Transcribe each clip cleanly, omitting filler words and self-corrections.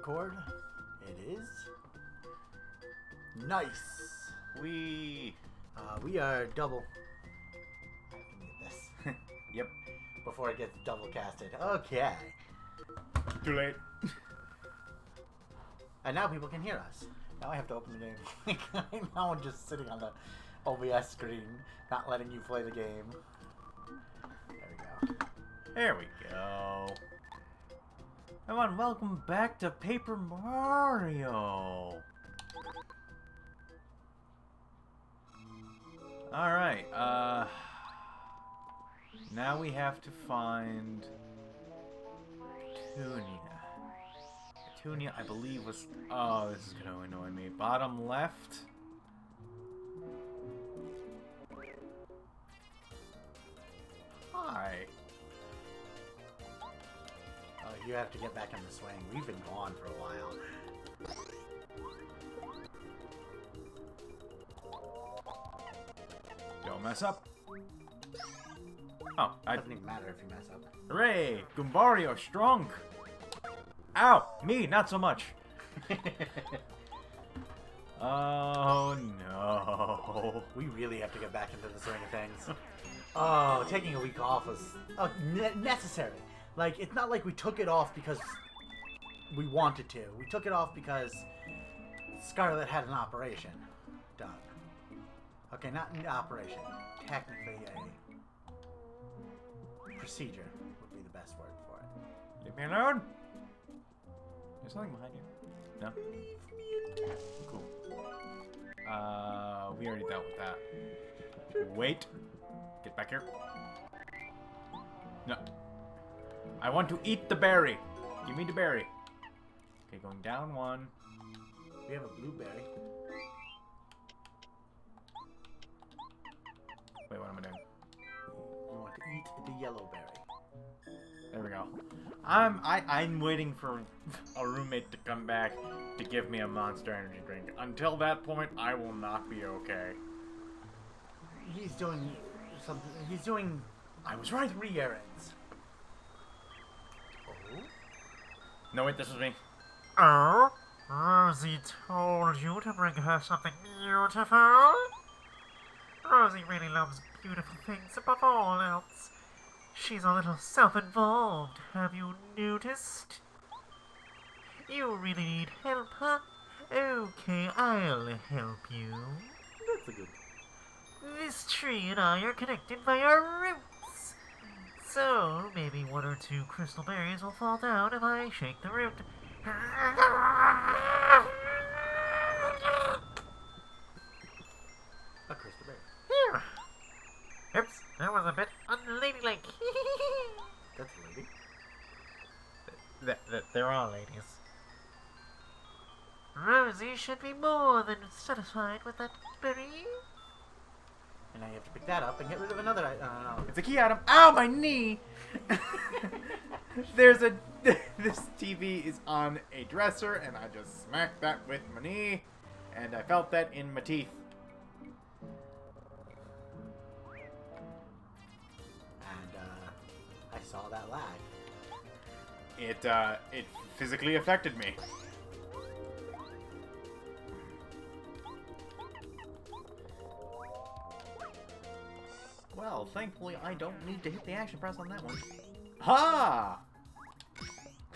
record? It is. Nice. We are double. I have to mute this. Yep. Before it gets double casted. Okay. Too late. And now people can hear us. Now I have to open the game. Now I'm just sitting on the OBS screen, not letting you play the game. There we go. There we go. Everyone, welcome back to Paper Mario. Alright, now we have to find Petunia, I believe was... Oh, this is gonna annoy me. Bottom left. Hi. Oh, you have to get back in the swing. We've been gone for a while. Don't mess up. Oh, It doesn't even matter if you mess up. Hooray! Goombario strong! Ow! Me, not so much. Oh no. We really have to get back into the swing of things. Oh, taking a week off was necessary. Like, it's not like we took it off because we wanted to. We took it off because Scarlet had an operation done. Okay, not an operation. Technically a procedure would be the best word for it. Leave me alone! There's something behind you. No? Cool. We already dealt with that. Wait. Get back here. No. I want to eat the berry. Give me the berry. Okay, going down one. We have a blueberry. Wait, what am I doing? You want to eat the yellow berry. There we go. I'm waiting for a roommate to come back to give me a Monster Energy drink. Until that point, I will not be okay. He's doing something. He's doing. I was right. 3 errands. Oh. No, wait, this was me. Oh, Rosie told you to bring her something beautiful? Rosie really loves beautiful things above all else. She's a little self-involved, have you noticed? You really need help, huh? Okay, I'll help you. That's a good. This tree and I are connected by our roots. So, maybe 1 or 2 crystal berries will fall down if I shake the root. A crystal berry. Here. Oops, that was a bit unladylike. That's a lady. They're all ladies. Rosie should be more than satisfied with that berry. And now you have to pick that up and get rid of another. It's a key item. Ow, my knee! There's a... This TV is on a dresser, and I just smacked that with my knee, and I felt that in my teeth. And I saw that lag. It physically affected me. Well, thankfully, I don't need to hit the action press on that one. Ha!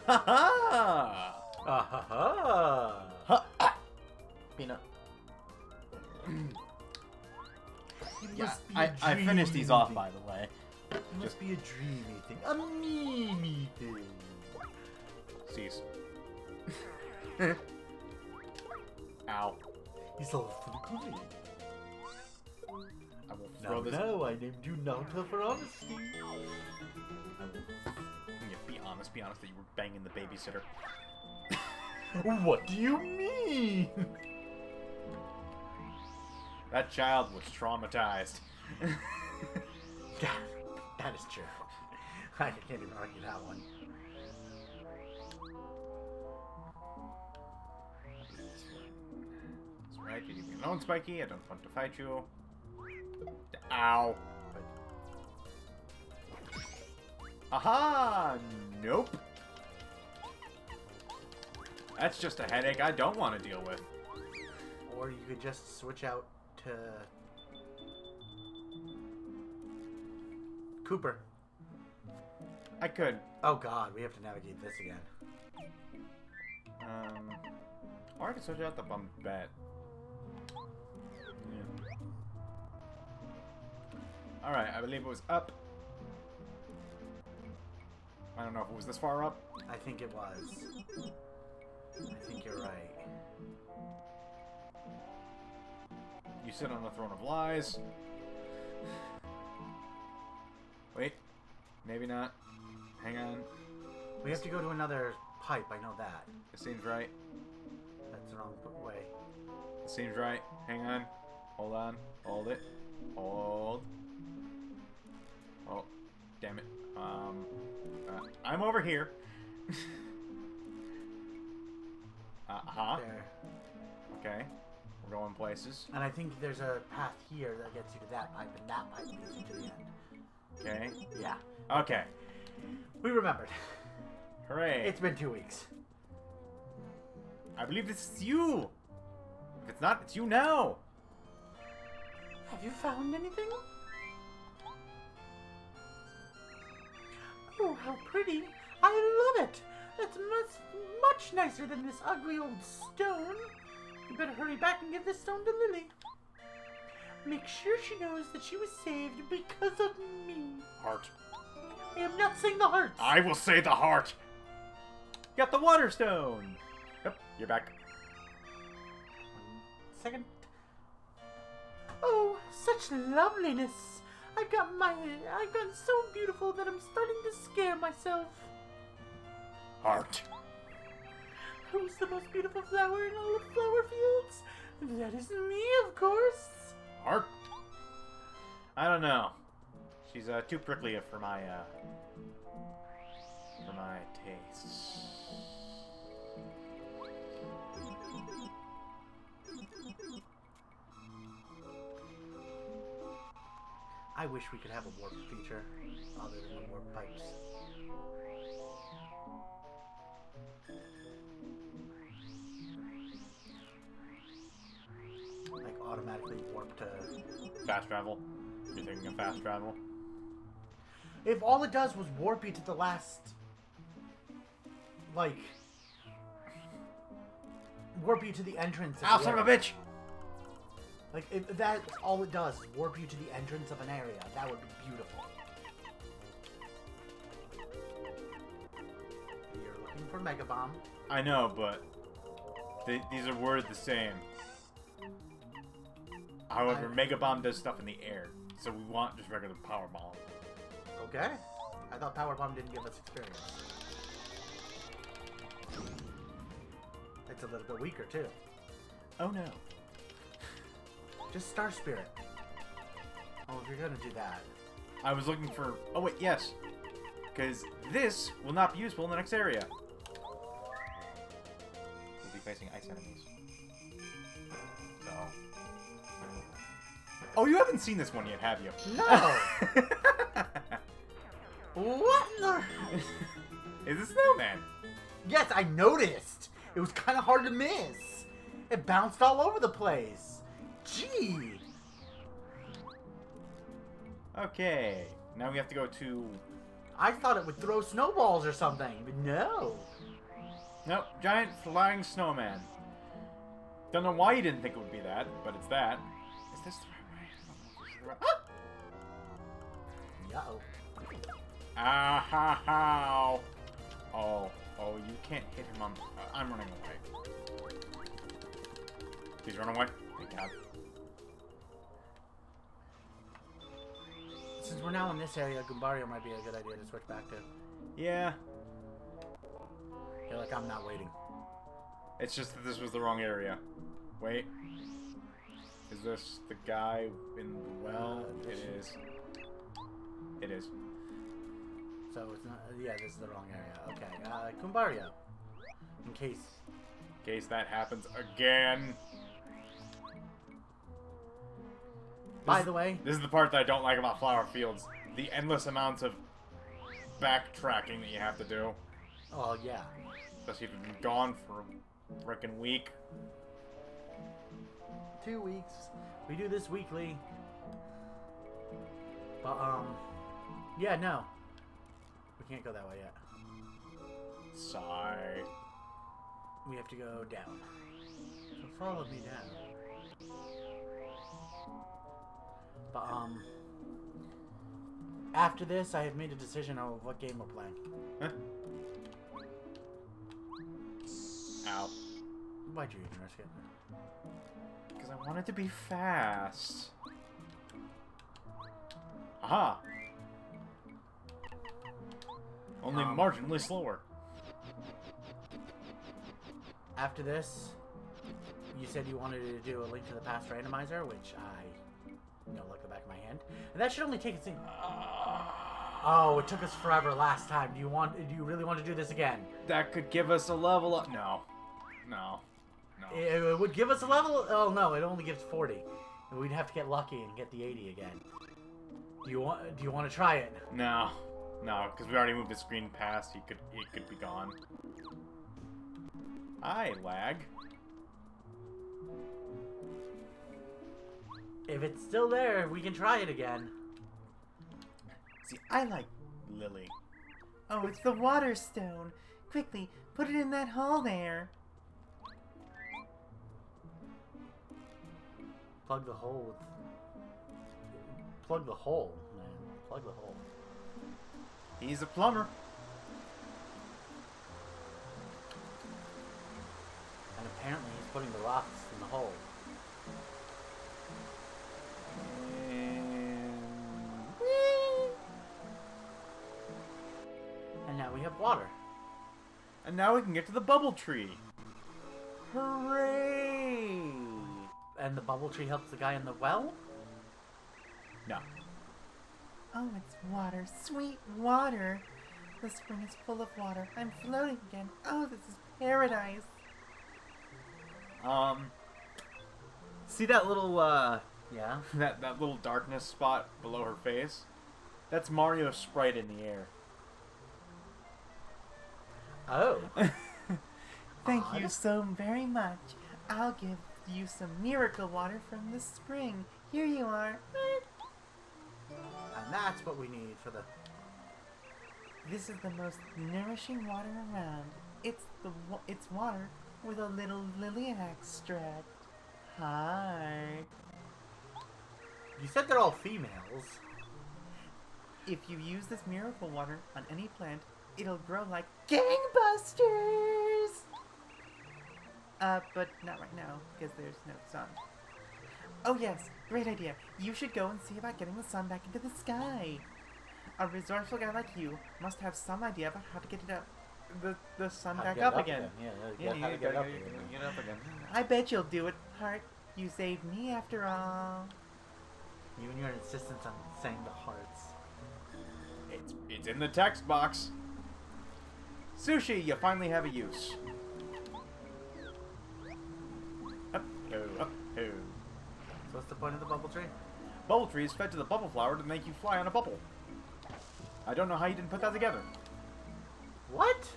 Ha ha! Ah ha ha! Ha! Ah. Peanut. Yeah, I finished these off, by the way. It must be a dreamy thing. A me thing. Cease. Ow. He's all flickering. I will throw this. No, I named you Nauta for honesty. Yeah, be honest that you were banging the babysitter. What do you mean? That child was traumatized. That is true. I can't even argue that one. That's right, you leave me alone, Spiky. I don't want to fight you. Ow. Aha! Nope. That's just a headache I don't want to deal with. Or you could just switch out to Cooper. I could. Oh god, we have to navigate this again. Or I could switch out the bum bat. Yeah. Alright, I believe it was up. I don't know if it was this far up. I think it was. I think you're right. You sit on the throne of lies. Wait. Maybe not. Hang on. We have to go to another pipe, I know that. It seems right. That's the wrong way. It seems right. Hang on. Hold on. Hold it. Hold. Oh, damn it. I'm over here. There. Okay. We're going places. And I think there's a path here that gets you to that pipe, and that pipe leads you to the end. Okay. Yeah. Okay. We remembered. Hooray. It's been 2 weeks. I believe this is you. If it's not, it's you now. Have you found anything? Oh, how pretty. I love it. It's much nicer than this ugly old stone. You better hurry back and give this stone to Lily. Make sure she knows that she was saved because of me. Heart. I am not saying the hearts. I will say the heart. Got the water stone. Yep, you're back. 1 second. Oh, such loveliness. I've gotten so beautiful that I'm starting to scare myself. Heart. Who's the most beautiful flower in all of flower fields? That is me, of course. Heart. I don't know. She's too prickly for my tastes. I wish we could have a warp feature other than the warp pipes. Like automatically warp to... Fast travel. You're thinking of fast travel? If all it does was warp you to the last... Like... Warp you to the entrance of Ow, the son of area. a bitch! Like, if that's all it does, is warp you to the entrance of an area. That would be beautiful. You're looking for Mega Bomb. I know, but these are worded the same. However, Mega Bomb does stuff in the air, so we want just regular Power Bomb. Okay. I thought Power Bomb didn't give us experience. It's a little bit weaker, too. Oh no. Just Star Spirit. Oh, if you're gonna do that. I was looking for... Oh wait, yes. Because this will not be useful in the next area. We'll be facing ice enemies. So... Oh, you haven't seen this one yet, have you? No! What the... Is a snowman. Yes, I noticed! It was kind of hard to miss. It bounced all over the place. Gee! Okay. Now we have to go to... I thought it would throw snowballs or something, but no. Nope, giant flying snowman. Don't know why you didn't think it would be that, but it's that. Is this the right way? Uh-oh. Ah ha ha! Oh, you can't hit him on... I'm running away. Please run away. Thank God. Since we're now in this area, Goombario might be a good idea to switch back to. Yeah. I feel like I'm not waiting. It's just that this was the wrong area. Wait. Is this the guy in the well? It is. It is. So it's not. Yeah, this is the wrong area. Okay. Goombario. In case. In case that happens again. By the way. This is the part that I don't like about Flower Fields. The endless amounts of backtracking that you have to do. Oh, yeah. Especially if you've been gone for Frickin' week. 2 weeks. We do this weekly. But, yeah, no. We can't go that way yet. Sigh. We have to go down. So follow me down. But, after this, I have made a decision on what game we're playing. Huh? Ow. Why'd you even risk it? Because I wanted to be fast. Aha! Only marginally slower. After this, you said you wanted to do a Link to the Past randomizer, which I, look at the back of my hand. And that should only take us in. Oh, it took us forever last time. Do you really want to do this again? That could give us a level up. No. No. No. It would give us a level? Oh no, it only gives 40. And we'd have to get lucky and get the 80 again. Do you want to try it? No. No, because we already moved the screen past. It could be gone. Hi, lag. If it's still there, we can try it again. See, I like Lily. Oh, it's the water stone. Quickly, put it in that hole there. Plug the hole. Plug the hole, man. Plug the hole. He's a plumber. And apparently he's putting the rocks in the hole. And now we have water. And now we can get to the bubble tree. Hooray! And the bubble tree helps the guy in the well? No. Oh, it's water. Sweet water. The spring is full of water. I'm floating again. Oh, this is paradise. See that little, Yeah? that little darkness spot below her face? That's Mario's sprite in the air. Oh. Thank Odd. you so very much. I'll give you some miracle water from the spring. Here you are. And that's what we need for the... This is the most nourishing water around. It's water with a little lily extract. Hi. You said they're all females. If you use this miracle water on any plant, it'll grow like gangbusters! But not right now, because there's no sun. Oh yes, great idea. You should go and see about getting the sun back into the sky. A resourceful guy like you must have some idea about how to get it up, the sun How to back get up it again. Yeah, how to get it up again. Get up again. I bet you'll do it, Heart. You saved me after all. You and your insistence on saying the hearts. It's in the text box. Sushi, you finally have a use. Up, ho, up, ho. So what's the point of the bubble tree? Bubble tree is fed to the bubble flower to make you fly on a bubble. I don't know how you didn't put that together. What?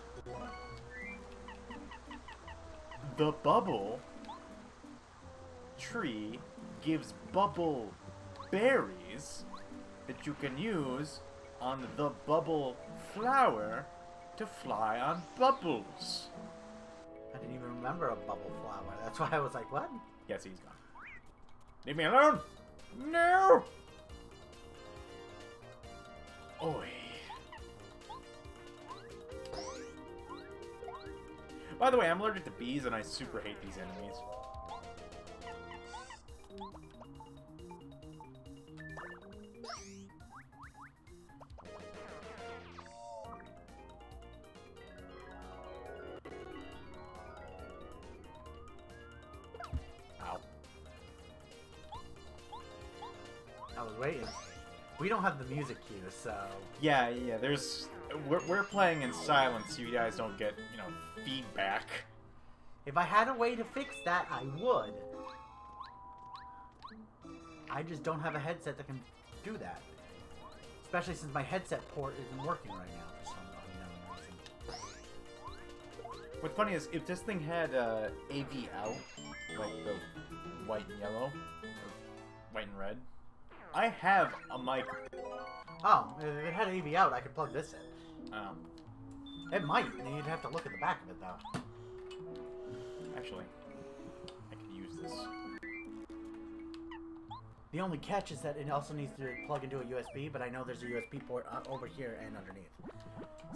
The bubble tree gives bubble berries that you can use on the bubble flower to fly on bubbles. I didn't even remember a bubble flower. That's why I was like, what? Yes, he's gone. Leave me alone! No! Oi. By the way, I'm allergic to bees and I super hate these enemies. Ow. I was waiting. We don't have the music cue, so... Yeah, there's... We're playing in silence so you guys don't get, feedback. If I had a way to fix that, I would. I just don't have a headset that can do that. Especially since my headset port isn't working right now for some unknown reason. What's funny is if this thing had AV out, like the white and yellow, or white and red, I have a mic. Oh, if it had AV out, I could plug this in. Oh, It might. You'd have to look at the back of it, though. actually, I could use this. The only catch is that it also needs to plug into a USB, but I know there's a USB port over here and underneath.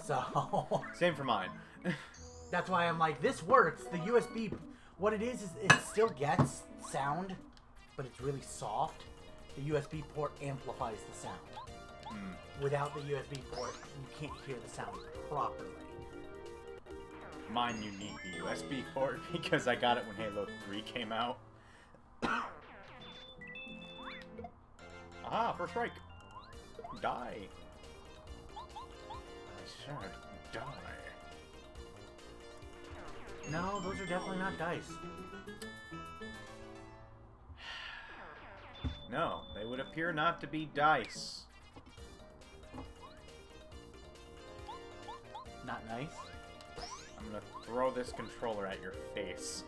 So... Same for mine. That's why I'm like, this works. The USB... What it is it still gets sound, but it's really soft. The USB port amplifies the sound. Without the USB port, you can't hear the sound properly. Mine, you need the USB port because I got it when Halo 3 came out. Ah, first strike. Die. I said die. No, those are definitely not dice. No, they would appear not to be dice. Not nice. I'm gonna throw this controller at your face.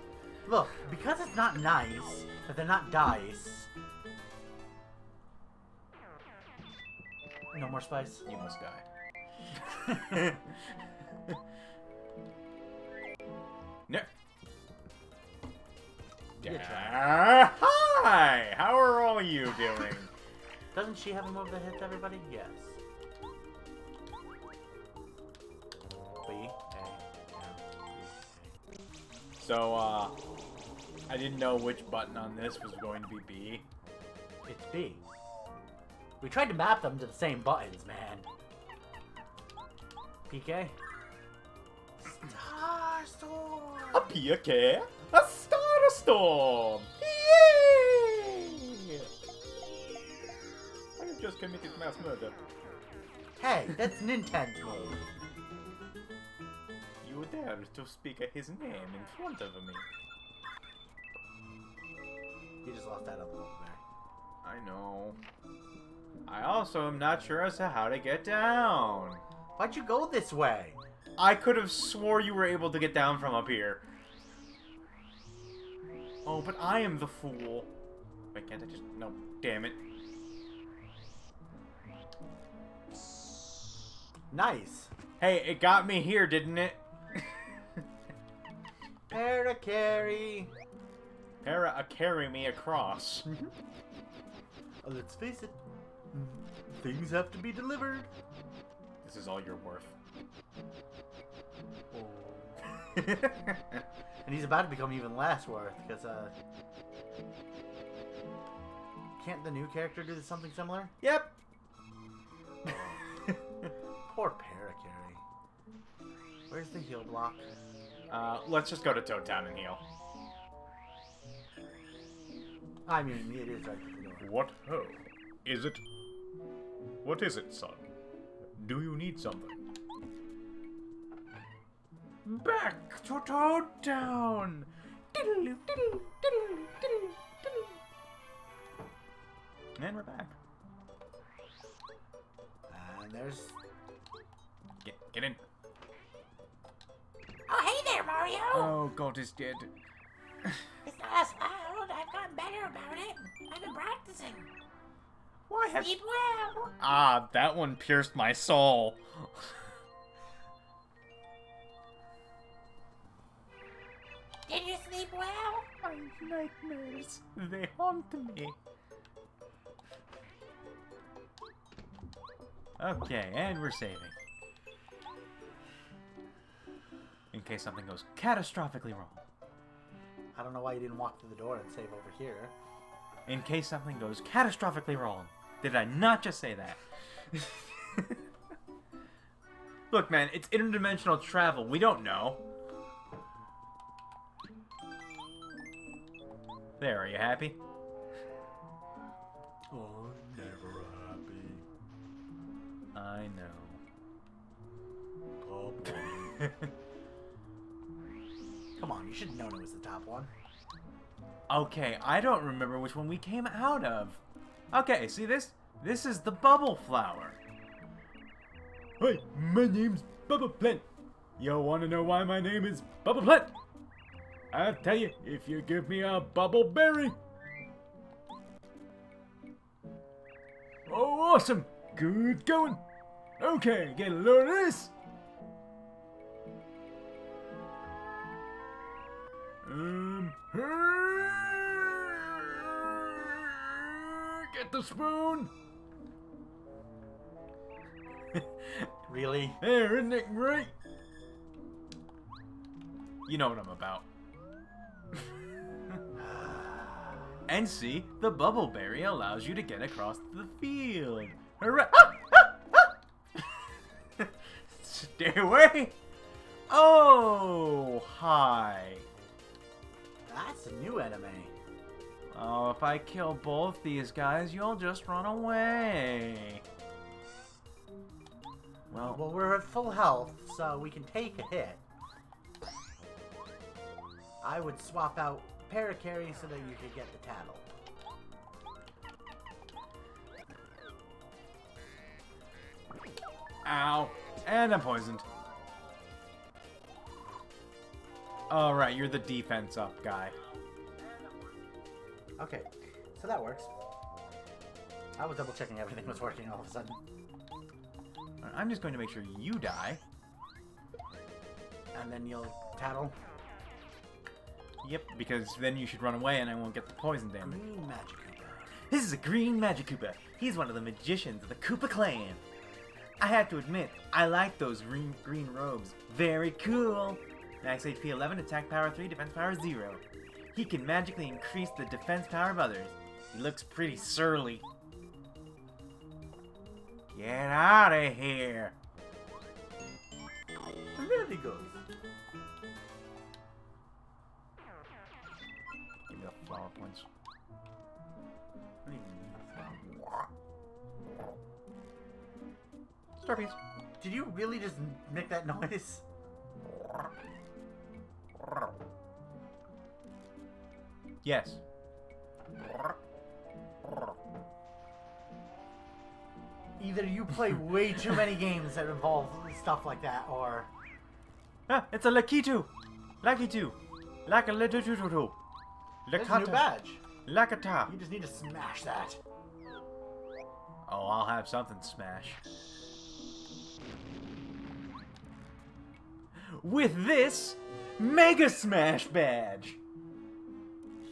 Look, because it's not nice, that they're not dice... No more spice? You must die. No. Good Hi! How are all you doing? Doesn't she have a move that hits everybody? Yes. B, A, So, I didn't know which button on this was going to be B. It's B. We tried to map them to the same buttons, man. PK? Starstorm! A PK? A Starstorm! Yay! I have just committed mass murder. Hey, that's Nintendo's move. You dare to speak his name in front of me. You just lost that other move there. I know. I also am not sure as to how to get down. Why'd you go this way? I could have swore you were able to get down from up here. Oh, but I am the fool. Wait, can't I just... No, damn it. Nice. Hey, it got me here, didn't it? Para carry. Carry me across. Let's face it. Things have to be delivered. This is all you're worth. And he's about to become even less worth, because, can't the new character do something similar? Yep. Poor Paracarry. Where's the heal block? Let's just go to Toad Town and heal. I mean, it is right to the door. What ho? Is it? What is it, son? Do you need something? Back to Toad Town! And we're back. And there's... Get in. Oh, hey there, Mario! Oh, God is dead. It's not as loud. I've gotten better about it. I've been practicing. Why have... Sleep well. Ah, that one pierced my soul. Did you sleep well? My nightmares, they haunt me. Okay, and we're saving. In case something goes catastrophically wrong. I don't know why you didn't walk through the door and save over here. In case something goes catastrophically wrong. Did I not just say that? Look, man, it's interdimensional travel. We don't know. There, are you happy? Oh, never happy. I know. Come on, you should have known it was the top one. Okay, I don't remember which one we came out of. Okay, see this? This is the bubble flower. Hi, my name's Bubble Plant. You want to know why my name is Bubble Plant? I'll tell you if you give me a bubble berry. Oh, awesome. Good going. Okay, get a load of this. Get the spoon. Really? There, isn't it great? You know what I'm about. And see, the bubble berry allows you to get across the field. Hooray! Stay away! Oh, hi. That's a new enemy. Oh, if I kill both these guys, you'll just run away. Well, we're at full health, so we can take a hit. I would swap out Paracarry so that you could get the Tattle. Ow. And I'm poisoned. Alright, you're the defense up guy. Okay, so that works. I was double checking everything was working all of a sudden. I'm just going to make sure you die. And then you'll Tattle. Yep, because then you should run away and I won't get the poison damage. Green Magic Koopa. This is a green Magic Koopa. He's one of the magicians of the Koopa clan. I have to admit, I like those green robes. Very cool. Max HP 11, attack power 3, defense power 0. He can magically increase the defense power of others. He looks pretty surly. Get out of here. There he goes. Give me the flower points. Starpies. Did you really just make that noise? Yes. Either you play way too many games that involve stuff like that, or... Ah, it's a Lakitu! Lakitu! Lakalitututu! There's a new badge. Lakata! You just need to smash that. Oh, I'll have something smash. With this Mega Smash badge!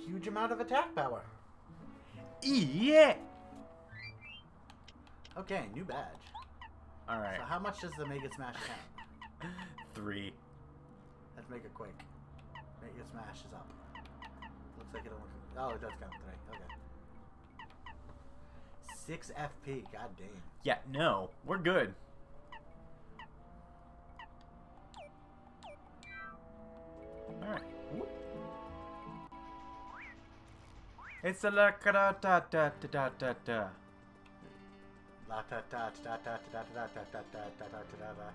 Huge amount of attack power. Yeah! Okay, new badge. Alright. So how much does the Mega Smash count? 3. Let's make it quick. Mega Smash is up. Looks like it only... Oh, it does count 3. Okay. 6 FP. God damn. Yeah, no. We're good. Alright. It's a la-ka-da-da-da-da-da-da. La ta ta ta ta ta ta ta ta ta ta ta ta ta ta.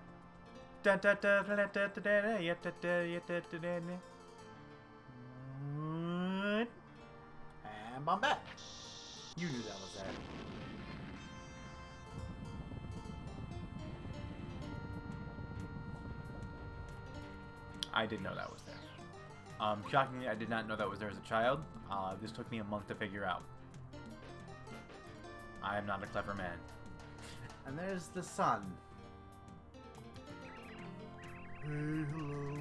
And Bombette. You knew that was there. I did know that was there. Shockingly, I did not know that was there as a child. This took me a month to figure out. I am not a clever man. And there's the sun. Hey, hello.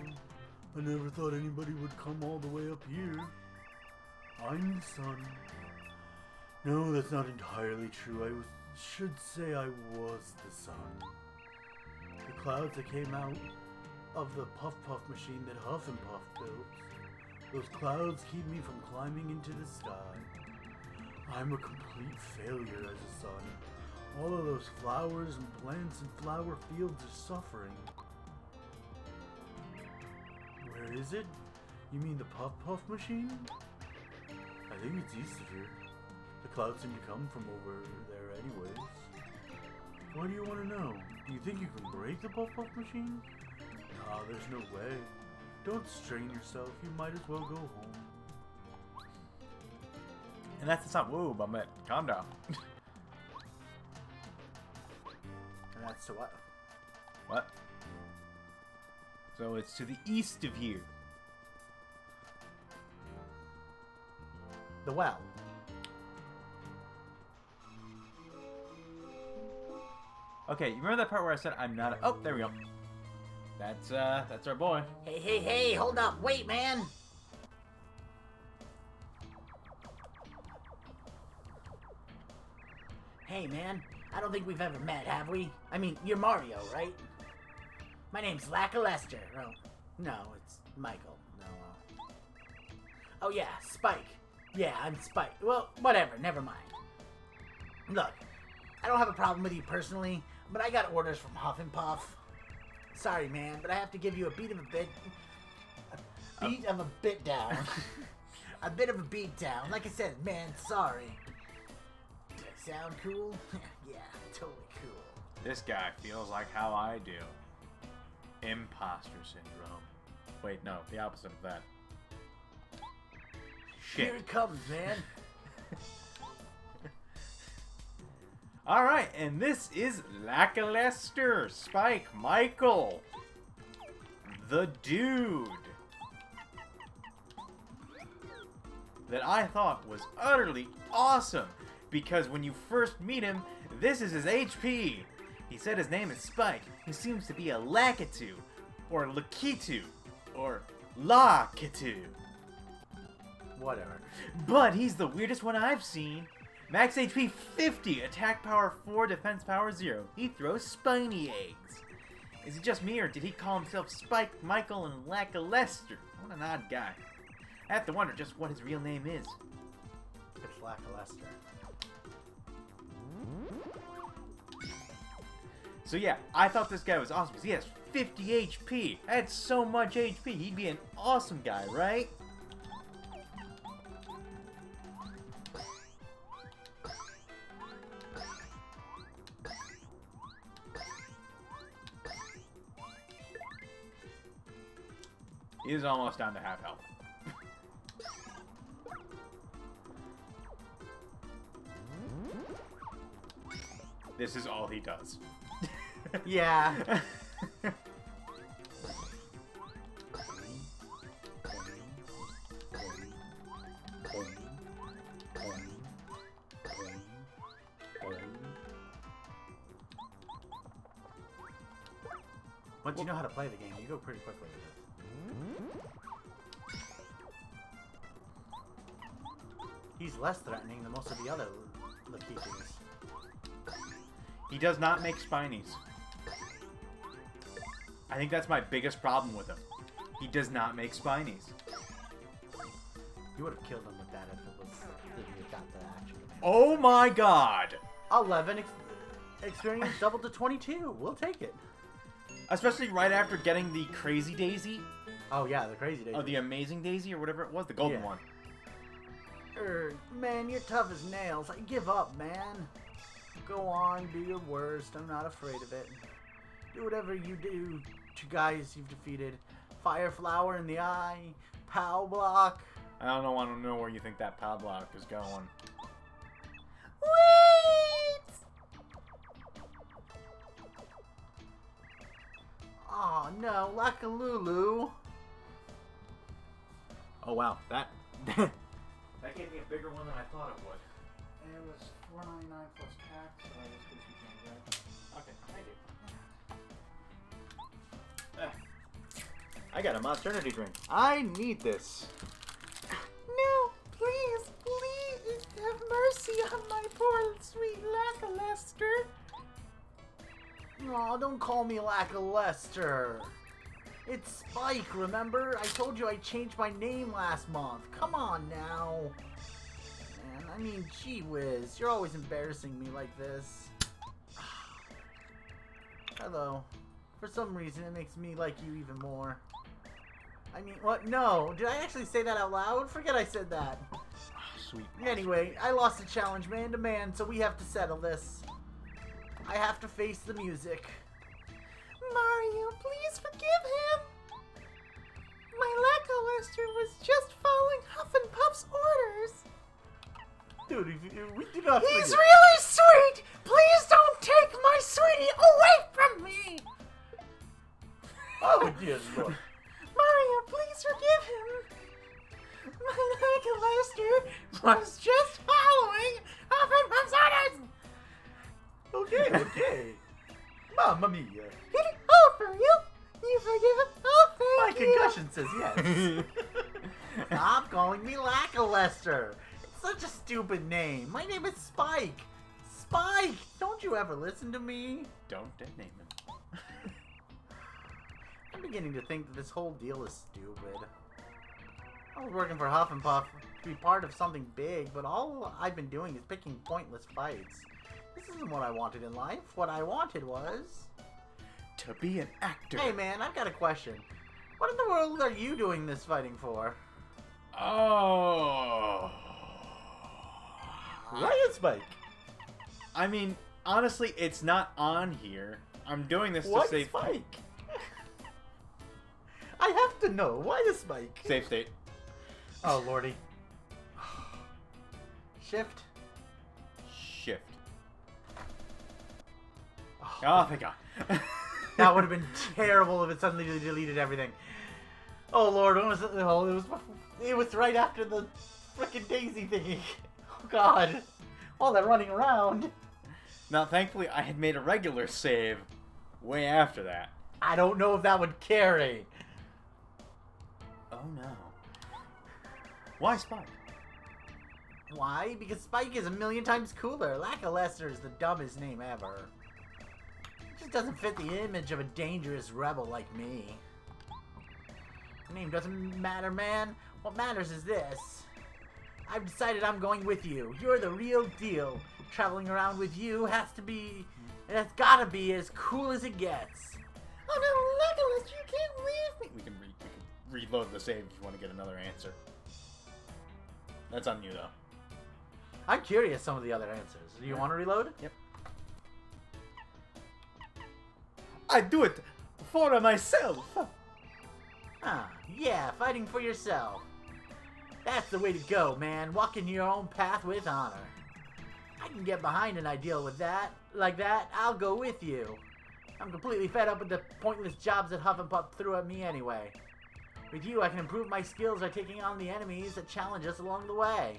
I never thought anybody would come all the way up here. I'm the sun. No, that's not entirely true. I should say I was the sun. The clouds that came out of the Puff Puff machine that Huff and Puff built. Those clouds keep me from climbing into the sky. I'm a complete failure as a sun. All of those flowers and plants and flower fields are suffering. Where is it? You mean the Puff Puff machine? I think it's east of here. The clouds seem to come from over there anyways. Why do you want to know? Do you think you can break the Puff Puff machine? Nah, there's no way. Don't strain yourself. You might as well go home. And that's the song. Whoa, Bummette. Calm down. And that's to what? What? So it's to the east of here. The well. Okay, you remember that part where I said I'm not? Oh, there we go. That's our boy. Hey, hold up. Wait, man. Hey, man. I don't think we've ever met, have we? I mean, you're Mario, right? My name's Lackluster. Oh, no, it's Michael. No. Oh, yeah, Spike. Yeah, I'm Spike. Well, whatever. Never mind. Look, I don't have a problem with you personally, but I got orders from Huff and Puff. Sorry, man, but I have to give you a bit of a bit down. A bit of a beat down. Like I said, man, sorry. Does I sound cool? Yeah, totally cool. This guy feels like how I do. Imposter syndrome. Wait, no, the opposite of that. Shit. Here it comes, man. Alright, and this is Lackluster, Spike, Michael, the dude that I thought was utterly awesome, because when you first meet him, this is his HP. He said his name is Spike. He seems to be a Lakitu, or Lakitu, or Lakitu. Whatever. But he's the weirdest one I've seen. Max HP 50, attack power 4, defense power 0. He throws spiny eggs. Is it just me, or did he call himself Spike, Michael, and Lackluster? What an odd guy. I have to wonder just what his real name is. It's Lackluster. So yeah, I thought this guy was awesome because he has 50 HP. That's so much HP. He'd be an awesome guy, right? He is almost down to half health. This is all he does. Yeah. Once you know how to play the game, you go pretty quickly with it. He's less threatening than most of the other Lakitus. He does not make spinies. I think that's my biggest problem with him. He does not make spinies. You would have killed him with that if you got the action command. Oh my god! 11 experience doubled to 22. We'll take it. Especially right after getting the Crazy Daisy. Oh yeah, the crazy daisy. Oh, the Amazing Daisy or whatever it was. The golden Yeah. one. Man, you're tough as nails. I give up, man. Go on, do your worst. I'm not afraid of it. Do whatever you do to guys you've defeated. Fire flower in the eye. Pow block. I don't want to know where you think that pow block is going. Wait! Oh no, Lackalulu. Oh wow, that that gave me a bigger one than I thought it would. It was $4.99 plus tax, so I just gives you change, right? Okay, thank you. I got a Monster Energy drink. I need this. No, please, please, have mercy on my poor sweet Lackluster. Aw, don't call me Lackluster. It's Spike, remember? I told you I changed my name last month. Come on now. Man, I mean, gee whiz. You're always embarrassing me like this. Hello. For some reason, it makes me like you even more. I mean, what? No. Did I actually say that out loud? Forget I said that. Sweet. Anyway, I lost the challenge man to man, so we have to settle this. I have to face the music. Mario, please forgive him. My Lackluster was just following Huff and Puff's orders. Dude, we do not He's forget. really sweet. Please don't take my sweetie away from me. Oh, dear Lord. Mario, please forgive him. My Lester was just following Hufflepuff's orders. Okay. Mamma mia. Oh, for you? You forgive him? Oh, My thank you. concussion says yes. Stop calling me Lackluster. It's such a stupid name. My name is Spike. Spike! Don't you ever listen to me? Don't detoname him. I'm beginning to think that this whole deal is stupid. I was working for Huff and Puff to be part of something big, but all I've been doing is picking pointless fights. This isn't what I wanted in life. What I wanted was... To be an actor. Hey man, I've got a question. What in the world are you doing this fighting for? Oh. Right, Spike. I mean, honestly, it's not on here. I'm doing this Why to save... Spike? I have to know. Why is Spike? Save state. Oh, lordy. Shift. Shift. Oh, thank God. That would have been terrible if it suddenly deleted everything. Oh lord, when was it? Oh, it was right after the frickin' Daisy thingy. Oh god. All that running around. Now, thankfully, I had made a regular save way after that. I don't know if that would carry. Oh no. Why Spike? Why? Because Spike is a million times cooler. Lackluster is the dumbest name ever. It just doesn't fit the image of a dangerous rebel like me. Your name doesn't matter, man. What matters is this. I've decided I'm going with you. You're the real deal. Traveling around with you has gotta be as cool as it gets. Oh no, Legolas, you can't leave me. We can reload the save if you want to get another answer. That's on you, though. I'm curious some of the other answers. Do you want to reload? Yep. I do it for myself. Ah, yeah, fighting for yourself. That's the way to go, man. Walking your own path with honor. I can get behind an ideal with that. Like that, I'll go with you. I'm completely fed up with the pointless jobs that Huff and Puff threw at me anyway. With you, I can improve my skills by taking on the enemies that challenge us along the way.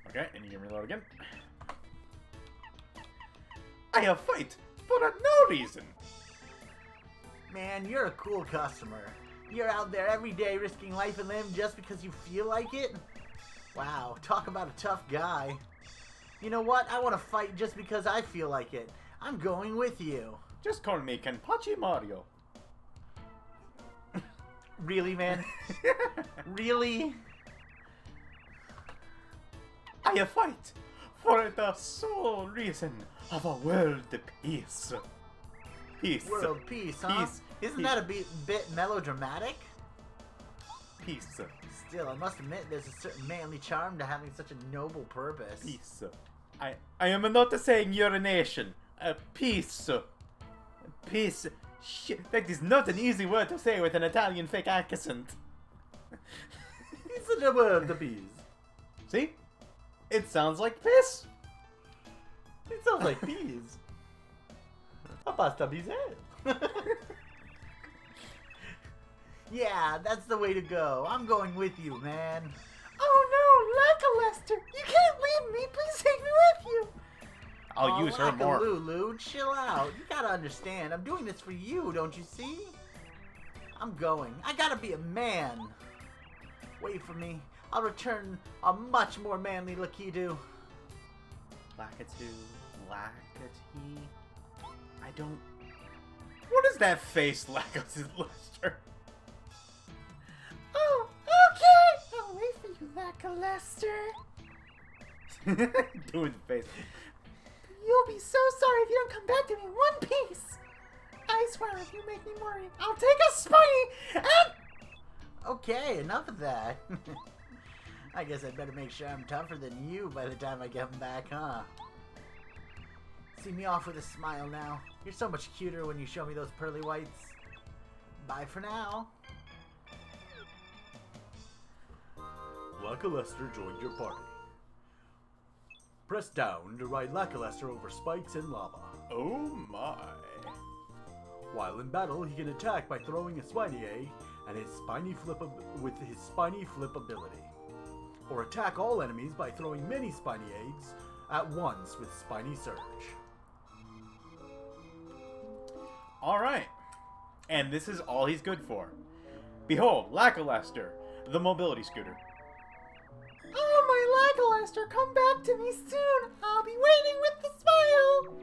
Okay, and you can reload again. I have fight for no reason. Man, you're a cool customer. You're out there every day risking life and limb just because you feel like it? Wow, talk about a tough guy. You know what? I want to fight just because I feel like it. I'm going with you. Just call me Kenpachi Mario. Really, man? Really? I fight for the sole reason of a world peace. Peace. World peace, huh? Peace. Isn't Peace. that a bit melodramatic? Peace. Still, I must admit there's a certain manly charm to having such a noble purpose. Peace. I am not saying urination. Peace. Peace. Shit, that is not an easy word to say with an Italian fake accent. It's a world of peace. See? It sounds like piss. It sounds like peas. A pasta bize. Yeah, that's the way to go. I'm going with you, man. Oh no, Legolas, you can't leave me. Please take me with you. I'll use her more. Lulu, chill out. You gotta understand. I'm doing this for you, don't you see? I'm going. I gotta be a man. Wait for me. I'll return a much more manly Lakitu. Lakitu. Lakati. I don't... What is that face, Lakitu? Oh, okay. I'll wait for you, Legolas. Doing the face. You'll be so sorry if you don't come back to me in one piece. I swear, if you make me worry, I'll take a spiny and... Okay, enough of that. I guess I'd better make sure I'm tougher than you by the time I get him back, huh? See me off with a smile now. You're so much cuter when you show me those pearly whites. Bye for now. Lackluster joined your party. Press down to ride Lackluster over spikes and lava. Oh my. While in battle, he can attack by throwing a spiny egg and his spiny flip with his spiny flip ability. Or attack all enemies by throwing many spiny eggs at once with spiny surge. Alright. And this is all he's good for. Behold, Lackalaster, the mobility scooter. Oh, my Lackalaster, come back to me soon. I'll be waiting with the smile.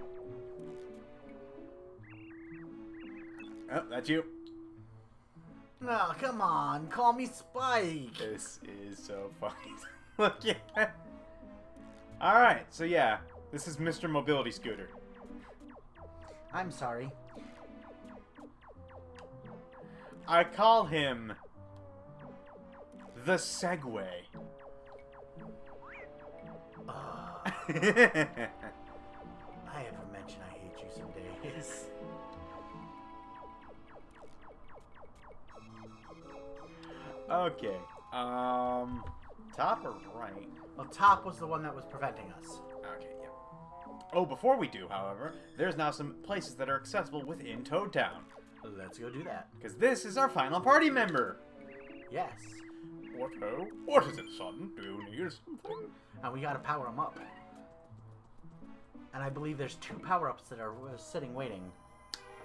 Oh, that's you. No, come on, call me Spike. This is so funny. Look at. Alright, so yeah, this is Mr. Mobility Scooter. I'm sorry. I call him the Segway. I have a mention I hate you some days. Okay, top or right? Well, Top was the one that was preventing us. Okay, yeah. Oh, before we do, however, there's now some places that are accessible within Toad Town. Let's go do that. Because this is our final party member. Yes. What is it, son? Do you need something? And we gotta power them up. And I believe there's 2 power-ups that are sitting waiting.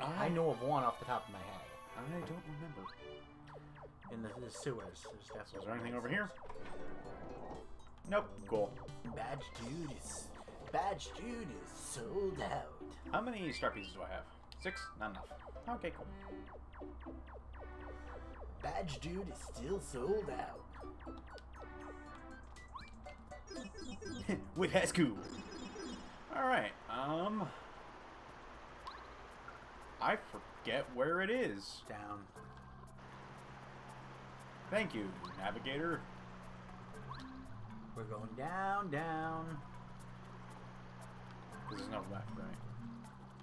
I know of one off the top of my head. I don't remember. In the sewers. There's definitely Is there anything over here? Nope. Cool. Badge Dude is sold out. How many star pieces do I have? 6? Not enough. Okay, cool. Badge Dude is still sold out. With Hasku. Alright, I forget where it is. Down. Thank you, Navigator. We're going down, down. There's no left, right?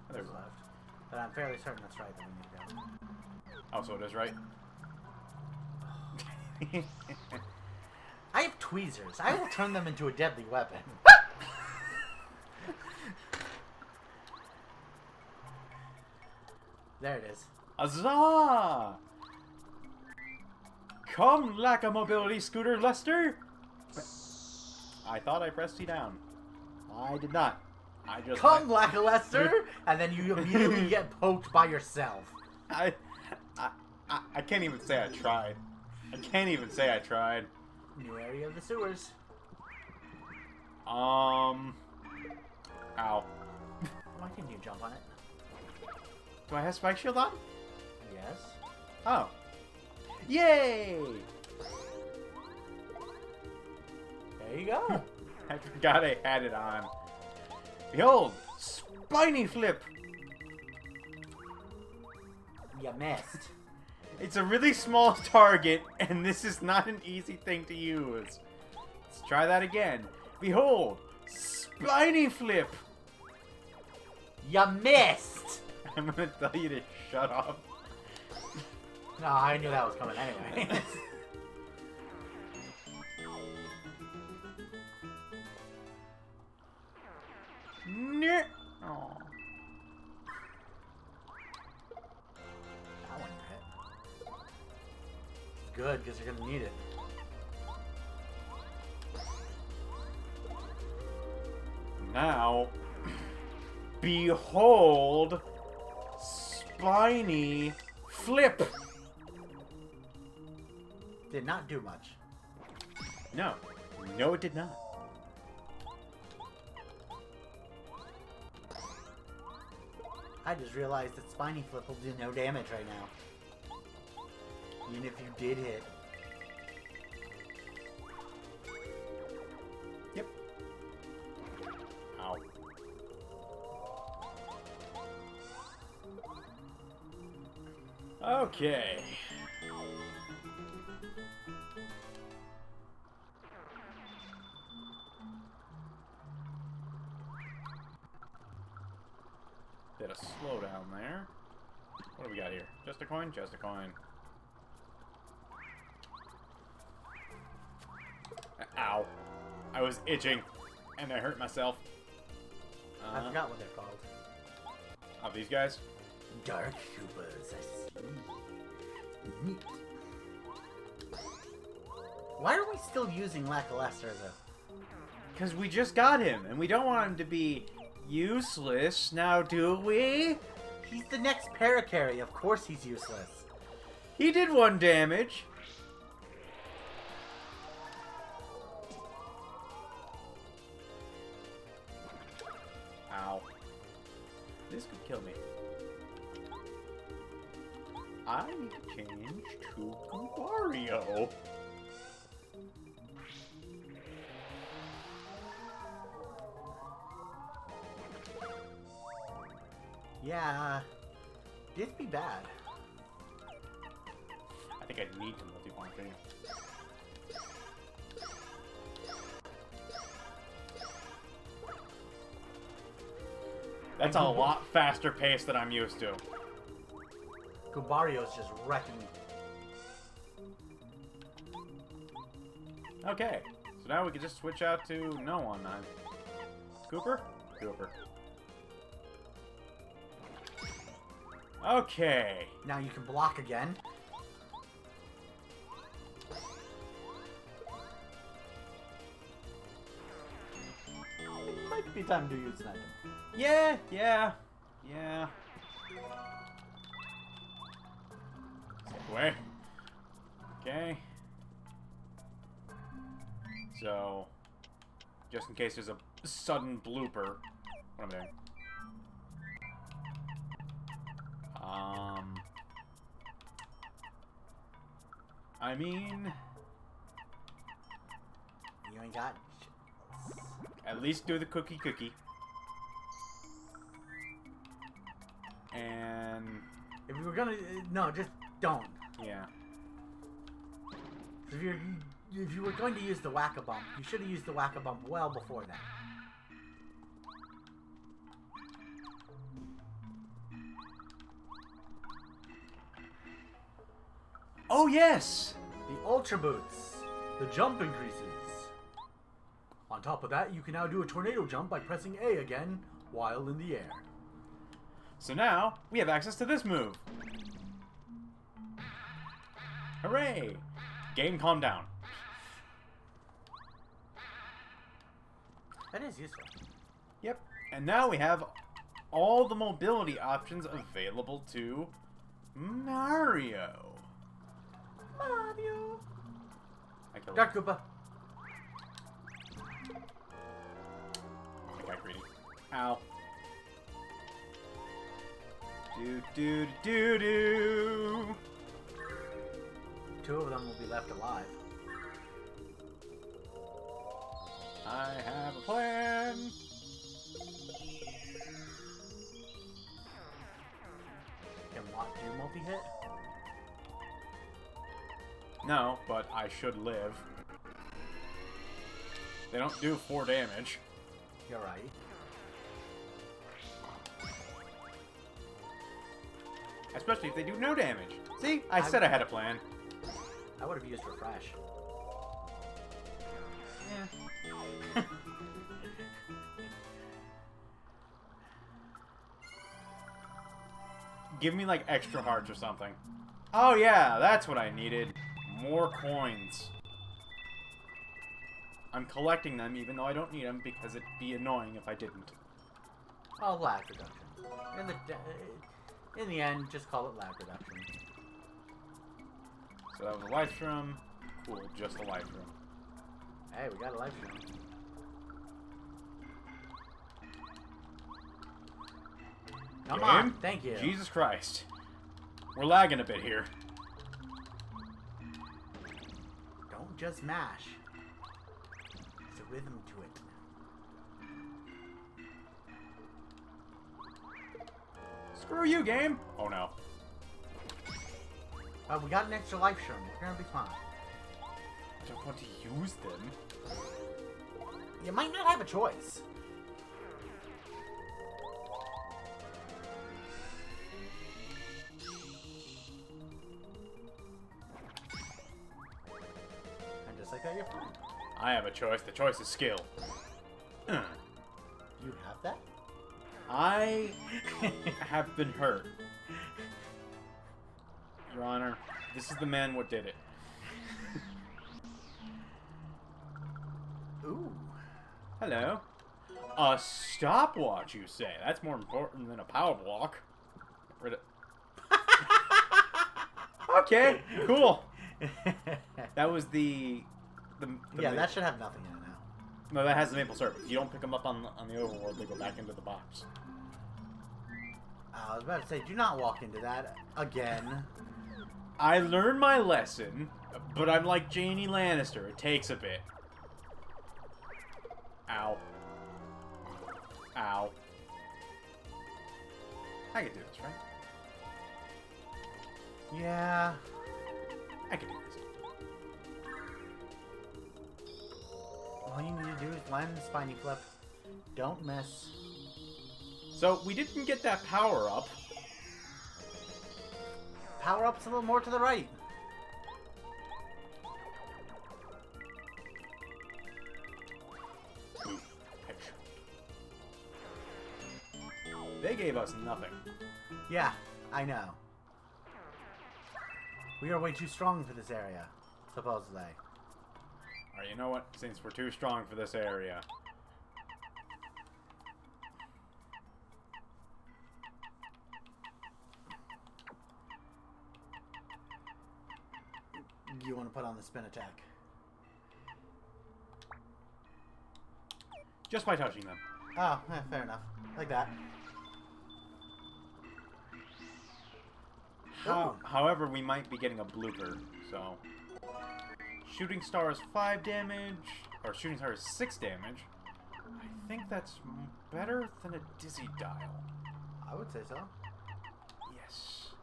Oh, There's left. But I'm fairly certain that's right that we need to go. Oh, so it is right? I have tweezers. I will turn them into a deadly weapon. There it is. Huzzah! Come, like a mobility scooter, Lester! I thought I pressed you down. I did not. I just... Come, Lackalaster! And then you immediately get poked by yourself. I can't even say I tried. I can't even say I tried. New area of the sewers. Ow. Why didn't you jump on it? Do I have Spike Shield on? Yes. Oh. Yay! There you go. I forgot I had it on. Behold! Spiny Flip! You missed. It's a really small target, and this is not an easy thing to use. Let's try that again. Behold! Spiny Flip! You missed! I'm gonna tell you to shut up. No, I knew that was coming anyway. Nyeh. Aw. That one hit. Good, because you're gonna need it. Now, behold, Spiny Flip. Did not do much. No, no, it did not. I just realized that Spiny Flip will do no damage right now. Even if you did hit. Yep. Ow. Okay. Bit of slowdown there. What do we got here? Just a coin? Just a coin. Ow. I was itching, and I hurt myself. I forgot what they're called. Oh, these guys? Dark Koopas, I see. Neat. Why are we still using Lackluster as a... Because we just got him, and we don't want him to be useless, now do we? He's the next Paracarry, of course he's useless. He did 1 damage. Ow. This could kill me. I need to change to Wario. Yeah, it'd be bad. I think I need to multi-marking. That's a lot faster pace than I'm used to. Goombario's just wrecking. Okay, so now we can just switch out to no one. Cooper? Cooper. Okay. Now you can block again. Might be time to use that. Yeah. Wait. Okay. So, just in case there's a sudden blooper, what am I doing? I mean, You ain't got... at least do the cookie. And, If you were gonna... No, just don't. yeah. If you were going to use the Whack-A-Bump, you should have used the Whack-A-Bump well before that. Oh, yes! The Ultra Boots. The jump increases. On top of that, you can now do a tornado jump by pressing A again while in the air. So now, we have access to this move. Hooray! Game, calm down. That is useful. Yep. And now we have all the mobility options available to Mario. Mario. I killed him. Dark Koopa. I got greedy. Ow. Do. 2 of them will be left alive. I have a plan. Can Watt do multi-hit? No, but I should live. They don't do 4 damage. You're right. Especially if they do no damage. See? I said I had a plan. I would have used Refresh. Yeah. Give me, like, extra hearts or something. Oh, yeah, that's what I needed. More coins. I'm collecting them, even though I don't need them, because it'd be annoying if I didn't. Oh, lag reduction. In the end, just call it lag reduction. So that was a life shroom. Cool, just a life shroom. Hey, we got a life stream. Come Game? on, thank you. Jesus Christ. We're lagging a bit here. Don't just mash. There's a rhythm to it. Screw you, game! Oh no. We got an extra life stream. We're gonna be fine. I don't want to use them. You might not have a choice. And just like that, you're fine. I have a choice. The choice is skill. You have that? I have been hurt. Your Honor, this is the man what did it. Ooh. Hello. A stopwatch, you say? That's more important than a power block. Get rid of... Okay, cool. That was the yeah, that should have nothing in it now. No, that has the maple syrup. If you don't pick them up on the overworld, they go back into the box. I was about to say, do not walk into that again. I learned my lesson, but I'm like Jaime Lannister. It takes a bit. Ow. Ow. I can do this, right? Yeah. I can do this. All you need to do is land spiny flip. Don't miss. So, we didn't get that power up. Power up's a little more to the right. Ooh, headshot. They gave us nothing. Yeah, I know. We are way too strong for this area, supposedly. Alright, you know what? Since we're too strong for this area. You want to put on the spin attack. Just by touching them. Oh, fair enough. Like that. Ooh. However, we might be getting a blooper, so... Shooting star is 5 damage, or shooting star is 6 damage. I think that's better than a dizzy dial. I would say so. Yes.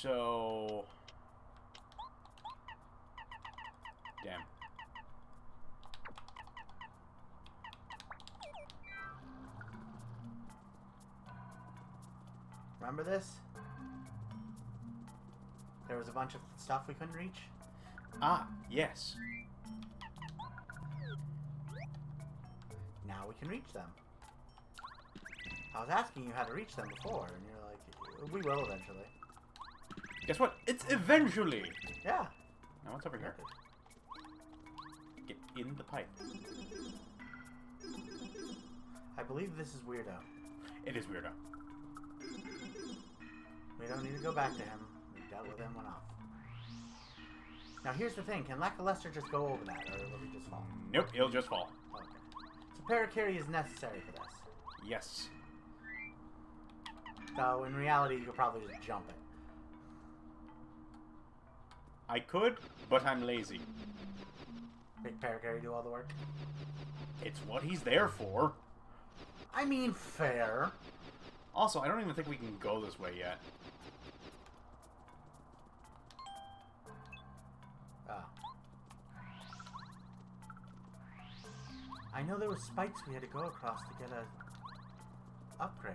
So... Damn. Remember this? There was a bunch of stuff we couldn't reach. Ah, yes. Now we can reach them. I was asking you how to reach them before, and you're like, we will eventually. Guess what? It's eventually! Yeah. Now what's over here? Get in the pipe. I believe this is Weirdo. It is weirdo. We don't need to go back to him. We dealt with him, went off. Now here's the thing, can Lackluster just go over that, or will he just fall? Nope, it'll just fall. Okay. So Paracarry is necessary for this. Yes. So in reality, you could probably just jump it. I could, but I'm lazy. Make Paracarry do all the work? It's what he's there for. I mean, fair. Also, I don't even think we can go this way yet. Oh. I know there were spikes we had to go across to get a upgrade.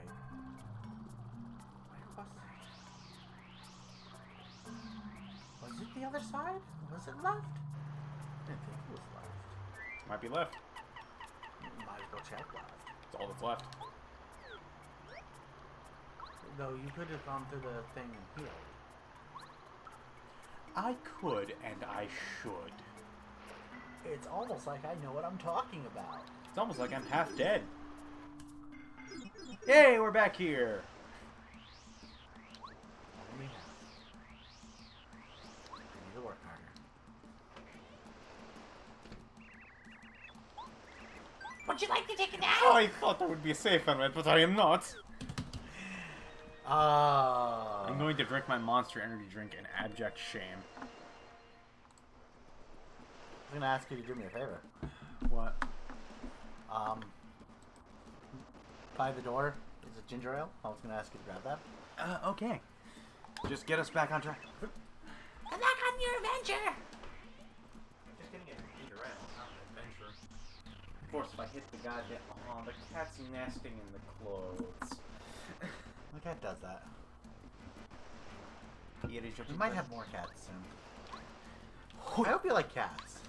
Where was it the other side? Was it left? I didn't think it was left. Might be left. Might as well check left. That's all that's left. Though you could have gone through the thing and healed. I could, and I should. It's almost like I know what I'm talking about. It's almost like I'm half dead. Yay, we're back here! Only half. I need to work harder. Would you like to take a nap? Oh, I thought that would be a safe element, but I am not. I'm going to drink my Monster Energy drink in abject shame. I'm gonna ask you to do me a favor. What? By the door is a ginger ale. I was gonna ask you to grab that. Okay. Just get us back on track. Good luck on your adventure! Just getting a ginger ale, not an adventure. Of course, if I hit the goddamn... Oh, the cat's nesting in the clothes. The cat does that. Here is your We might have more cats soon. I hope you like cats.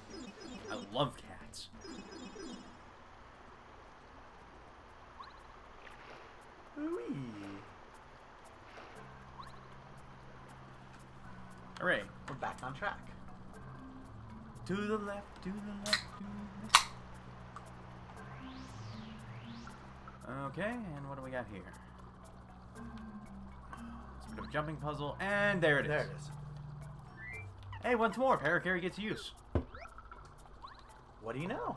I love cats. Ooh-wee. Hooray. We're back on track. To the left, to the left, to the left. Okay, and what do we got here? It's a bit of a jumping puzzle, and there it is. There it is. Hey, once more, Paracarry gets use. What do you know?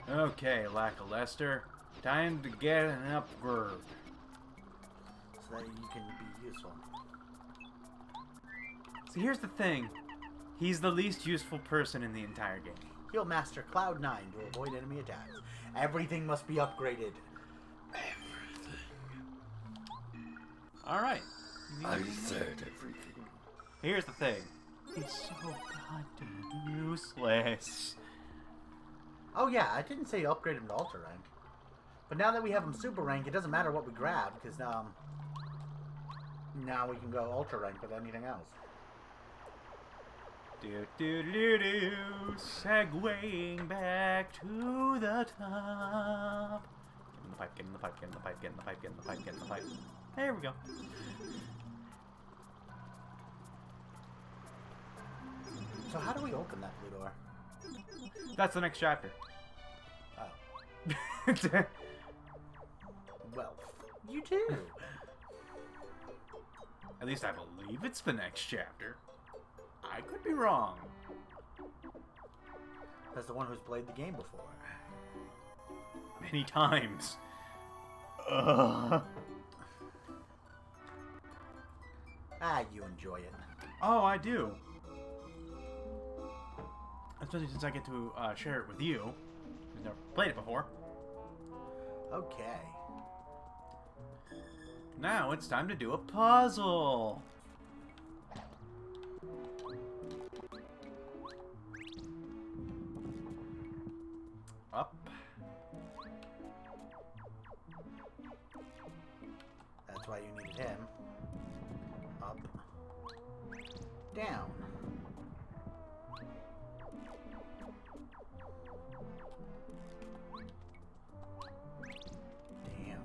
Okay, Lackluster. Time to get an upgrade. So that you can be useful. So here's the thing. He's the least useful person in the entire game. He'll master Cloud 9 to avoid enemy attacks. Everything must be upgraded. Alright. I said everything. Here's the thing. He's so goddamn useless. Oh yeah, I didn't say upgrade him to Ultra Rank. But now that we have him Super Rank, it doesn't matter what we grab, because now we can go Ultra Rank with anything else. Do do do do, segueing back to the top. Get in the pipe, get in the pipe, get in the pipe, get in the pipe, get in the pipe, get in the pipe. There we go. So how do we open that blue door? That's the next chapter. Oh. Well, you too. At least I believe it's the next chapter. I could be wrong. As the one who's played the game before. Many times. Ugh. Ah, you enjoy it. Oh, I do. Especially since I get to share it with you. Who's never played it before. Okay. Now it's time to do a puzzle. Up. That's why you needed him. Up. Down. Down.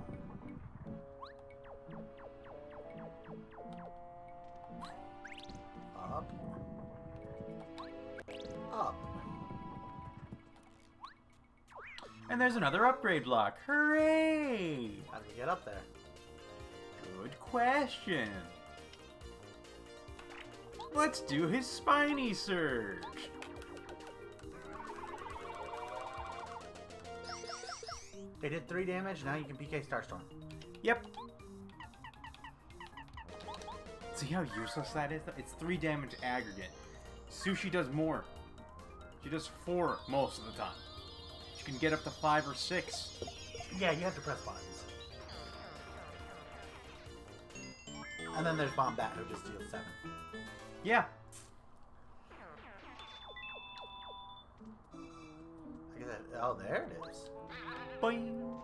Up. Up. And there's another upgrade block. Hooray! How do we get up there? Good question. Let's do his spiny surge. They did 3 damage, now you can PK Starstorm. Yep. See how useless that is? It's 3 damage aggregate. Sushi does more. She does 4 most of the time. She can get up to 5 or 6. Yeah, you have to press buttons. And then there's Bombat who just deals 7. Yeah. I guess oh, there it is. Boing.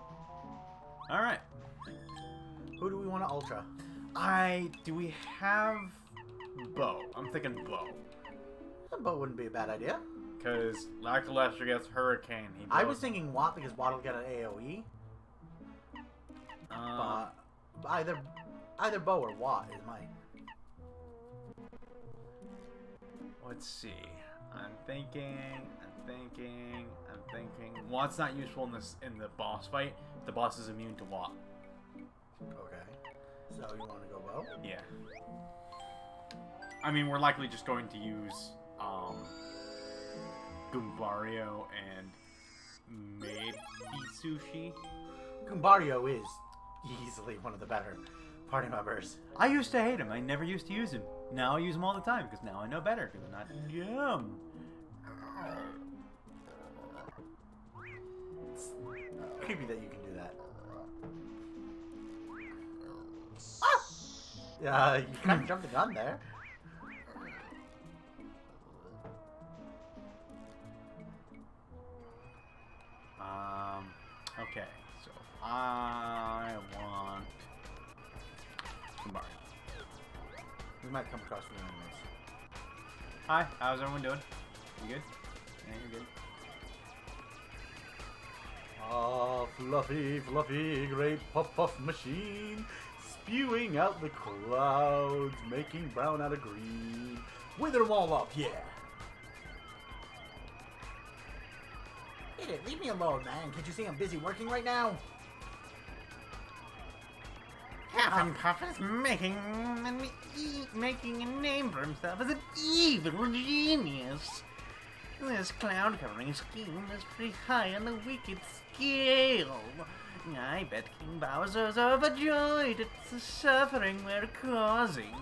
Alright. Who do we want to Ultra? Do we have Bow? I'm thinking Bow. Bow wouldn't be a bad idea. Because Lackluster gets Hurricane. I was thinking Watt because Watt will get an AoE. But either Bow or Watt is mine. Let's see. I'm thinking. Watt's not useful in the boss fight. The boss is immune to Watt. Okay. So you want to go Bow? Yeah. I mean, we're likely just going to use Goombario and maybe Sushi. Goombario is easily one of the better party members. I used to hate him. I never used to use him. Now I use him all the time because now I know better because I'm not dumb. It's creepy that you can do that. Ah! You kind of jumped the gun there. Okay, so I want Goombario. We might come across new enemies. Hi, how's everyone doing? You good? Yeah, you're good. Ah, fluffy, fluffy, great puff puff machine. spewing out the clouds, making brown out of green. Wither them all up, yeah. Hey, leave me alone, man. Can't you see I'm busy working right now? Half and Puff is making a name for himself as an evil genius. This cloud covering scheme is pretty high on the wicked scale. I bet King Bowser's overjoyed at the suffering we're causing.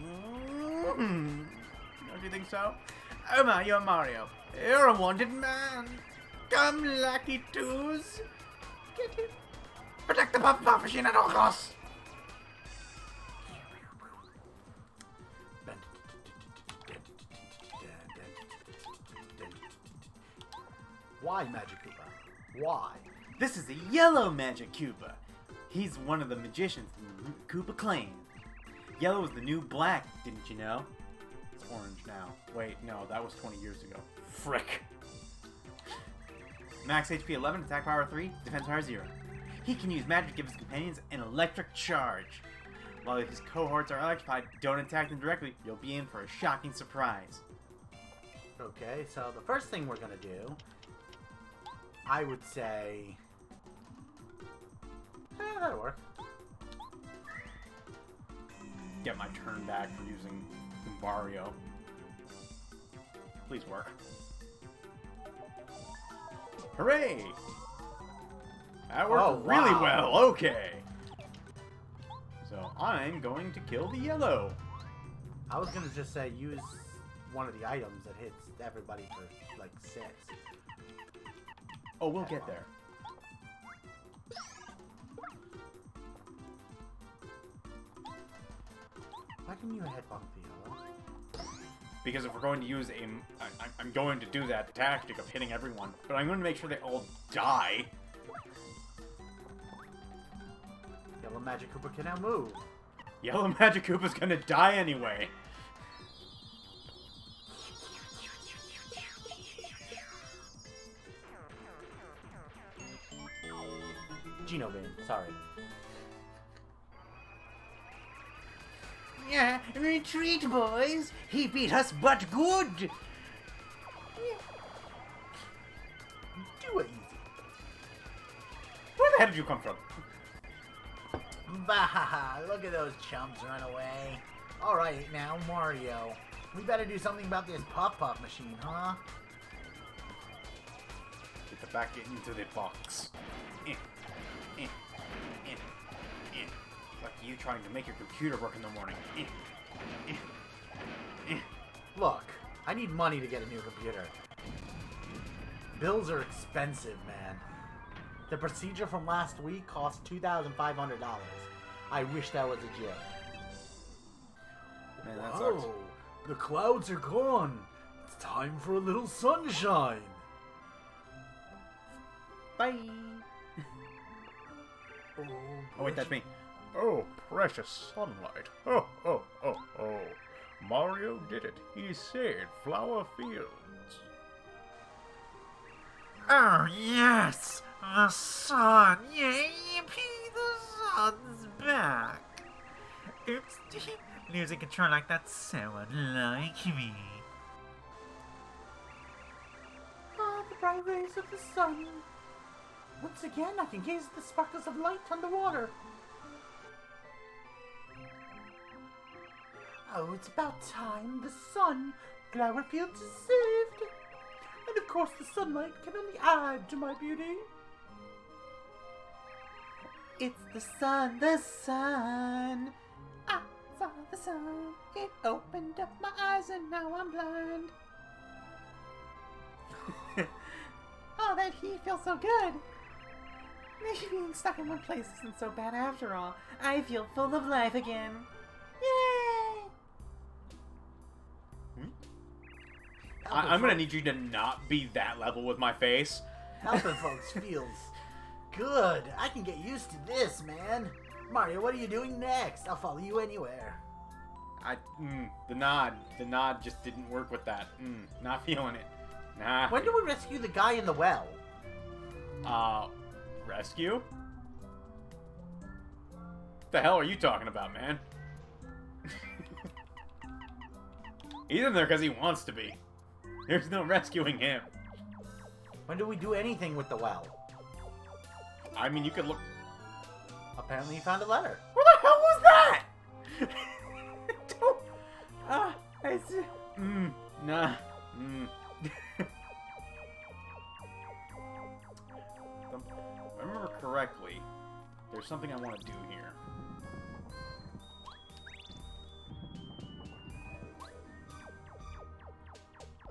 Don't you think so? Oh my, you're Mario. You're a wanted man. Come, lucky Tues. Get him. Protect the Puff machine at all costs. Why, Magic Koopa? Why? This is a yellow Magic Koopa. He's one of the magicians in the Koopa clan. Yellow is the new black, didn't you know? It's orange now. Wait, no, that was 20 years ago. Frick. Max HP 11, attack power 3, defense power 0. He can use magic to give his companions an electric charge. While his cohorts are electrified, don't attack them directly, you'll be in for a shocking surprise. Okay, so the first thing we're gonna do, I would say... that'll work. Get my turn back for using Mario. Please work. Hooray! That worked really well. Okay. So I'm going to kill the yellow. I was gonna just say use one of the items that hits everybody for like 6. Oh, we'll get there. Why can you headbump the yellow? Because if we're going to use I'm going to do that tactic of hitting everyone, but I'm going to make sure they all die. Yellow Magic Koopa can now move. Yellow Magic Koopa's gonna die anyway. Genovane, sorry. Yeah, retreat, boys. He beat us, but good. Do it easy. Where the hell did you come from? Bah! Look at those chumps run away. Alright, now Mario. We better do something about this pop-pop machine, huh? Get the back into the box. Like you trying to make your computer work in the morning. Look, I need money to get a new computer. Bills are expensive, man. The procedure from last week cost $2,500. I wish that was a joke. Man, that sucks. Whoa, the clouds are gone. It's time for a little sunshine. Bye. Oh wait, that's me. Oh, precious sunlight. Oh, oh, oh, oh. Mario did it. He saved Flower Fields. Oh, yes! The sun! Yippee! The sun's back! Oops. Losing control like that's so unlike me. Ah, the bright rays of the sun. Once again, I can gaze at the sparkles of light underwater. Oh, it's about time. The sun. Flower Fields is saved. And of course, the sunlight can only add to my beauty. It's the sun, the sun. I saw the sun. It opened up my eyes and now I'm blind. Oh, that heat feels so good. Maybe being stuck in one place isn't so bad after all. I feel full of life again. Yay! I'm gonna need you to not be that level with my face. Helping folks feels good. I can get used to this, man. Mario, what are you doing next? I'll follow you anywhere. The nod just didn't work with that. Not feeling it. Nah. When do we rescue the guy in the well? Rescue? What the hell are you talking about, man? He's in there because he wants to be. There's no rescuing him. When do we do anything with the well? I mean, you could look... Apparently he found a letter. What the hell was that? Don't... it's... Nah. If I remember correctly, there's something I want to do here.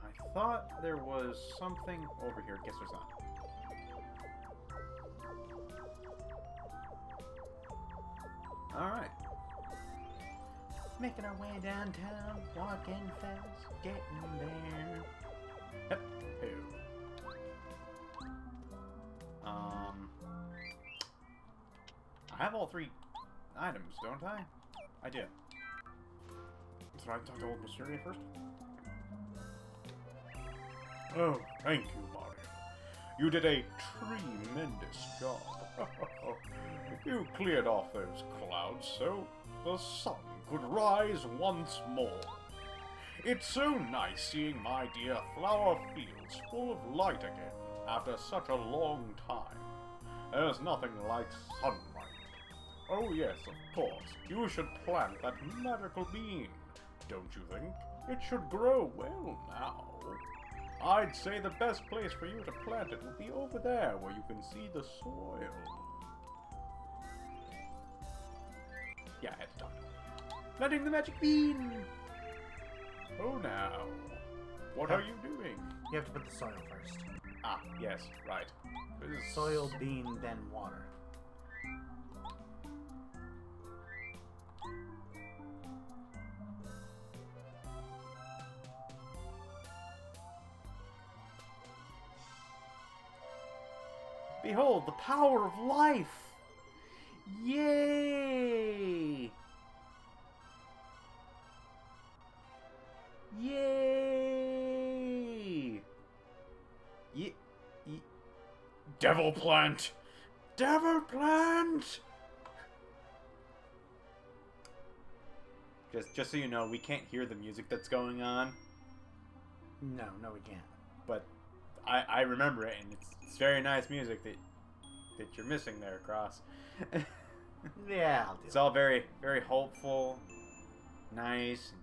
I thought there was something over here. Guess there's not. Alright. Making our way downtown, walking fast, getting there. Yep. Ew. I have all 3 items, don't I? I do. So I talk to old Mysteria first? Oh, thank you, Mario. You did a tremendous job. You cleared off those clouds so the sun could rise once more. It's so nice seeing my dear flower fields full of light again after such a long time. There's nothing like sunlight. Oh yes, of course, you should plant that magical bean, don't you think? It should grow well now. I'd say the best place for you to plant it would be over there where you can see the soil. Yeah, I had to talk. Planting the magic bean! Oh now, what are you doing? You have to put the soil first. Ah, yes, right. This is Soil, bean, then water. Behold, the power of life! Yay! Yay! Devil plant! Devil plant! Just so you know, we can't hear the music that's going on, No, we can't. but I remember it, and it's very nice music that you're missing there, Cross. Yeah, I'll do It's all very, very hopeful, nice.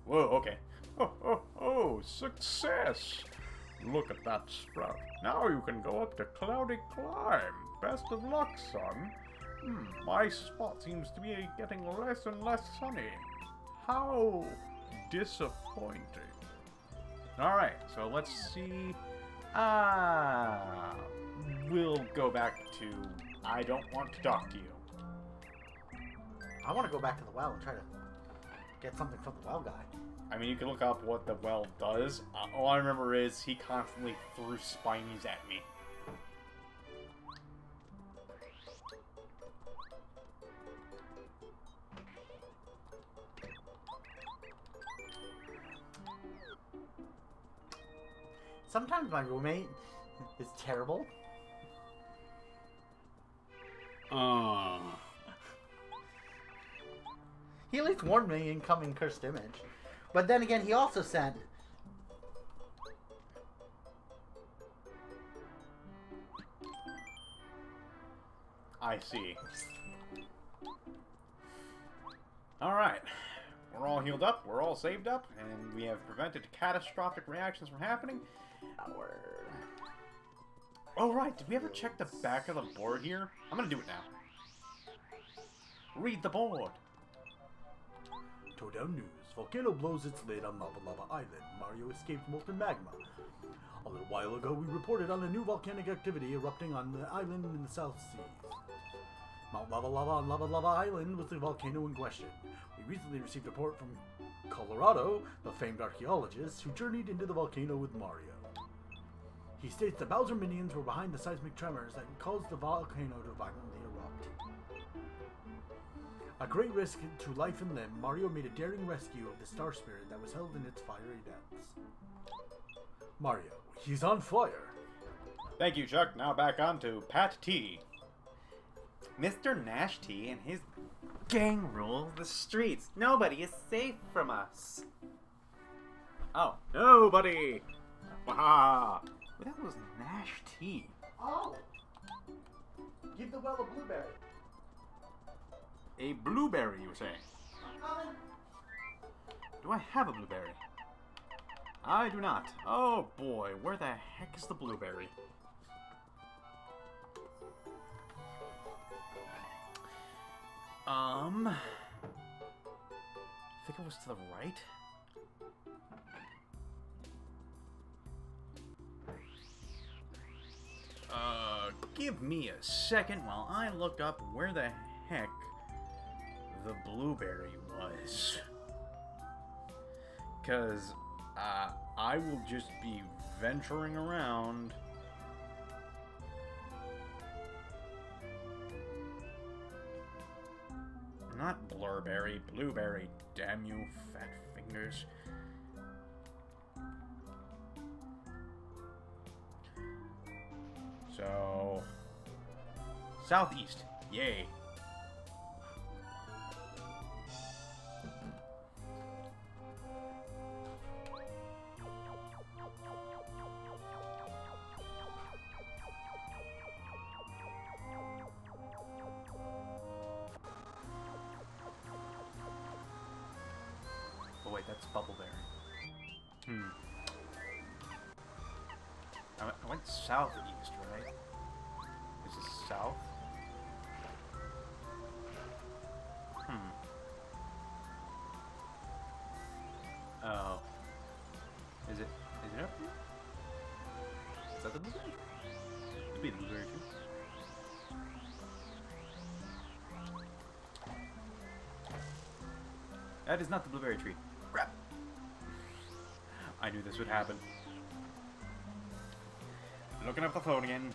Whoa, okay. Oh, success! Look at that sprout. Now you can go up to Cloudy Climb. Best of luck, son. My spot seems to be getting less and less sunny. How disappointing. Alright, so let's see. We'll go back to I don't want to talk to you. I want to go back to the well and try to get something from the well guy. I mean, you can look up what the well does. All I remember is he constantly threw spinies at me. Sometimes my roommate is terrible. He at least warned me incoming cursed image. But then again, he also sent... I see. Alright. We're all healed up, we're all saved up, and we have prevented catastrophic reactions from happening. Oh right, did we ever check the back of the board here? I'm gonna do it now. Read the board. Toedown News. Volcano blows its lid on Lava Lava Island. Mario escaped molten magma. A little while ago, we reported on a new volcanic activity erupting on the island in the South Seas. Mount Lava Lava on Lava Lava Island was the volcano in question. We recently received a report from Colorado, the famed archaeologist, who journeyed into the volcano with Mario. He states the Bowser minions were behind the seismic tremors that caused the volcano to violently erupt. At great risk to life and limb, Mario made a daring rescue of the star spirit that was held in its fiery depths. Mario, he's on fire! Thank you, Chuck. Now back on to Pat T. Mr. Nashty and his gang rules the streets. Nobody is safe from us. Oh, nobody! Waha! Well, that was Nashty. Oh! Give the well a blueberry. A blueberry, you say? Do I have a blueberry? I do not. Oh boy, where the heck is the blueberry? I think it was to the right. Give me a second while I look up where the heck the blueberry was. 'Cause, I will just be venturing around. Not blurberry, blueberry, damn you, fat fingers. So, southeast, yay. Oh wait, that's bubbleberry. I went southeast, right? Is this south? Oh. Is it up here? Is that the blueberry? It'd be the blueberry too. That is not the blueberry tree. Crap! I knew this would happen. Looking up the phone again.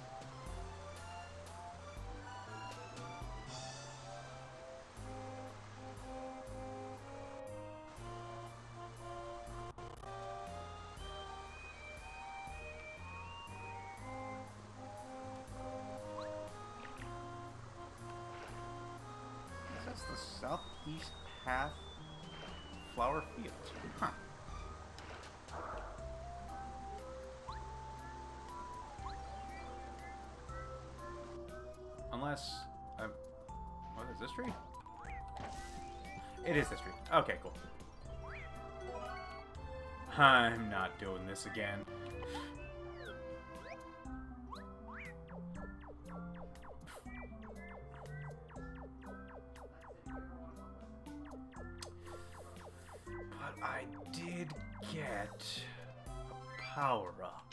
That's the southeast path flower field. Huh. Unless, what is this tree? It is this tree. Okay, cool. I'm not doing this again. But I did get a power-up.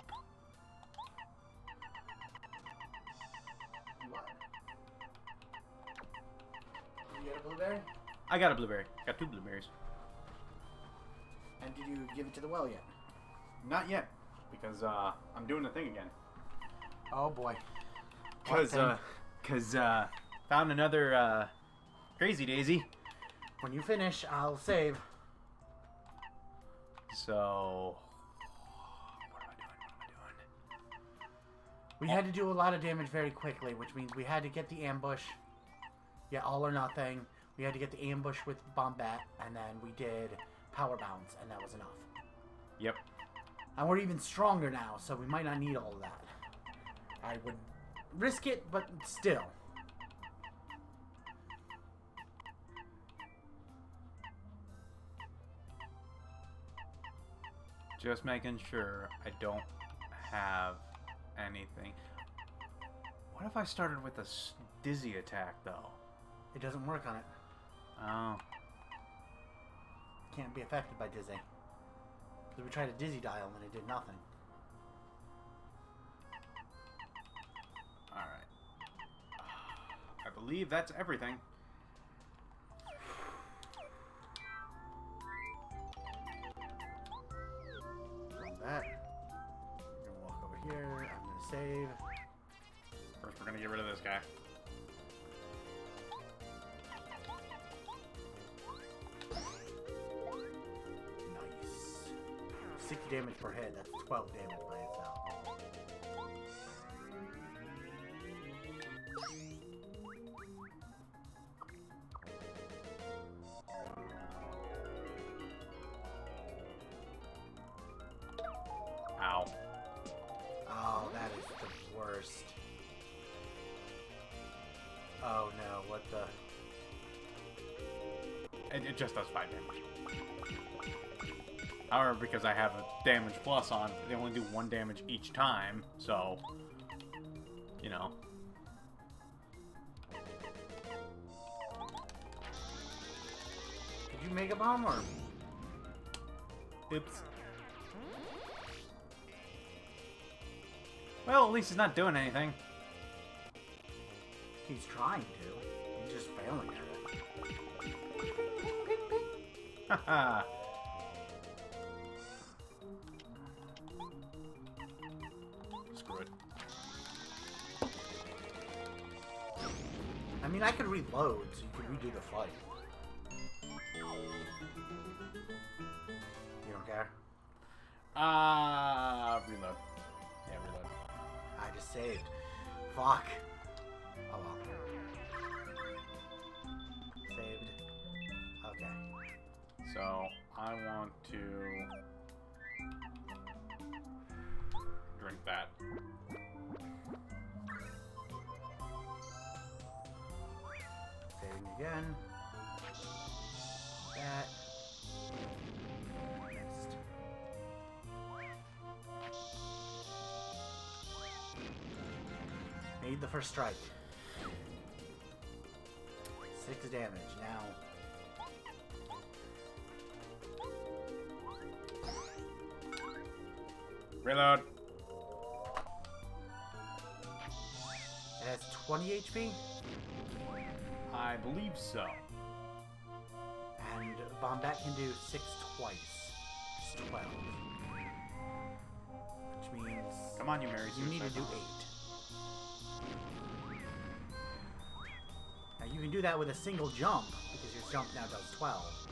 You get a blueberry? I got a blueberry. Got 2 blueberries. And did you give it to the well yet? Not yet, because I'm doing the thing again. Oh boy. Cause found another crazy daisy. When you finish, I'll save. So what am I doing? We had to do a lot of damage very quickly, which means we had to get the ambush. Yeah, all or nothing. We had to get the ambush with Bombat, and then we did power bounce, and that was enough. Yep. And we're even stronger now, so we might not need all of that. I would risk it, but still. Just making sure I don't have anything. What if I started with a dizzy attack, though? It doesn't work on it. Oh. Can't be affected by Dizzy. Because we tried a Dizzy dial and it did nothing. Alright. I believe that's everything. From that, we're gonna walk over here. I'm gonna save. First, we're gonna get rid of this guy. Nice. 60 damage per hit. That's 12 damage by itself. Oh no, what the? It just does 5 damage. However, because I have a damage plus on, they only do 1 damage each time, so, you know. Did you make a bomb or? Oops. Well, at least he's not doing anything. He's trying to. He's just failing at it. Haha. Screw it. I mean, I could reload, so you could redo the fight. You don't care? Reload. Yeah, reload. I just saved. Fuck. Oh well. Saved. Okay. So, I want to drink that. Saving again. That. Next. Made the first strike. 6 damage. Now. Reload. It has 20 HP. I believe so. And Bombat can do 6 twice. It's 12. Which means Come on, you Mary you need to do 8. Now you can do that with a single jump, because your jump now does 12.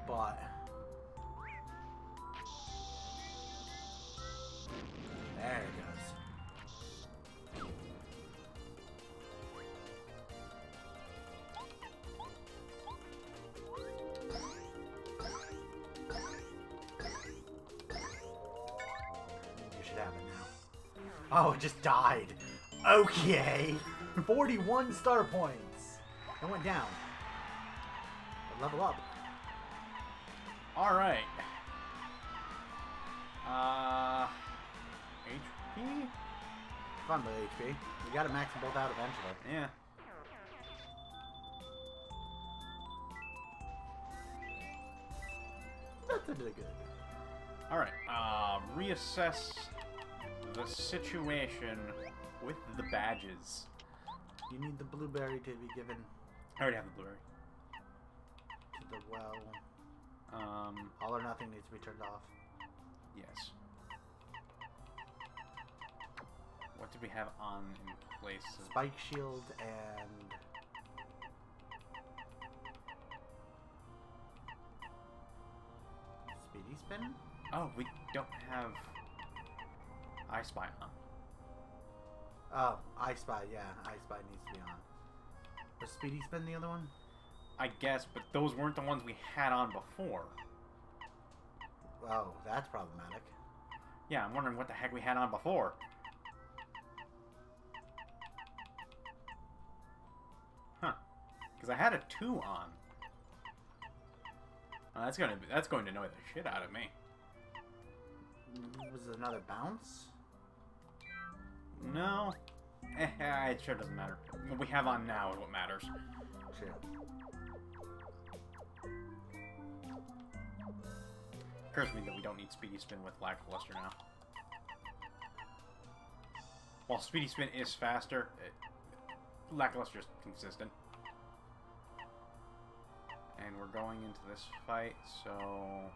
But there it goes. You should have it now. Oh, it just died. Okay. 41 star points. It went down. But level up. Alright. HP? Fun with HP. You gotta max them both out eventually. Yeah. That's a good. Alright, reassess the situation with the badges. You need the blueberry to be given I already have the blueberry. to the well. All or nothing needs to be turned off. Yes. What did we have on in place of... Spike shield and speedy spin. Oh, we don't have I Spy on. Oh, I Spy. Yeah, I Spy needs to be on. Was speedy spin the other one? I guess, but those weren't the ones we had on before. Oh, that's problematic. Yeah, I'm wondering what the heck we had on before. Huh. Because I had a 2 on. Oh, that's going to annoy the shit out of me. Was it another bounce? No. It sure doesn't matter. What we have on now is what matters. Shit. Occurs to me that we don't need Speedy Spin with Lackluster now. While Speedy Spin is faster, Lackluster is consistent. And we're going into this fight, so...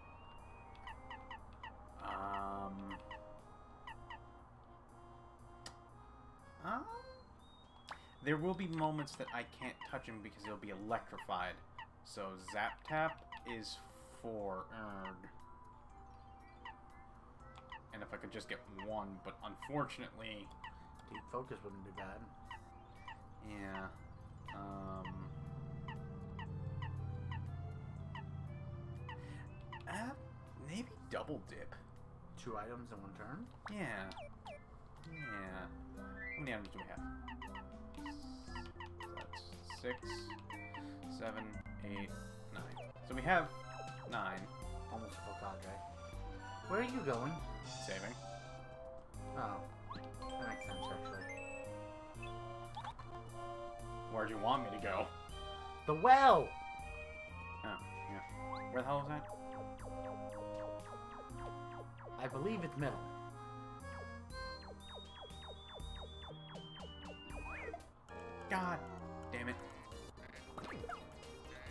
there will be moments that I can't touch him because he'll be electrified. So Zap Tap is for Erd. And if I could just get 1, but unfortunately... Deep focus wouldn't be bad. Yeah. Maybe double dip. 2 items in 1 turn? Yeah. Yeah. How many items do we have? 6, 7, 8, 9. So we have 9. Almost a full cadre. Where are you going? Saving. Oh. That makes sense, actually. Where do you want me to go? The well! Oh, yeah. Where the hell was that? I believe it's middle. God damn it.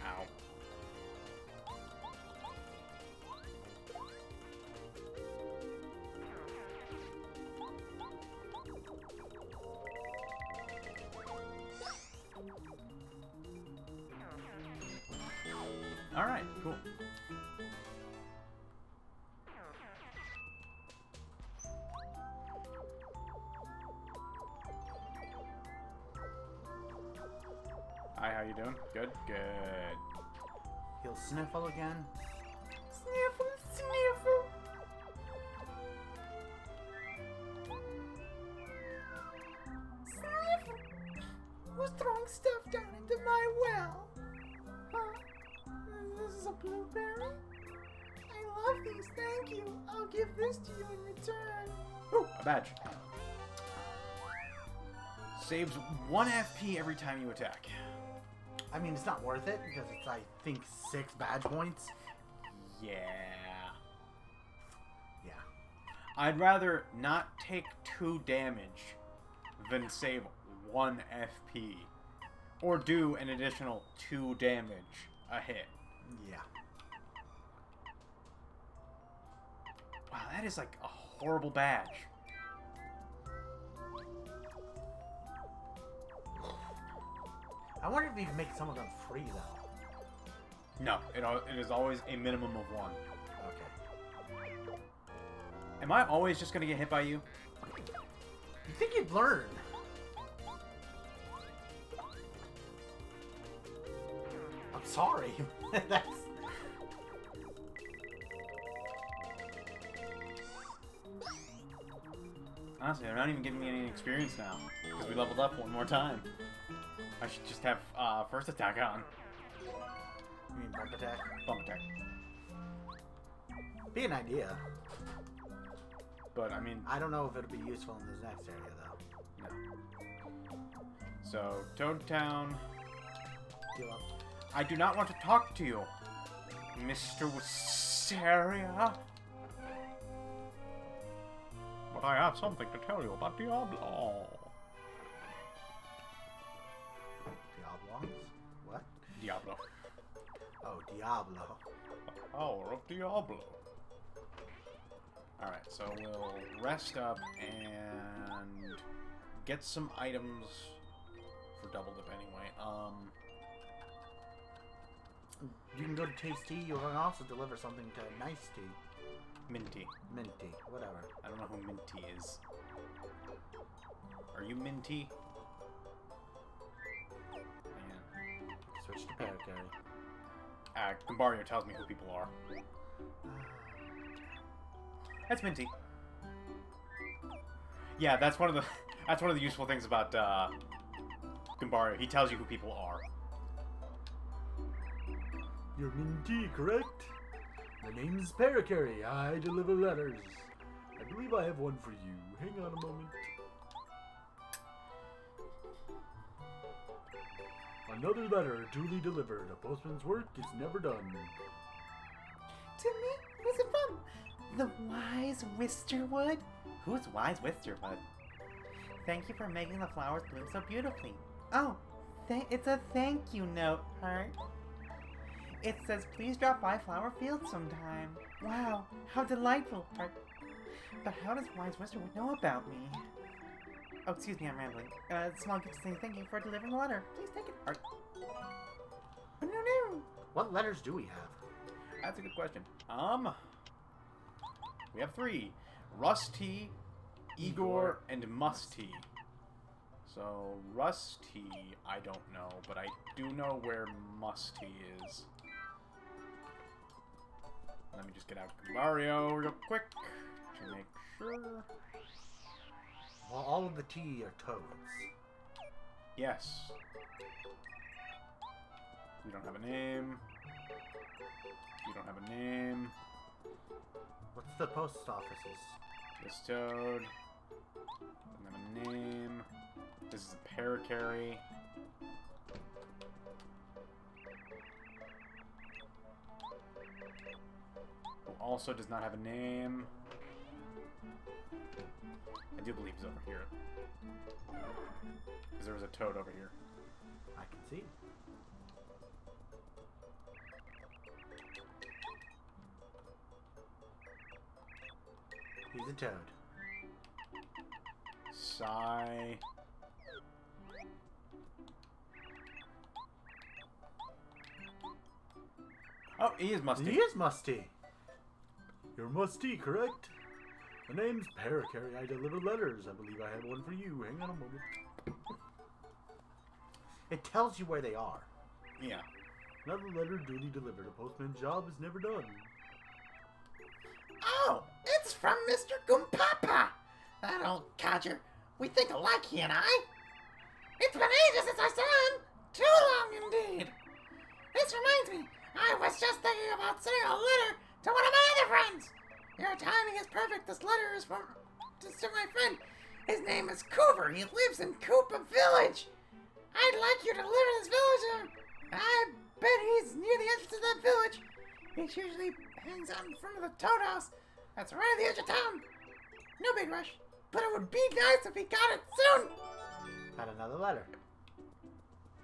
Ow. Alright, cool. Hi, how you doing? Good? Good. He'll sniffle again. Sniffle, sniffle. Sniffle. Who's throwing stuff down into my well? Huh? This is a blueberry? I love these, thank you. I'll give this to you in return. Ooh, a badge. Saves 1 FP every time you attack. I mean, it's not worth it because it's, I think, 6 badge points. Yeah. Yeah. I'd rather not take 2 damage than save 1 FP. Or do an additional 2 damage a hit. Yeah. Wow, that is like a horrible badge. I wonder if you can make some of them free, though. No, it is always a minimum of 1. Okay. Am I always just gonna get hit by you? You think you'd learn? I'm sorry. That's... Honestly, they're not even giving me any experience now. Because we leveled up 1 more time. I should just have first attack on. You mean bump attack? Bump attack. Be an idea. But, I mean, I don't know if it'll be useful in this next area, though. no. So, Toad Town. Heal up. I do not want to talk to you, Mr. Wisteria. But I have something to tell you about Diablo. Diablons? What? Diablo. Oh, Diablo. The power of Diablo. Alright, so we'll rest up and get some items for double dip anyway. You can go to Taste Tea. You can also deliver something to Nice Tea. Minty. Minty. Whatever. I don't know who Minty is. Are you Minty? Yeah. Switch to Paracarry. Gumbario tells me who people are. That's Minty. Yeah, that's one of the useful things about Gumbario. He tells you who people are. You're Minty, correct? My name's Paracarry. I deliver letters. I believe I have one for you. Hang on a moment. Another letter duly delivered. A postman's work is never done. To me, who's it from? The wise Wisterwood? Who's wise Wisterwood? Thank you for making the flowers bloom so beautifully. Oh, it's a thank you note, Heart. It says, please drop by Flower Field sometime. Wow, how delightful, Heart. But how does wise Wisterwood know about me? Oh, excuse me, I'm rambling. Small gift to say thank you for delivering the letter. Please take it, Heart. Oh, no. What letters do we have? That's a good question. We have 3. Rusty, Igor, and Musty. So, Rusty, I don't know, but I do know where Musty is. Let me just get out Mario real quick to make sure. Well, all of the tea are toads. Yes. You don't have a name. You don't have a name. What's the post office's? This Toad. Doesn't have a name. This is a Paracarry. Who also does not have a name. I do believe he's over here. Because there was a Toad over here. I can see. He's a Toad. Sigh. Oh, he is Musty. He is Musty. You're Musty, correct? My name's Paracarry. I deliver letters. I believe I have one for you. Hang on a moment. It tells you where they are. Yeah. Another letter duly delivered. A postman's job is never done. Oh, it's from Mr. Goompapa. That old codger. We think alike, he and I. It's been ages since I saw him. Too long indeed. This reminds me, I was just thinking about sending a letter to one of my other friends. Your timing is perfect. This letter is from to my friend. His name is Coover. He lives in Koopa Village. I'd like you to deliver this village to him. I bet he's near the entrance of that village. He usually hangs out in front of the Toad House. That's right at the edge of town. No big rush, but it would be nice if he got it soon. Got another letter.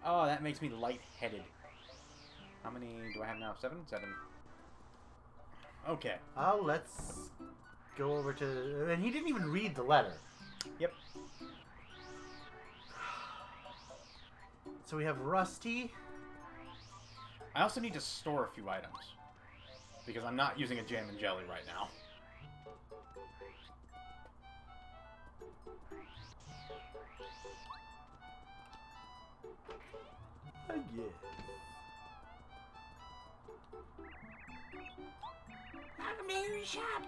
Oh, that makes me lightheaded. How many do I have now? 7? 7. Okay. Oh, let's go over to... And he didn't even read the letter. Yep. So we have Rusty. I also need to store a few items. Because I'm not using a jam and jelly right now. Yeah. Welcome to your shop.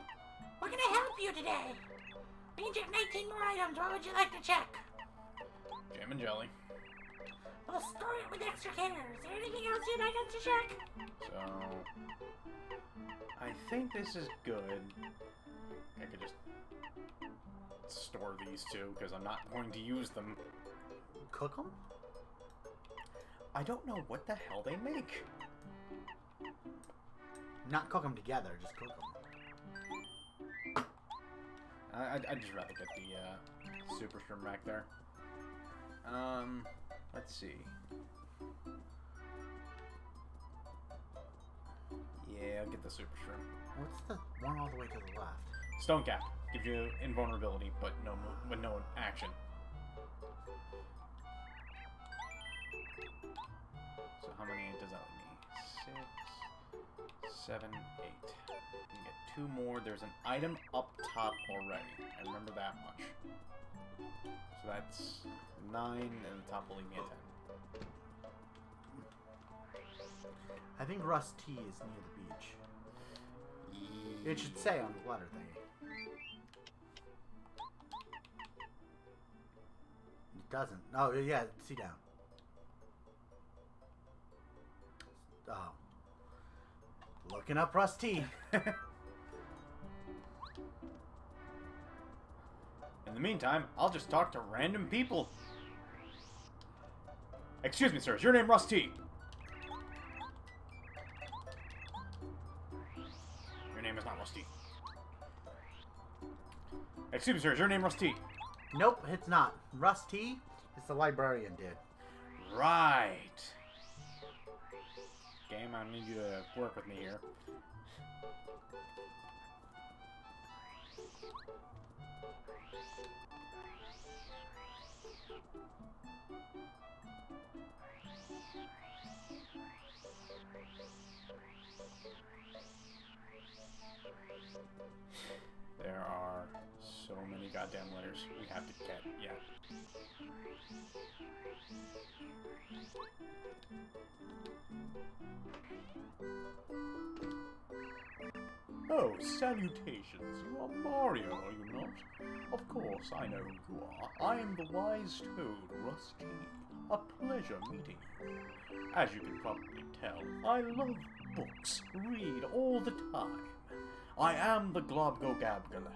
What can I help you today? We can check 19 more items. What would you like to check? Jam and jelly. We'll store it with extra care. Is there anything else you'd like us to check? So... I think this is good. I could just store these two, because I'm not going to use them. Cook them? I don't know what the hell they make. Not cook them together, just cook them. I'd just rather get the super shrimp back there. Let's see. Yeah, I'll get the super shrimp. What's the one all the way to the left? Stone cap gives you invulnerability, but no action. So how many does that leave me? 6, 7, 8. You can get 2 more. There's an item up top already. I remember that much. So that's 9, and the top will leave me at 10. I think Rusty is near the beach. It should say on the letter thingy. It doesn't. Oh, yeah, see down. Oh. Looking up Rusty. In the meantime, I'll just talk to random people. Excuse me, sir. Is your name Rusty? Your name is not Rusty. Excuse me, sir. Is your name Rusty? Nope, it's not. Rusty is the librarian dude. Right. Game, I need you to work with me here. There are so many goddamn letters we have to get yet. Oh, salutations. You are Mario, are you not? Of course, I know who you are. I am the wise toad, Rusty. A pleasure meeting you. As you can probably tell, I love books, read all the time. I am the Globgogabgalab.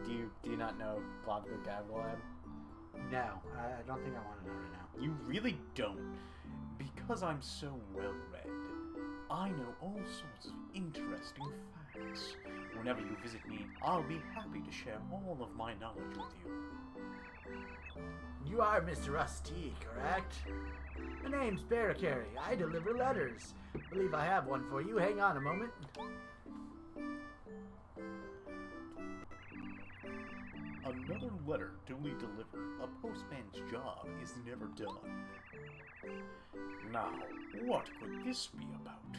Do you not know Globgogabgalab? No, I don't think I want to know right now. You really don't, because I'm so well read. I know all sorts of interesting facts. Whenever you visit me, I'll be happy to share all of my knowledge with you. You are Mr. Rusty, correct? My name's Barricari. I deliver letters. Believe I have one for you. Hang on a moment. Another letter duly delivered. A postman's job is never done. Now, what could this be about?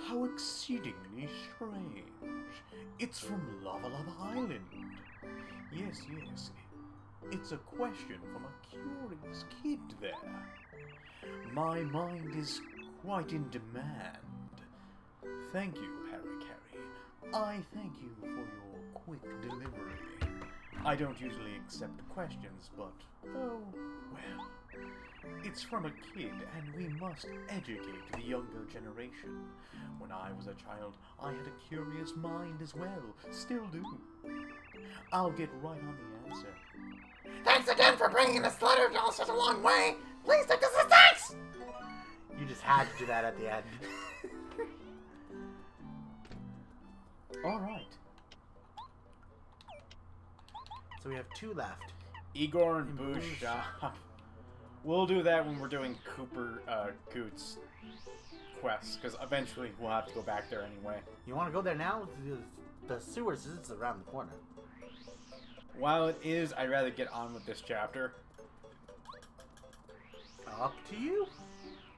How exceedingly strange. It's from Lava Lava Island. Yes, yes. It's a question from a curious kid there. My mind is quite in demand. Thank you, Barricari. I thank you for your quick delivery. I don't usually accept questions, but, oh, well. It's from a kid, and we must educate the younger generation. When I was a child, I had a curious mind as well. Still do. I'll get right on the answer. Thanks again for bringing this letter such a long way. Please take this as thanks. You just had to do that at the end. Alright. So we have 2 left. Igor and Boosh. We'll do that when we're doing Coots quests, because eventually we'll have to go back there anyway. You want to go there now? The sewers is around the corner. While it is, I'd rather get on with this chapter. Up to you.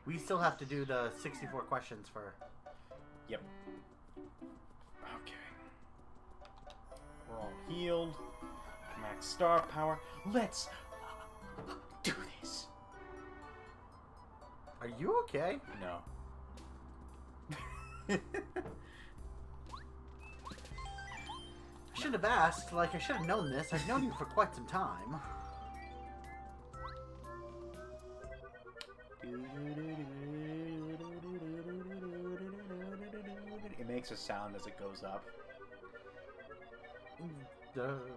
We still have to do the 64 questions for... Yep. Okay. We're all healed. Max star power. Let's do this. Are you okay? No. I should have asked. Like, I should have known this. I've known you for quite some time. It makes a sound as it goes up.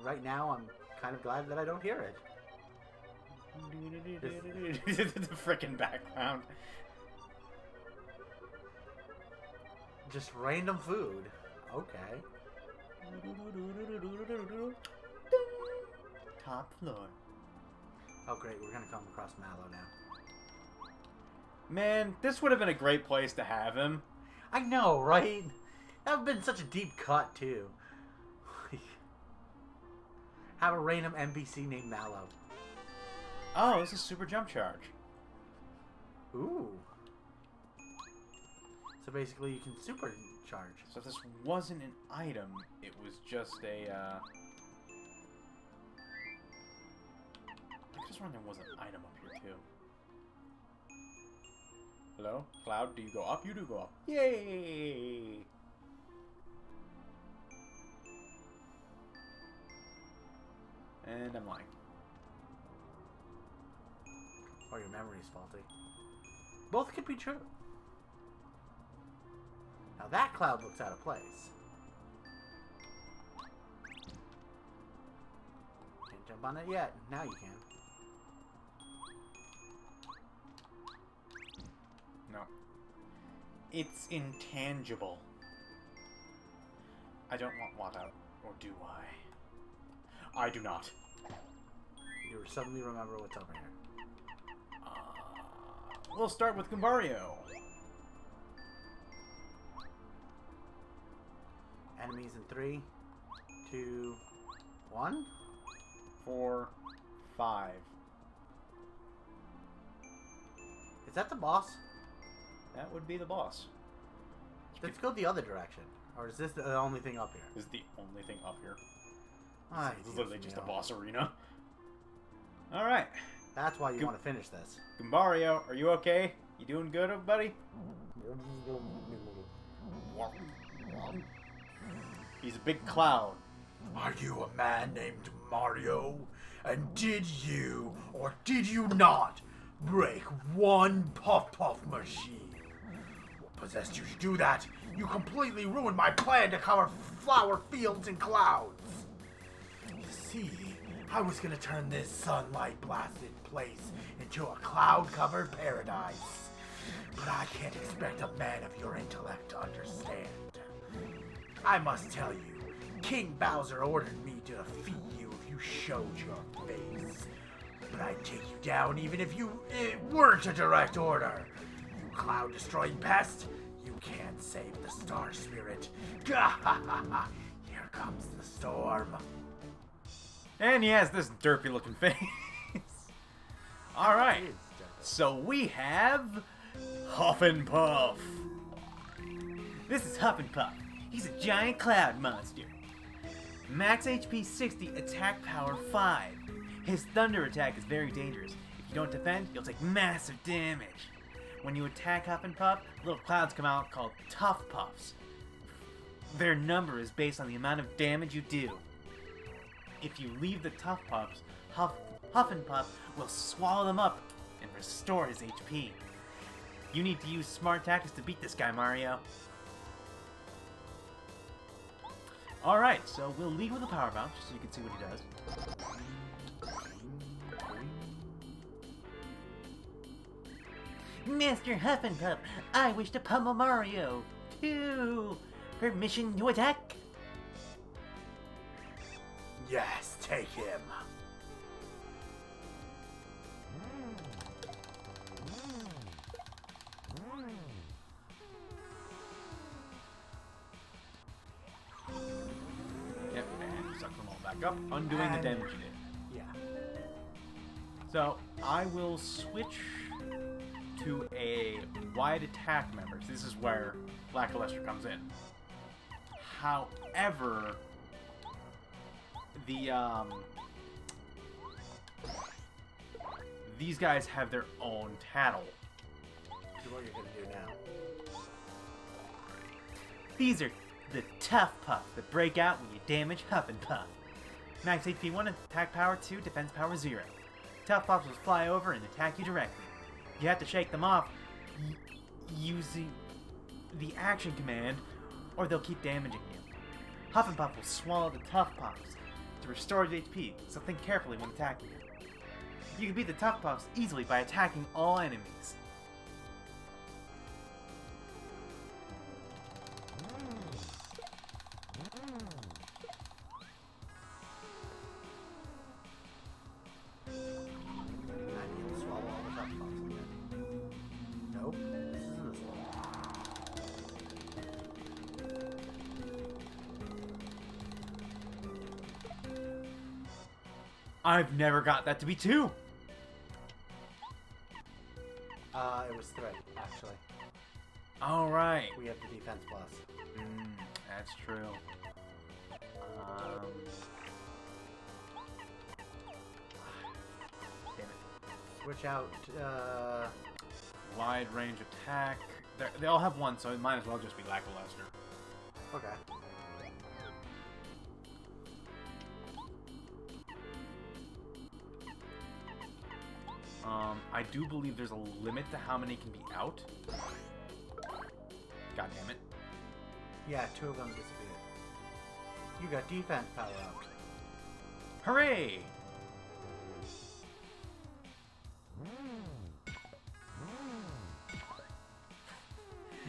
Right now, I'm kind of glad that I don't hear it. The frickin' background. Just random food. Okay. Top floor. Oh, great. We're going to come across Mallow now. Man, this would have been a great place to have him. I know, right? That would have been such a deep cut, too. Have a random NPC named Mallow. Oh, this is super jump charge. Ooh. So basically you can supercharge. So if this wasn't an item, it was just a, I could have sworn there was an item up here, too. Hello? Cloud, do you go up? You do go up. Yay! And I'm lying. Or your memory's faulty. Both could be true. Now that cloud looks out of place. Can't jump on it yet. Now you can. No. It's intangible. I don't want Watt-out, or do I? I do not. You suddenly remember what's over here. We'll start with Gumbario. Enemies in 3, 2, 1. 4, 5. Is that the boss? That would be the boss. Let's go the other direction. Or is this the only thing up here? This is the only thing up here. Ay, This is literally Dios just a mío. boss arena. Alright. That's why you want to finish this. Gumbario, are you okay? You doing good, buddy? He's a big cloud. Are you a man named Mario? And did you, or did you not, break one Puff Puff machine? What possessed you to do that? You completely ruined my plan to cover flower fields and clouds. You see, I was gonna turn this sunlight-blasted place into a cloud-covered paradise. But I can't expect a man of your intellect to understand. I must tell you, King Bowser ordered me to defeat you if you showed your face. But I'd take you down even if it weren't a direct order. You cloud-destroying pest, you can't save the Star Spirit. Here comes the storm. And he has this derpy looking face. Alright, so we have Huff and Puff. This is Huff and Puff. He's a giant cloud monster. Max HP 60, attack power 5. His thunder attack is very dangerous. If you don't defend, you'll take massive damage. When you attack Huff and Puff, little clouds come out called Tough Puffs. Their number is based on the amount of damage you do. If you leave the Tough Puffs, Huff and Puff will swallow them up and restore his HP. You need to use smart tactics to beat this guy, Mario. Alright, so we'll leave with a power bounce just so you can see what he does. Master Huff and Puff, I wish to pummel Mario. 2. Permission to attack? Yes, take him. Yep, and suck them all back up, undoing the damage you did. Yeah. So, I will switch to a wide attack member. This is where Lackluster comes in. However, these guys have their own tattle. This is what you're gonna do now. These are the Tough Puffs that break out when you damage Huff and Puff. Max HP 1, attack power 2, defense power 0. Tough Puffs will fly over and attack you directly. You have to shake them off using the action command, or they'll keep damaging you. Huff and Puff will swallow the Tough Puffs to restore his HP, so think carefully when attacking him. You can beat the Tough Puffs easily by attacking all enemies. I need to swallow all the Tough Puffs again. Nope, this isn't a swallow. I've never got that to be 2. It was 3, actually. Alright. We have the defense plus. That's true. Damn it. Switch out, Wide range attack. They all have 1, so it might as well just be Lackluster. okay. I do believe there's a limit to how many can be out. God damn it. Yeah, 2 of them disappeared. You got defense power up. Hooray!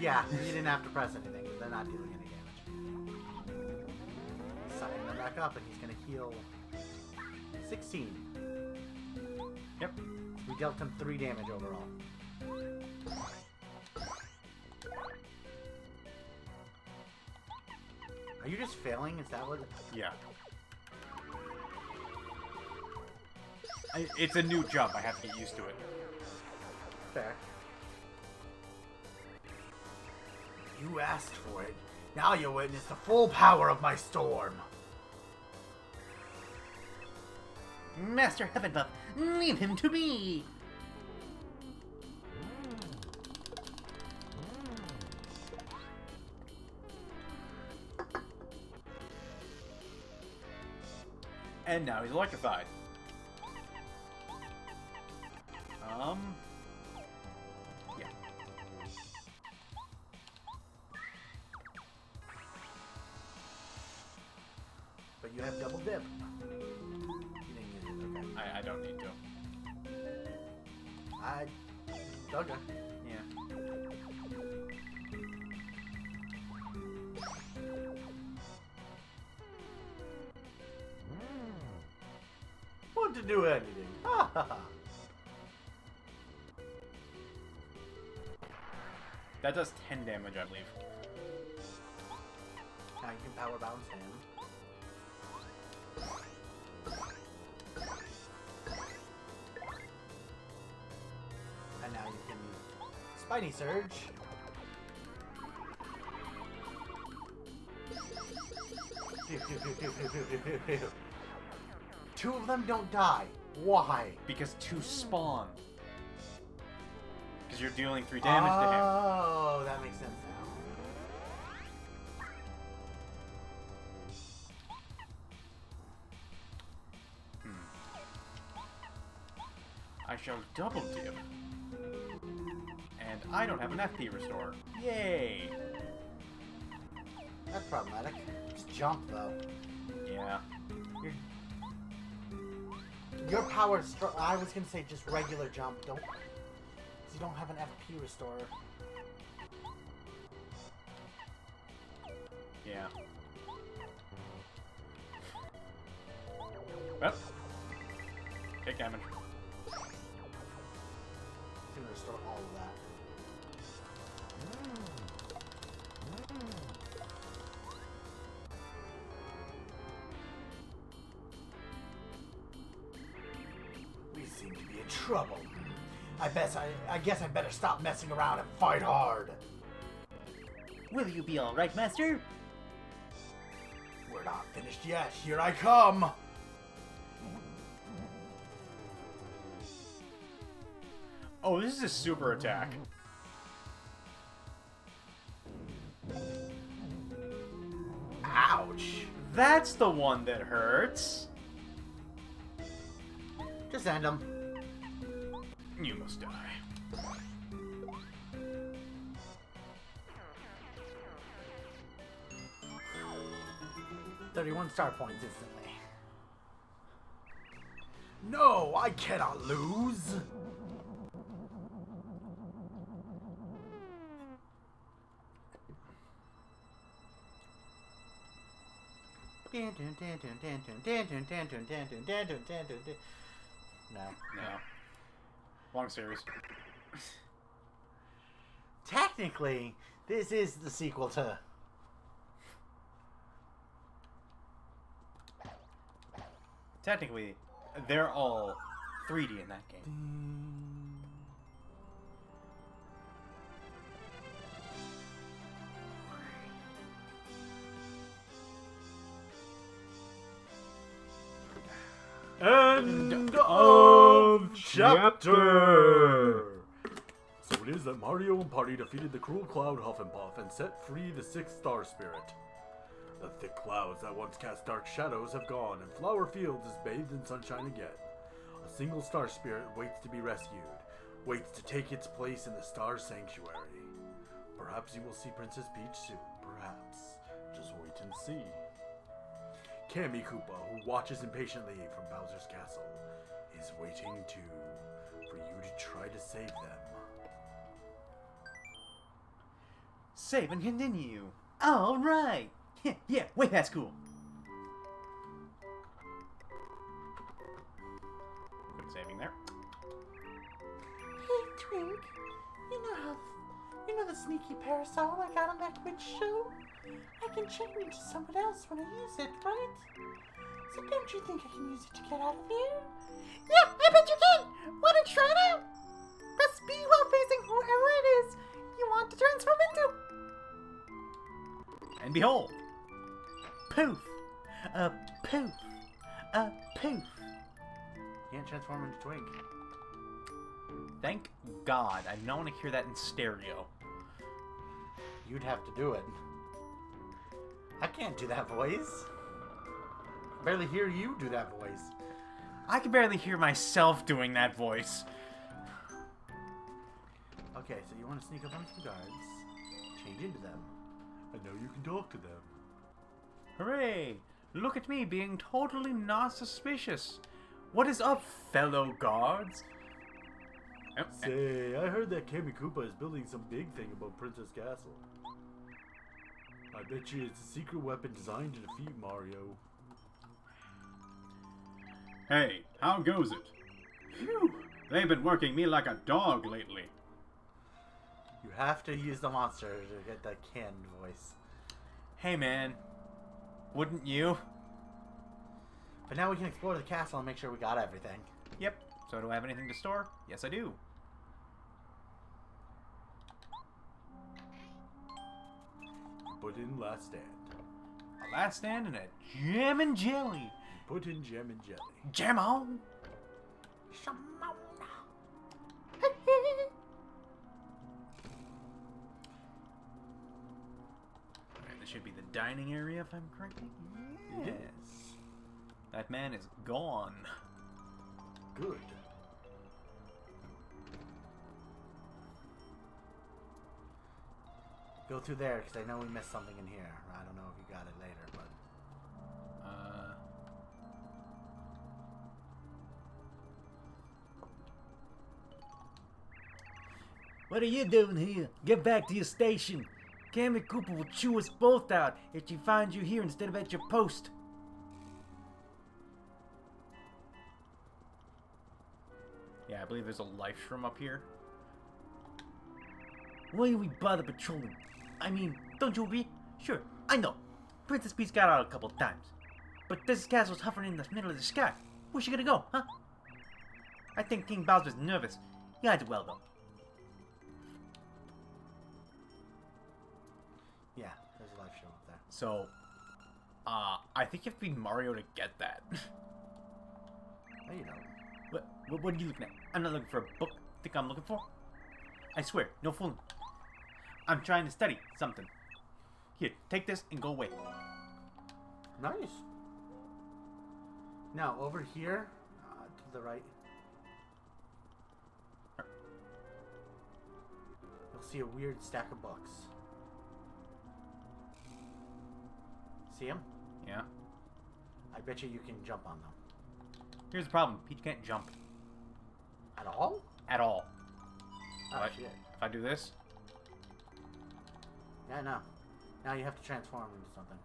Yeah, you didn't have to press anything, because they're not dealing any damage. Sucking them back up, and he's gonna heal 16. Yep. We dealt him 3 damage overall. Are you just failing? Is that what? Yeah. It's a new jump. I have to get used to it. Fair. You asked for it. Now you'll witness the full power of my storm. Master Huff and Puff, leave him to me! And now he's electrified. Yeah. But you have double dip. You didn't use it, okay. I don't need to. Okay. Yeah. Want to do anything. Ha ha ha. That does 10 damage, I believe. Now you can power bounce him. And now you can Spiny Surge. Pew, pew, pew, pew, pew, pew, pew, pew, pew. Two of them don't die. Why? Because 2 spawn. Because you're dealing 3 damage to him. Oh, that makes sense now. I shall double dip. And I don't have an FP restore. Yay! That's problematic. Just jump though. Yeah. Your power. I was gonna say just regular jump. Don't. Because you don't have an FP restore. Yeah. Well. Take damage. You can restore all of that. We seem to be in trouble. I guess I better stop messing around and fight hard. Will you be alright, Master? We're not finished yet. Here I come. Oh, this is a super attack. Ouch. That's the one that hurts. Just end him. You must die. 31 star points instantly. No, I cannot lose. No. No. Long series. Technically, this is the sequel to. Technically, they're all 3D in that game. End of chapter! So it is that Mario and party defeated the cruel cloud Hufflepuff and set free the 6th star spirit. The thick clouds that once cast dark shadows have gone, and Flower Fields is bathed in sunshine again. A single star spirit waits to be rescued, waits to take its place in the Star Sanctuary. Perhaps you will see Princess Peach soon, perhaps. Just wait and see. Kammy Koopa, who watches impatiently from Bowser's castle, is waiting too, for you to try to save them. Save and continue. Alright. Yeah, wait, that's cool. Good saving there. Hey, Twink. You know the sneaky parasol I got on that quiz show? I can change into someone else when I use it, right? So don't you think I can use it to get out of here? Yeah, I bet you can! Wanna try it out? Press B while facing whoever it is you want to transform into. And behold! Poof. Poof. Poof. You can't transform into Twink. Thank God. I don't want to hear that in stereo. You'd have to do it. I can't do that voice. Barely hear you do that voice. I can barely hear myself doing that voice. Okay, so you want to sneak up onto the guards, change into them, and now you can talk to them. Hooray! Look at me being totally not suspicious. What is up, fellow guards? Say, I heard that Kami Koopa is building some big thing about Princess Castle. I bet you it's a secret weapon designed to defeat Mario. Hey, how goes it? Phew, they've been working me like a dog lately. You have to use the monster to get that canned voice. Hey man, wouldn't you? But now we can explore the castle and make sure we got everything. Yep. So do I have anything to store? Yes, I do. Put in last stand. A last stand and a jam and jelly. Put in jam and jelly. Jam on. Alright, this should be the dining area if I'm correct. Yes. That man is gone. Good. Go through there, because I know we missed something in here. I don't know if you got it later, but... What are you doing here? Get back to your station. Kami Koopa will chew us both out if she finds you here instead of at your post. Yeah, I believe there's a life shroom up here. Why do we bother patrolling? I mean, don't you agree? Sure, I know. Princess Peach got out a couple times. But this castle's hovering in the middle of the sky. Where's she gonna go, huh? I think King Bowser's nervous. He hides it well, though. Yeah, there's a life show up there. So, I think you have to be Mario to get that. Oh, you know. What are you looking at? I'm not looking for a book. Think I'm looking for? I swear, no fooling. I'm trying to study something. Here, take this and go away. Nice. Now, over here, to the right, you'll see a weird stack of books. See them? Yeah. I bet you can jump on them. Here's the problem. Peach can't jump. At all? At all. Oh, What? shit. If I do this, Yeah, no. Now you have to transform into something.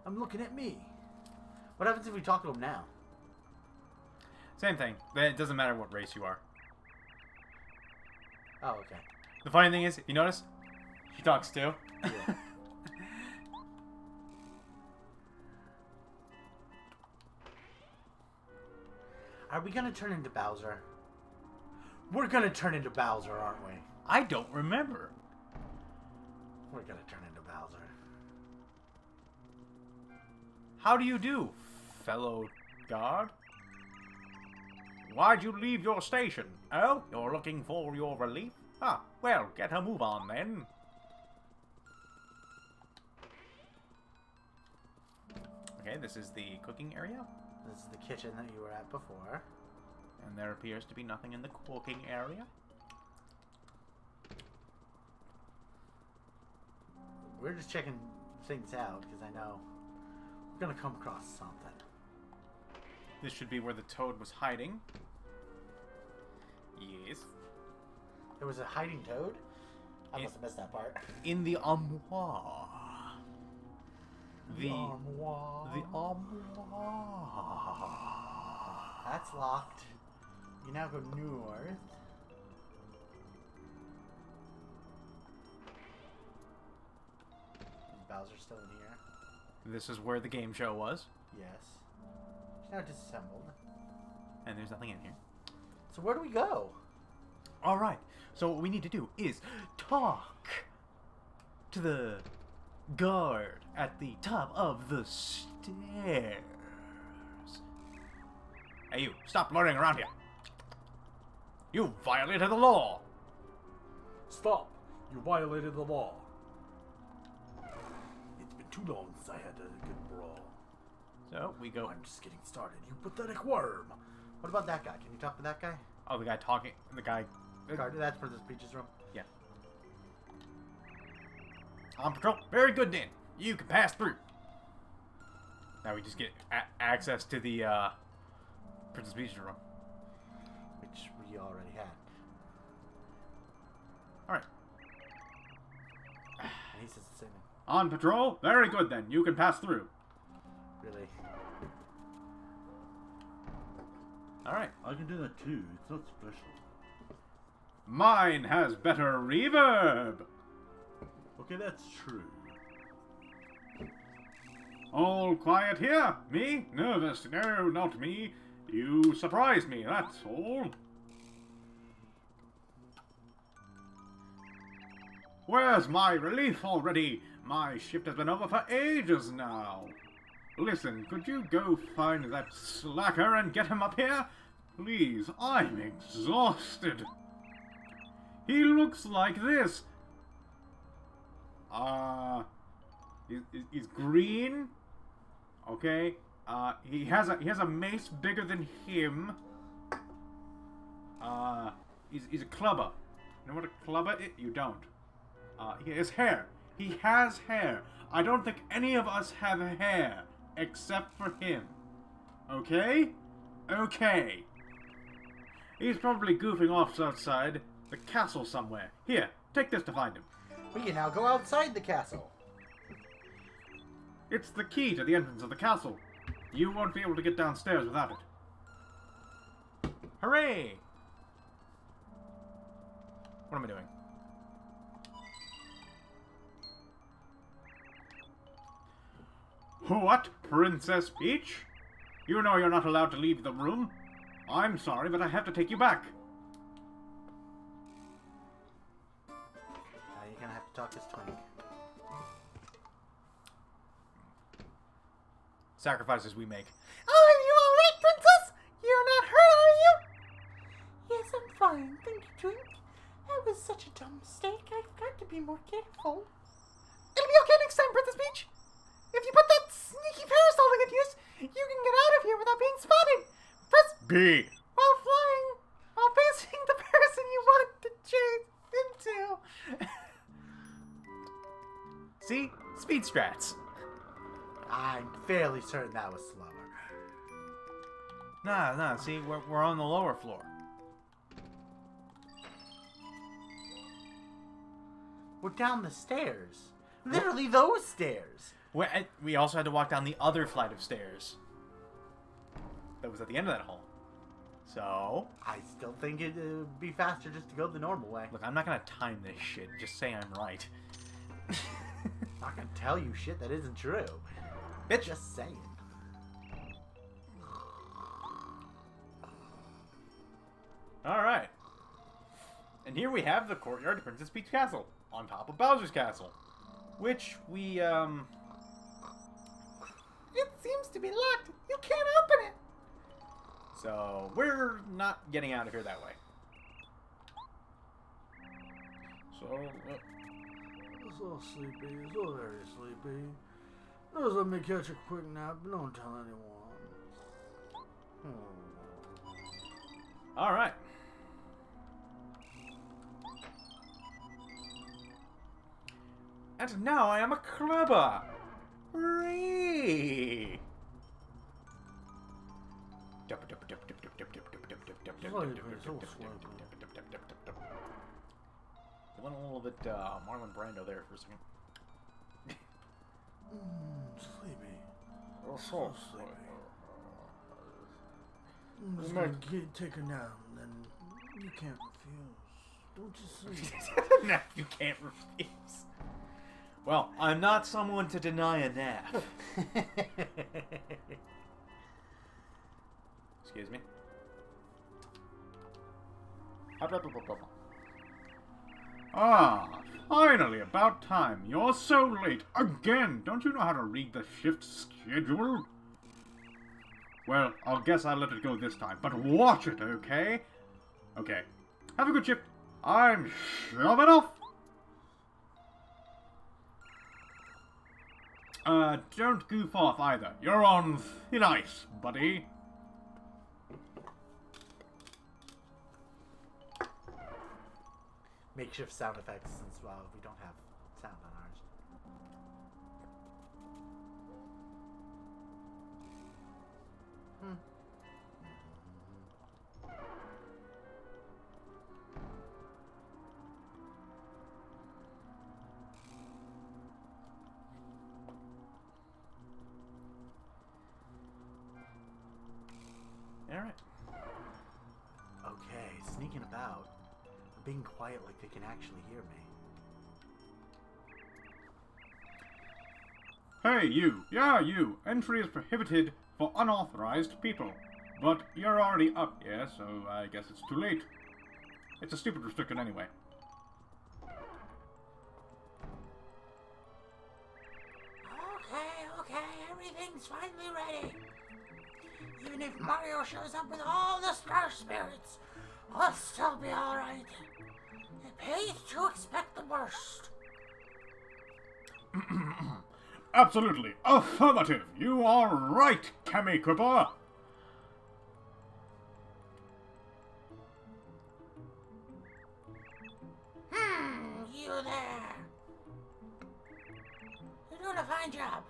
I'm looking at me. What happens if we talk to him now? same thing. But it doesn't matter what race you are. Oh, okay. The funny thing is, if you notice, she talks too. Yeah. Are we gonna turn into Bowser? We're gonna turn into Bowser, aren't we? I don't remember. We're gonna turn into Bowser. How do you do, fellow guard? Why'd you leave your station? Oh, you're looking for your relief? Ah, well, get a move on then. Okay, this is the cooking area. This is the kitchen that you were at before. And there appears to be nothing in the cooking area. We're just checking things out because I know we're gonna come across something. This should be where the toad was hiding. Yes. There was a hiding toad? I must have missed that part. In the armoire. The armoire. The armoire. That's locked. You now go north. Is Bowser still in here? This is where the game show was. Yes. He's now disassembled. And there's nothing in here. So where do we go? Alright, so what we need to do is talk to the guard at the top of the stairs. Hey you, stop lording around here. You violated the law. Stop! You violated the law. too long since I had a good brawl. So we go. I'm just getting started, you pathetic worm. What about that guy? Can you talk to that guy? Oh, the guy talking. The guy. That's Princess Peach's room. Yeah. On patrol. Very good, then. You can pass through. Now we just get access to the Princess Peach's room. Which we already had. Alright. And he says the same thing. On patrol? Very good then. You can pass through. Really? Alright. I can do that too. It's not special. Mine has better reverb. Okay, that's true. All quiet here. Me? Nervous? No, not me. You surprised me, that's all. Where's my relief already? My shift has been over for ages now. Listen, could you go find that slacker and get him up here? Please, I'm exhausted. He looks like this. He's green. Okay. He has a mace bigger than him. He's a clubber. You know what a clubber is? You don't. He has hair. He has hair. I don't think any of us have hair except for him. Okay? Okay. He's probably goofing off outside the castle somewhere. Here, take this to find him. We can now go outside the castle. It's the key to the entrance of the castle. You won't be able to get downstairs without it. Hooray! What am I doing? What, Princess Peach? You know you're not allowed to leave the room. I'm sorry, but I have to take you back. Now you're gonna have to talk this twink. Sacrifices we make. Oh, are you alright, Princess? You're not hurt, are you? Yes, I'm fine. Thank you, Twink. That was such a dumb mistake. I've got to be more careful. It'll be okay next time, Princess Peach. If you put that sneaky parasol against use, you can get out of here without being spotted. Press B. while flying, while facing the person you want to chase into. See? Speed strats. I'm fairly certain that was slower. Nah, see, we're on the lower floor. We're down the stairs. Literally those stairs. We also had to walk down the other flight of stairs. That was at the end of that hall. So... I still think it'd be faster just to go the normal way. Look, I'm not gonna time this shit. Just say I'm right. I'm not gonna tell you shit that isn't true. Bitch. Just saying. Alright. And here we have the courtyard of Princess Peach Castle, on top of Bowser's Castle. Which we, It seems to be locked. You can't open it. So, we're not getting out of here that way. So, so sleepy, so very sleepy. Just let me catch a quick nap, but don't tell anyone. Alright. And now I am a clubber. Hooray! It went a little bit Marlon Brando there for a second. Sleepy. Oh, So sleepy. I'm just gonna take a nap, and then you can't refuse. Don't you see? Nap you can't refuse. Well, I'm not someone to deny a nap. Excuse me. Ah, finally, about time. You're so late. Again, don't you know how to read the shift schedule? Well, I'll guess I'll let it go this time, but watch it, okay? Okay. Have a good shift. I'm shoving off. Don't goof off either. You're on thin ice, buddy. Makeshift sound effects since we don't have sound on ours. Alright. Okay, sneaking about. I'm being quiet like they can actually hear me. Hey, you. Yeah, you. Entry is prohibited for unauthorized people. But you're already up here, so I guess it's too late. It's a stupid restriction anyway. Okay, everything's finally ready. Even if Mario shows up with all the star spirits, I'll still be alright. It pays to expect the worst. Absolutely. Affirmative. You are right, Cammy Cripper. You there. You're doing a fine job.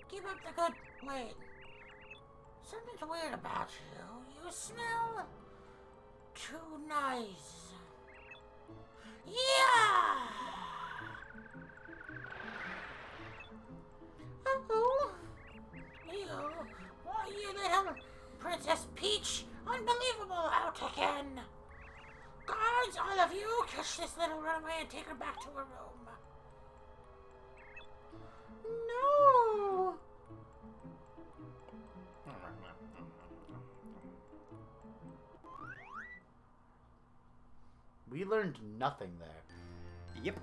Keep up the good... Wait. Something's weird about you. You smell... too nice. Yeah! Uh-oh. Why, you little Princess Peach, unbelievable, out again. Guards, all of you, catch this little runaway and take her back to her room. No! We learned nothing there. Yep.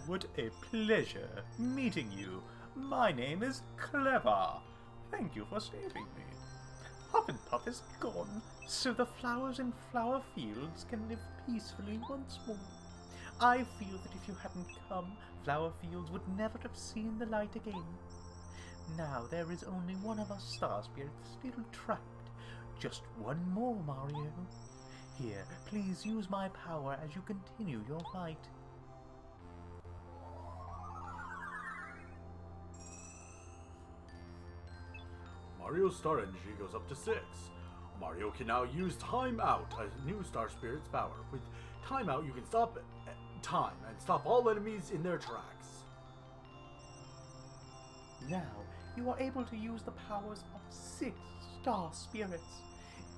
What a pleasure meeting you. My name is Clever. Thank you for saving me. Huff and Puff is gone, so the flowers in flower fields can live peacefully once more. I feel that if you hadn't come, flower fields would never have seen the light again. Now there is only one of us star spirits still trapped. Just one more, Mario. Here, please use my power as you continue your fight. Mario's star energy goes up to 6. Mario can now use Time Out, a new Star Spirit's power. With Time Out, you can stop time and stop all enemies in their tracks. Now, you are able to use the powers of 6 star spirits.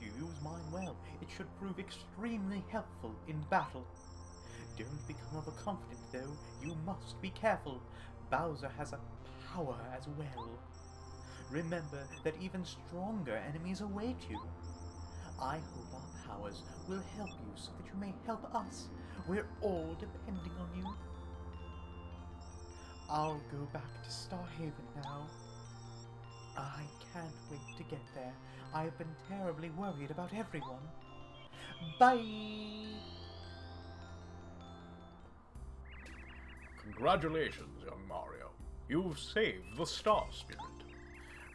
If you use mine well, it should prove extremely helpful in battle. Don't become overconfident, though. You must be careful. Bowser has a power as well. Remember that even stronger enemies await you. I hope our powers will help you so that you may help us. We're all depending on you. I'll go back to Starhaven now. I can't wait to get there. I've been terribly worried about everyone. Bye! Congratulations, young Mario. You've saved the Star Spirit.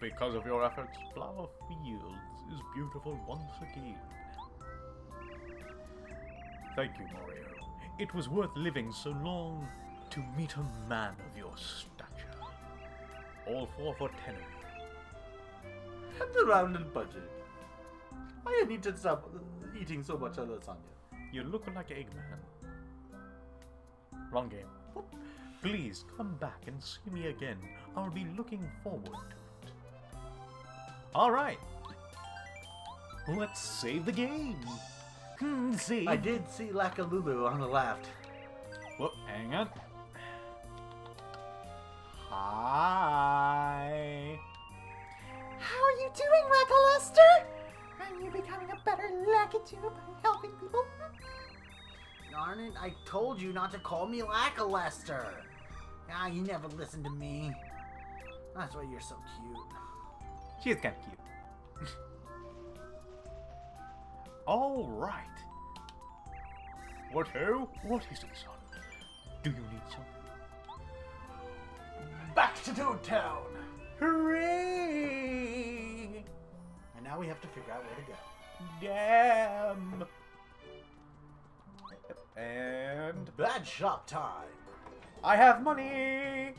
Because of your efforts, Flower Fields is beautiful once again. Thank you, Mario. It was worth living so long to meet a man of your stature. All 4 for 10 of you. And the rounded budget. I need to stop eating so much of lasagna. You look like Eggman. Wrong game. Please come back and see me again. I'll be looking forward to it. Alright. Let's save the game. Save. I did see Lakalulu on the left. Whoop, hang on. Hi. How are you doing, Lackluster? Are you becoming a better Lakitu by helping people? Darn it, I told you not to call me Lackluster. Ah, you never listen to me. That's why you're so cute. She is kind of cute. All right. What ho? What is it, son? Do you need something? Back to Toad Town! Hooray! And now we have to figure out where to go. Damn! And Bad shop time! I have money!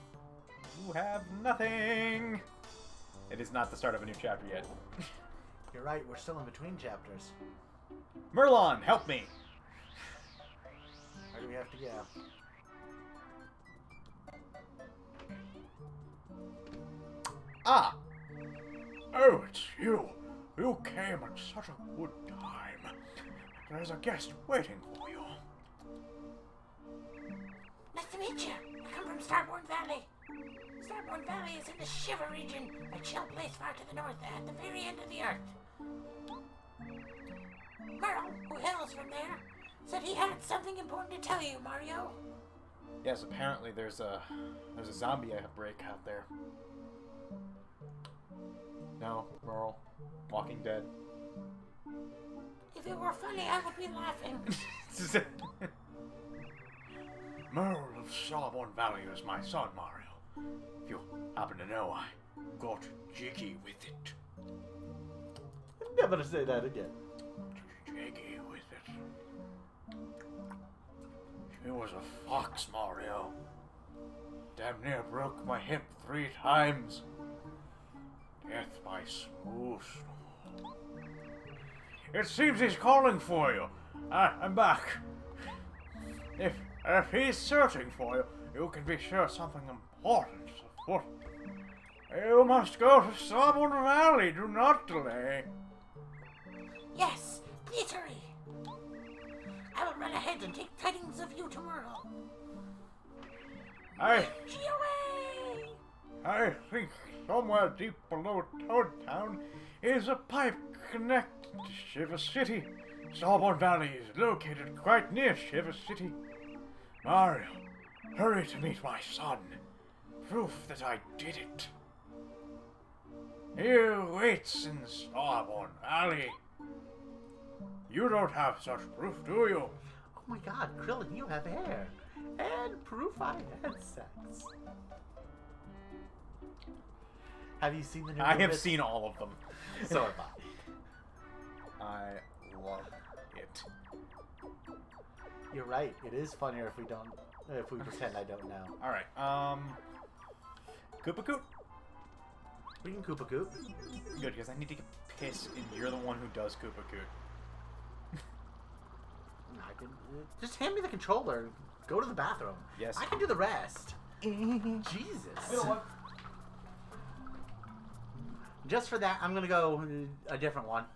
You have nothing! It is not the start of a new chapter yet. You're right, we're still in between chapters. Merlon, help me! Where do we have to go? Ah! Oh, it's you. You came at such a good time. There's a guest waiting for you. Nice to meet you. I come from Starborn Valley. Starborn Valley is in the Shiver region, a chill place far to the north at the very end of the earth. Merle, who hails from there, said he had something important to tell you, Mario. Yes, apparently there's a zombie outbreak out there. No, Merle. Walking Dead. If it were funny, I would be laughing. Merle of Starborn Valley is my son, Mario. If you happen to know, I got jiggy with it. Never to say that again. Jiggy with it. She was a fox, Mario. Damn near broke my hip 3 times. Death by smooth snow. It seems he's calling for you. I'm back. If he's searching for you, you can be sure something important is afoot. You must go to Starborn Valley. Do not delay. Yes, please hurry. I will run ahead and take tidings of you tomorrow. I G-away! think somewhere deep below Toad Town is a pipe connected to Shiver City. Starborn Valley is located quite near Shiver City. Mario, hurry to meet my son. Proof that I did it. He waits in Starborn Valley. You don't have such proof, do you? Oh my god, Krillin, you have hair. And proof I had sex. Have you seen the new I have Muppets? seen all of them. So have I love it. You're right. It is funnier if we pretend I don't know. Alright, Koopa Koot? We can Koopa Koop. Good, because I need to get pissed, and you're the one who does Koopa Koot. I can just hand me the controller and go to the bathroom. Yes. I can do the rest. Jesus. Just for that, I'm gonna go a different one.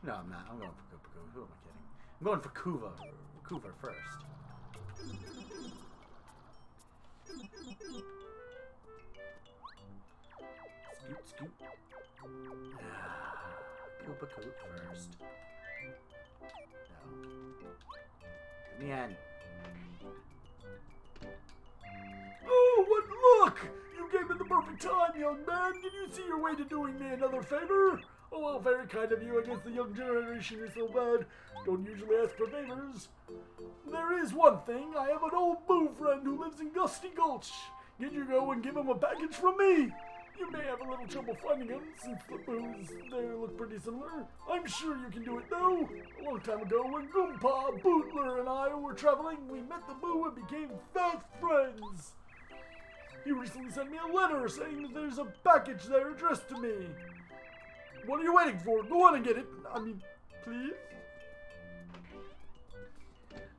No, I'm not. I'm going for Koopa Koop. Who am I kidding? I'm going for Koover first. Scoot, scoot. Koopa Koop first. No. In the end. Oh, what luck! You came in the perfect time, young man. Can you see your way to doing me another favor? Oh, well, very kind of you. I guess the young generation is so bad. Don't usually ask for favors. There is one thing. I have an old boo friend who lives in Gusty Gulch. Can you go and give him a package from me? You may have a little trouble finding him since the boos there look pretty similar. I'm sure you can do it though. A long time ago when Goompa, Bootler, and I were traveling, we met the boo and became fast friends. He recently sent me a letter saying that there's a package there addressed to me. What are you waiting for? Go on and get it. I mean, please?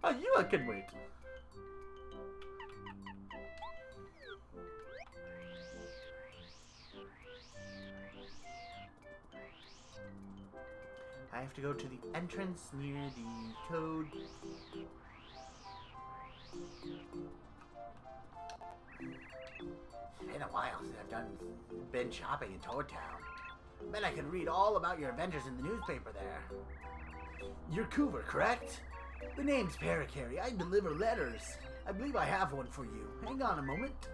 You can wait. I have to go to the entrance near the Toad. It's been a while since I've been shopping in Toad Town. Bet I could read all about your adventures in the newspaper there. You're Coover, correct? The name's Paracary. I deliver letters. I believe I have one for you. Hang on a moment.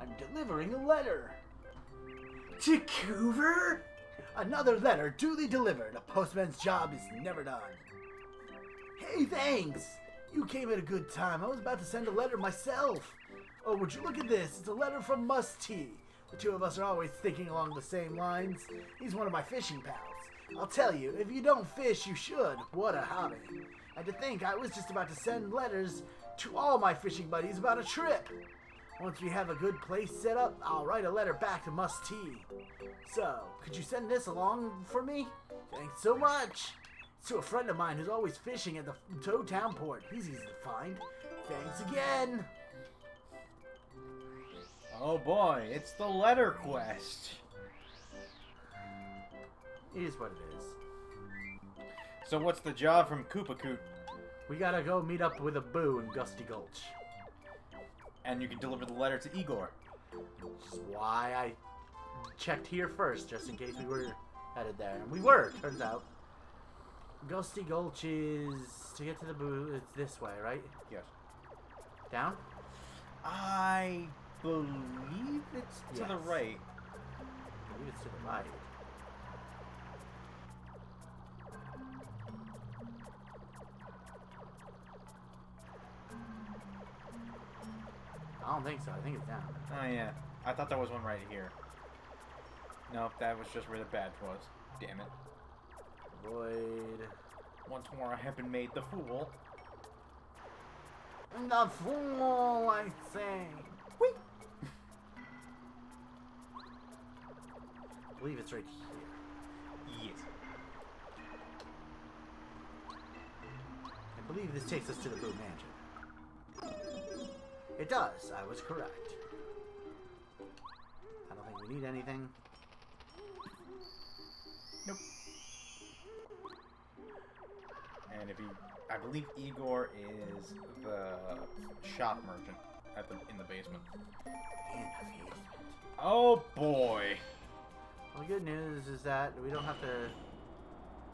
I'm delivering a letter. To Coover? Another letter duly delivered. A postman's job is never done. Hey, thanks! You came at a good time. I was about to send a letter myself. Oh, would you look at this? It's a letter from Musty. The two of us are always thinking along the same lines. He's one of my fishing pals. I'll tell you, if you don't fish, you should. What a hobby. And to think, I was just about to send letters to all my fishing buddies about a trip. Once we have a good place set up, I'll write a letter back to Musty. So, could you send this along for me? Thanks so much. It's to a friend of mine who's always fishing at the Town port. He's easy to find. Thanks again. Oh boy, it's the letter quest. It is what it is. So what's the job from Koopacoot? We gotta go meet up with a Boo in Gusty Gulch. And you can deliver the letter to Igor. Which is why I checked here first, just in case we were headed there. And we were, turns out. Gusty Gulch is... to get to the Boo, it's this way, right? Yes. Down? I believe it's to the Yes. right. I believe it's to the right. I don't think so. I think it's down. Oh yeah, I thought there was one right here. Nope, that was just where the badge was. Damn it. Void. Once more I have been made the fool. The fool, I say. Whee! I believe it's right here. Yes. I believe this takes us to the Boo Mansion. It does. I was correct. I don't think we need anything. Nope. And if I believe Igor is the shop merchant in the basement. Oh boy. Well, the good news is that we don't have to...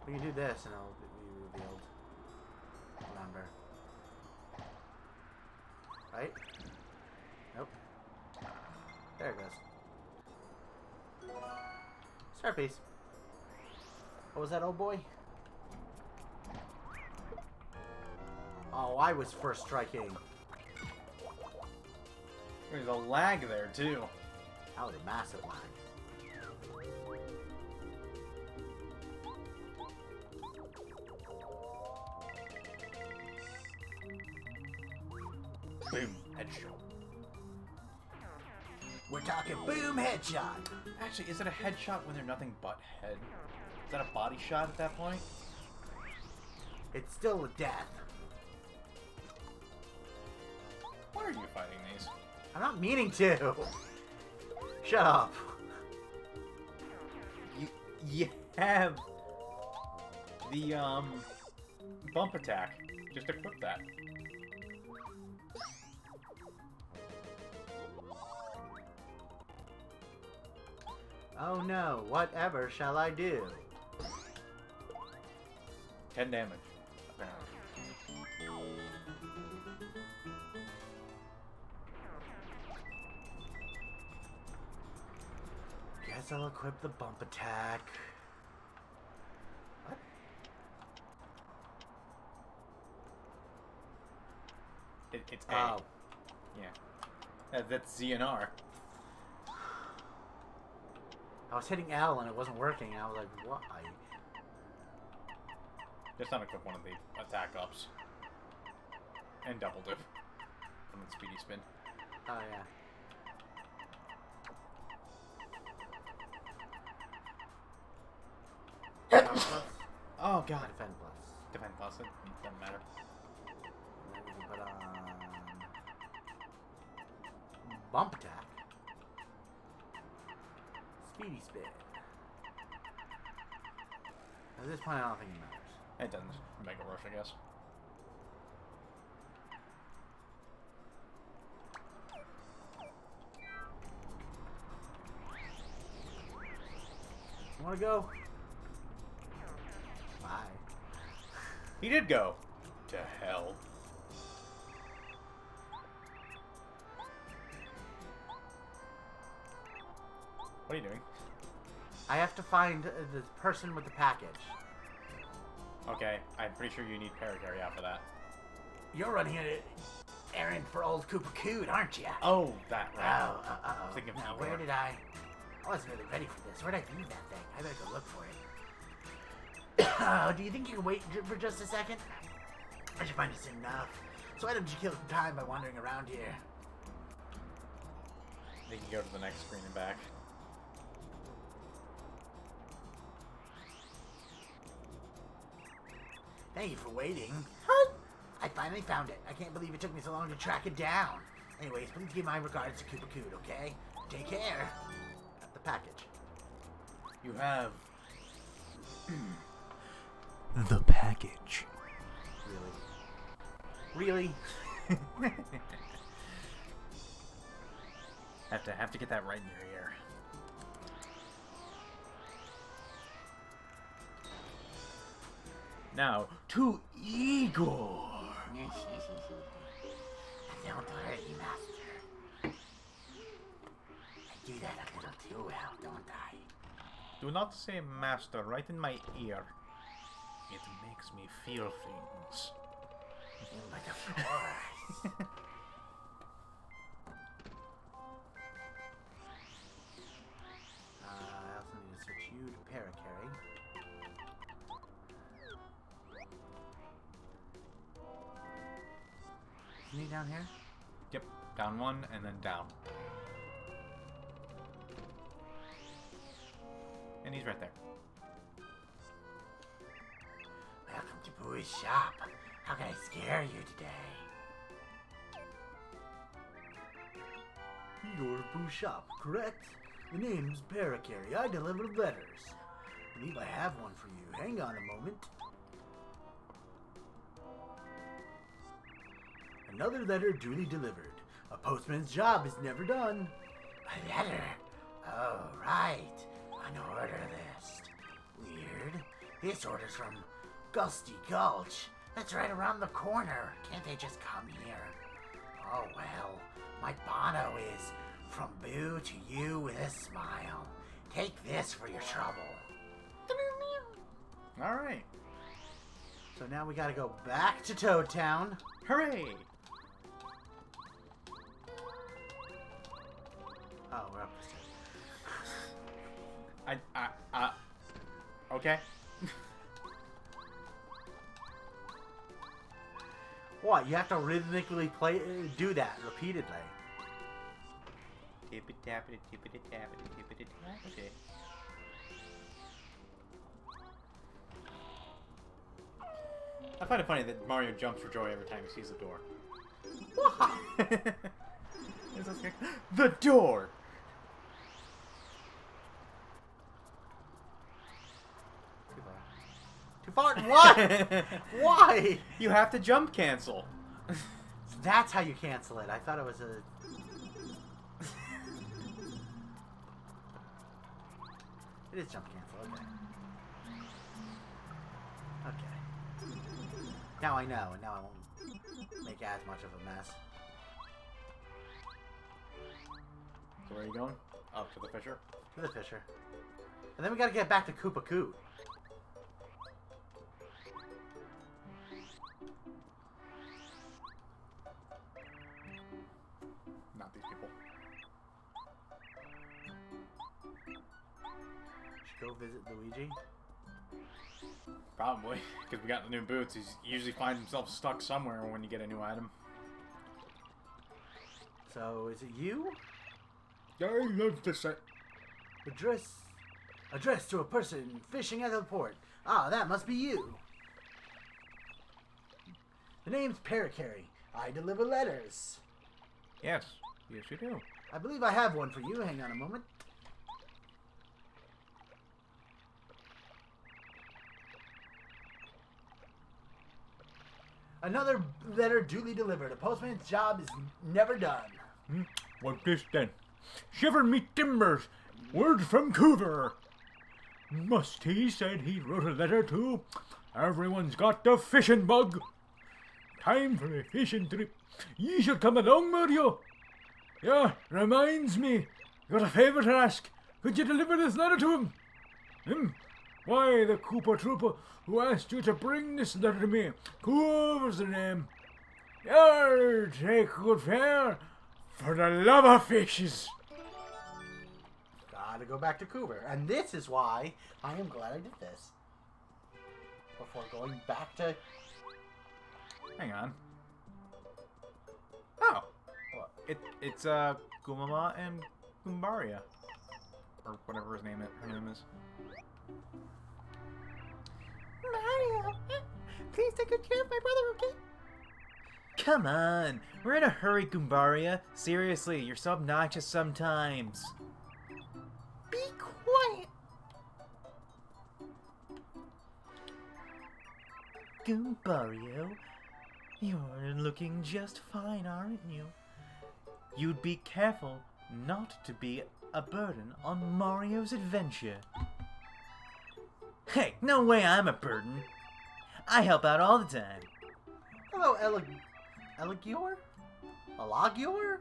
we can do this and it'll be revealed. Remember. Right? Nope. There it goes. Start piece. What was that, old boy? Oh, I was first striking. There's a lag there too. That was a massive lag. Boom, headshot. We're talking boom headshot. Actually, is it a headshot when they're nothing but head? Is that a body shot at that point? It's still a death. Why are you fighting these? I'm not meaning to. Shut up. You have the bump attack. Just equip that. Oh no, whatever shall I do? 10 damage, apparently. Guess I'll equip the bump attack. What? It's A. Oh. Yeah. That's Z and R. I was hitting L and it wasn't working. I was like, why? Just unequip one of the attack ups. And double dip. From the speedy spin. Oh yeah. Oh god. Defend plus. Defend plus, it doesn't matter. And then we can put on bump attack. Speedy spin. At this point, I don't think it matters. It doesn't. Mega rush, I guess. You wanna go? Bye. He did go to hell. What are you doing? I have to find the person with the package. Okay, I'm pretty sure you need Parakarry out for that. You're running an errand for old Koopa Coot, aren't you? Oh, that right. Oh, Thinking of now, Igor. where did I wasn't really ready for this. Where'd I leave that thing? I better go look for it. Do you think you can wait for just a second? I should find it soon enough. So why don't you kill some time by wandering around here? They can go to the next screen and back. Thank you for waiting. Huh? I finally found it. I can't believe it took me so long to track it down. Anyways, please give my regards to Koopa Coot, okay? Take care. Got the package. You have... The package. Really? have to get that right in your ear. Now, to Igor. Don't worry, Master. I do that a little too well, don't I? Do not say master right in my ear. It makes me feel things. But of course. I also need to switch you to Parakarry. Isn't he down here? Yep, down one and then down. And he's right there. Welcome to Boo's shop. How can I scare you today? You're Boo's shop, correct? The name's Parakarry. I deliver letters. I believe I have one for you. Hang on a moment. Another letter duly delivered. A postman's job is never done. A letter? Oh, right. An order list. Weird. This order's from Gusty Gulch. That's right around the corner. Can't they just come here? Oh, well. My Bono is from Boo to you with a smile. Take this for your trouble. Alright. So now we gotta go back to Toad Town. Hooray! Oh, we're up the stairs. Okay. What? You have to rhythmically do that repeatedly. Tippity tappity tippity tappity tippity tappity. I find it funny that Mario jumps for joy every time he sees the door. The door! Too far. What? Why? You have to jump cancel. So that's how you cancel it. I thought it was a... It is jump cancel, okay. Okay. Now I know, and now I won't make as much of a mess. So where are you going? Up to the Fisher? To the Fisher. And then we gotta get back to Koopa Coot. Not these people. Should go visit Luigi. Probably, because we got the new boots. He usually finds himself stuck somewhere when you get a new item. So, is it you? I love to say. Addressed to a person fishing at the port. Ah, that must be you. The name's Parakarry. I deliver letters. Yes. Yes, you do. I believe I have one for you. Hang on a moment. Another letter duly delivered. A postman's job is never done. What's this then? Shiver me timbers! Word from Coover! Musty said he wrote a letter to. Everyone's got the fishing bug. Time for a fishing trip. Ye should come along, Mario. Yeah, reminds me. Got a favour to ask. Could you deliver this letter to him? Why, the Koopa Troopa who asked you to bring this letter to me. Whoever's the name. Yarr, take good fare for the love of fishes. Gotta go back to Coover. And this is why I am glad I did this. Before going back to... Hang on. Oh. Well, it's Gumama and Goombaria. Or whatever her name is. Mario, please take good care of my brother, okay? Come on. We're in a hurry, Goombaria. Seriously, you're so obnoxious sometimes. Be quiet. Goombario, you're looking just fine, aren't you? You'd be careful not to be a burden on Mario's adventure. Hey, no way I'm a burden. I help out all the time. Hello, Elagior? Elagior?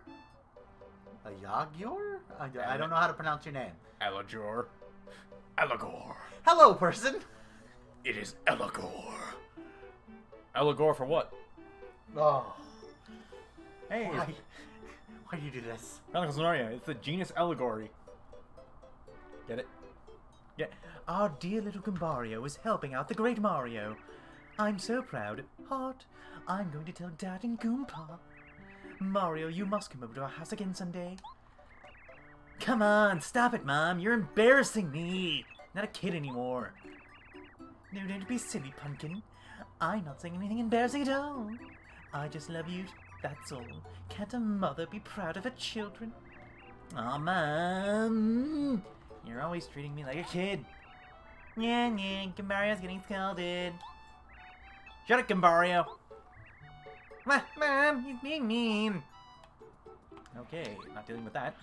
Ayagior? I don't know how to pronounce your name. Elagor. Elagor. Hello, person! It is Elagor. Elagor for what? Oh. Hey. Why do you do this? Chronicles of Narnia. It's the genus Allegory. Get it? Yeah, our dear little Goombario is helping out the great Mario. I'm so proud. Heart, I'm going to tell Dad and Goompa. Mario, you must come over to our house again someday. Come on, stop it, Mom. You're embarrassing me. Not a kid anymore. No, don't be silly, Pumpkin. I'm not saying anything embarrassing at all. I just love you, that's all. Can't a mother be proud of her children? Aw, Mom. You're always treating me like a kid. Yeah, Goombario's getting scolded. Shut up, Goombario. Mom, he's being mean. Okay, not dealing with that.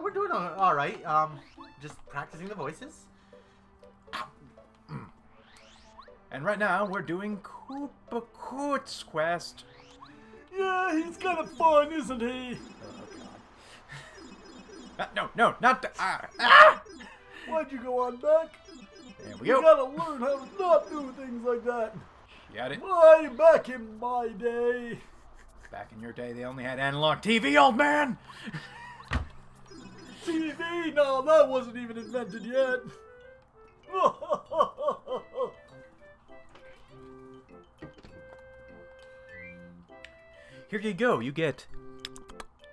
We're doing alright. Just practicing the voices. And right now, we're doing Koopa Koot's quest. Yeah, he's kind of fun, isn't he? No, not the... Why'd you go on back? There we You go. gotta learn how to not do things like that. Got it. Why, back in my day. Back in your day, they only had analog TV, old man! TV? No, that wasn't even invented yet. Here you go, you get...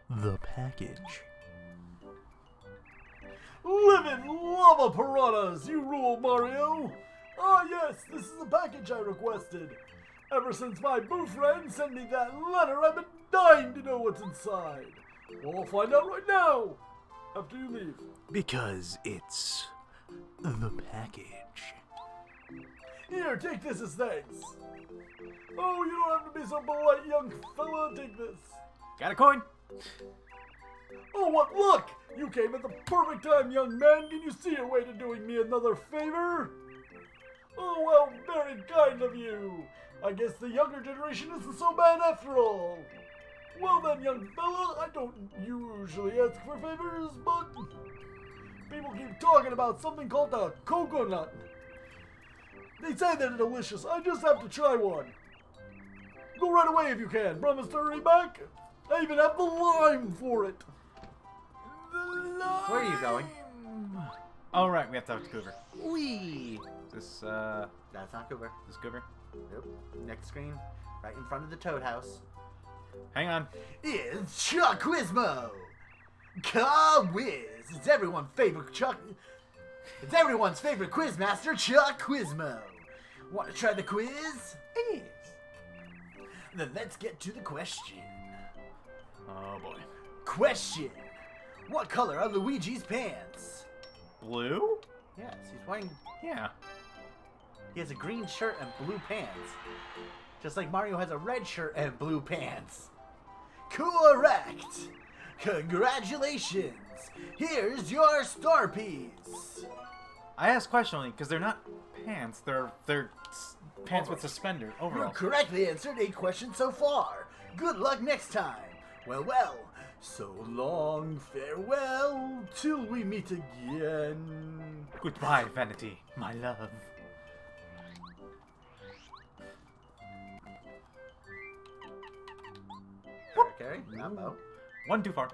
The package. Living lava piranhas, you rule, Mario. Ah, yes, this is the package I requested. Ever since my boo friend sent me that letter, I've been dying to know what's inside. Well, I'll find out right now, after you leave. Because it's the package. Here, take this as thanks. Oh, you don't have to be so polite, young fella. Take this. Got a coin? Oh, what luck! You came at the perfect time, young man. Can you see your way to doing me another favor? Oh, well, very kind of you. I guess the younger generation isn't so bad after all. Well then, young fella, I don't usually ask for favors, but people keep talking about something called the coconut. They say they're delicious. I just have to try one. Go right away if you can. Promise to hurry back. I even have the lime for it. Where are you going? Alright, we have to talk to Coover. Wee. Is this, That's not Coover. this Coover? Nope. Next screen, right in front of the Toad House, Hang on. is Chuck Quizmo. Quiz. It's everyone's favorite It's everyone's favorite quizmaster, Chuck Quizmo. Want to try the quiz? Yes. Then let's get to the question. Oh boy. Question. What color are Luigi's pants? Blue? Yes, he's wearing... Yeah. He has a green shirt and blue pants. Just like Mario has a red shirt and blue pants. Correct! Congratulations! Here's your star piece! I asked question only because they're not pants. They're pants with suspender You overalls. correctly answered 8 questions so far. Good luck next time. Well, So long, farewell, till we meet again. Goodbye, Vanity, my love. Carry? Not bow. One too far.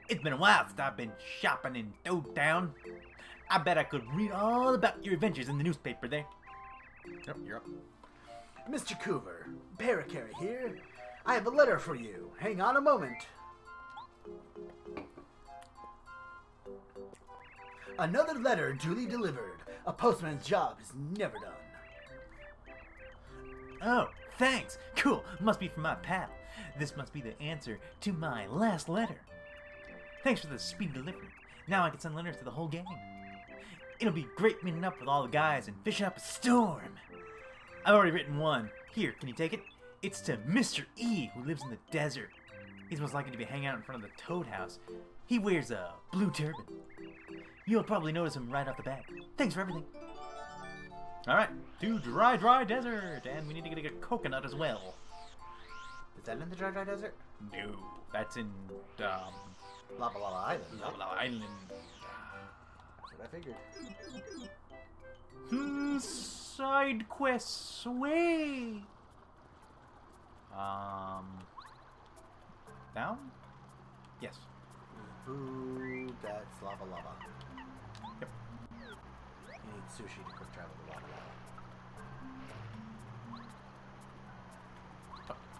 It's been a while since I've been shopping in Toad Town. I bet I could read all about your adventures in the newspaper there. Yep, you're up. Mr. Coover, Paracarry here. I have a letter for you. Hang on a moment. Another letter duly delivered. A postman's job is never done. Oh, thanks. Cool. Must be from my pal. This must be the answer to my last letter. Thanks for the speed delivery. Now I can send letters to the whole gang. It'll be great meeting up with all the guys and fishing up a storm. I've already written one. Here, can you take it? It's to Mr. E, who lives in the desert. He's most likely to be hanging out in front of the Toad House. He wears a blue turban. You'll probably notice him right off the bat. Thanks for everything. Alright, to Dry Desert, and we need to get a coconut as well. Is that in the Dry Desert? No, that's in, Lava Lava Island. Lava Lava Island. That's what I figured. Side quests away. Down? Yes. Ooh, that's Lava Lava. Yep. You need sushi to quick travel to Lava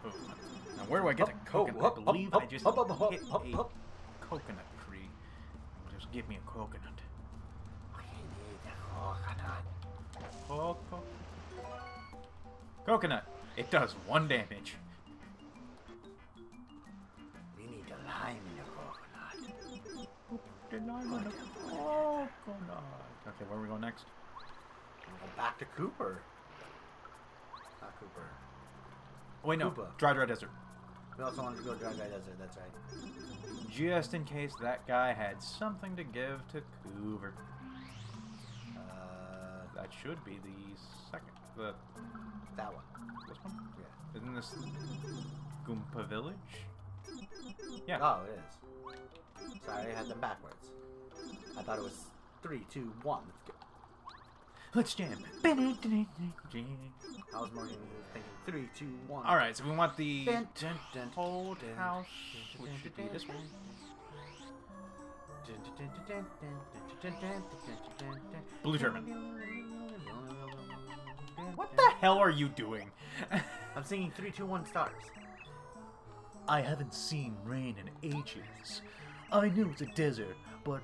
Lava. Now where do I get the coconut? I believe I just hit a coconut tree. Just give me a coconut. Coconut. It does 1 damage. We need a lime in a coconut. Okay, where we go next? We'll go back to Cooper. Not Cooper. Oh, wait, no. Koopa. Dry Desert. We also wanted to go Dry Desert, that's right. Just in case that guy had something to give to Coover. That should be the second. That one. This one? Yeah. Isn't this Goomba Village? Yeah. Oh, it is. Sorry, I had them backwards. I thought it was 3, 2, 1. Let's go. Let's jam. I was more thinking 3, 2, 1. Alright, so we want the Dun, dun, dun, Toad dun, House, dun, which dun, should be dun, this one. Blue turban. What the hell are you doing? I'm singing 3, 2, 1 stars. I haven't seen rain in ages. I know it's a desert, but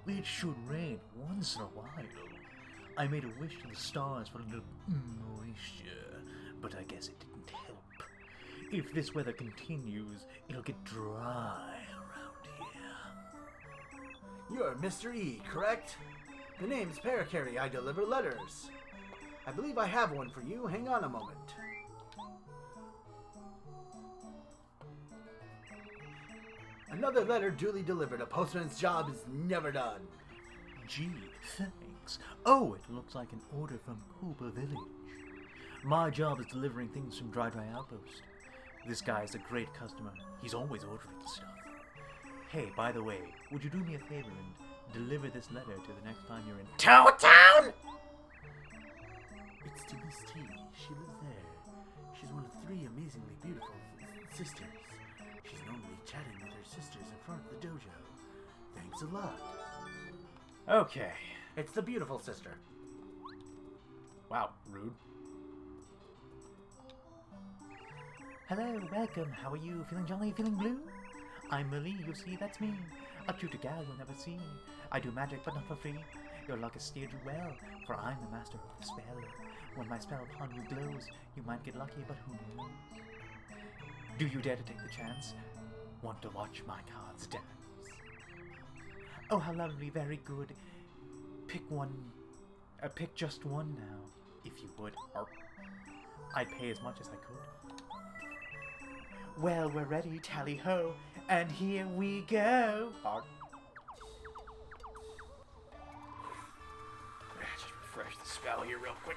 it should rain once in a while. I made a wish to the stars for a little moisture, but I guess it didn't help. If this weather continues, it'll get dry around here. You're Mr. E, correct? The name's Paracarry. I deliver letters. I believe I have one for you. Hang on a moment. Another letter duly delivered. A postman's job is never done. Gee, thanks. Oh, it looks like an order from Koopa Village. My job is delivering things from Dry Outpost. This guy is a great customer. He's always ordering stuff. Hey, by the way, would you do me a favor and deliver this letter to the next time you're in Toad Town! It's to Miss T. She lives there. She's one of 3 amazingly beautiful sisters. She's normally chatting with her sisters in front of the dojo. Thanks a lot. Okay. It's the beautiful sister. Wow, rude. Hello, welcome. How are you? Feeling jolly? Feeling blue? I'm Millie, you see, that's me. A cuter gal you'll never see. I do magic, but not for free. Your luck has steered you well, for I'm the master of the spell. When my spell upon you glows, you might get lucky, but who knows? Do you dare to take the chance? Want to watch my cards dance? Oh, how lovely, very good. Pick one. Pick just one now, if you would. I'd pay as much as I could. Well, we're ready, tally-ho, and here we go. Just refresh the spell here real quick.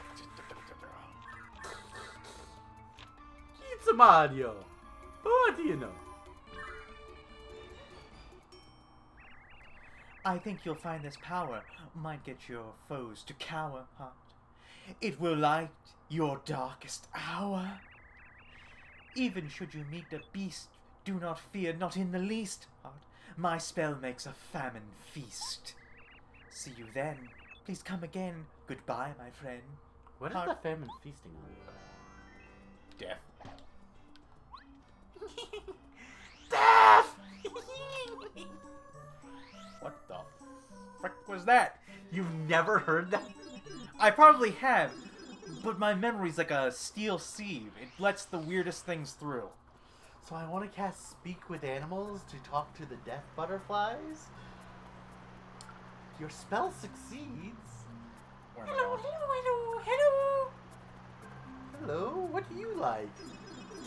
It's a Mario. What do you know? I think you'll find this power might get your foes to cower, Heart. It will light your darkest hour. Even should you meet a beast, do not fear, not in the least, Heart. My spell makes a famine feast. See you then. Please come again. Goodbye, my friend. What is Heart. the famine feasting on? Death. Death! What the frick was that? You've never heard that? I probably have, but my memory's like a steel sieve. It lets the weirdest things through. So I want to cast Speak with Animals to talk to the death butterflies? Your spell succeeds. Where am I Hello, going? hello, hello, hello. Hello, what do you like?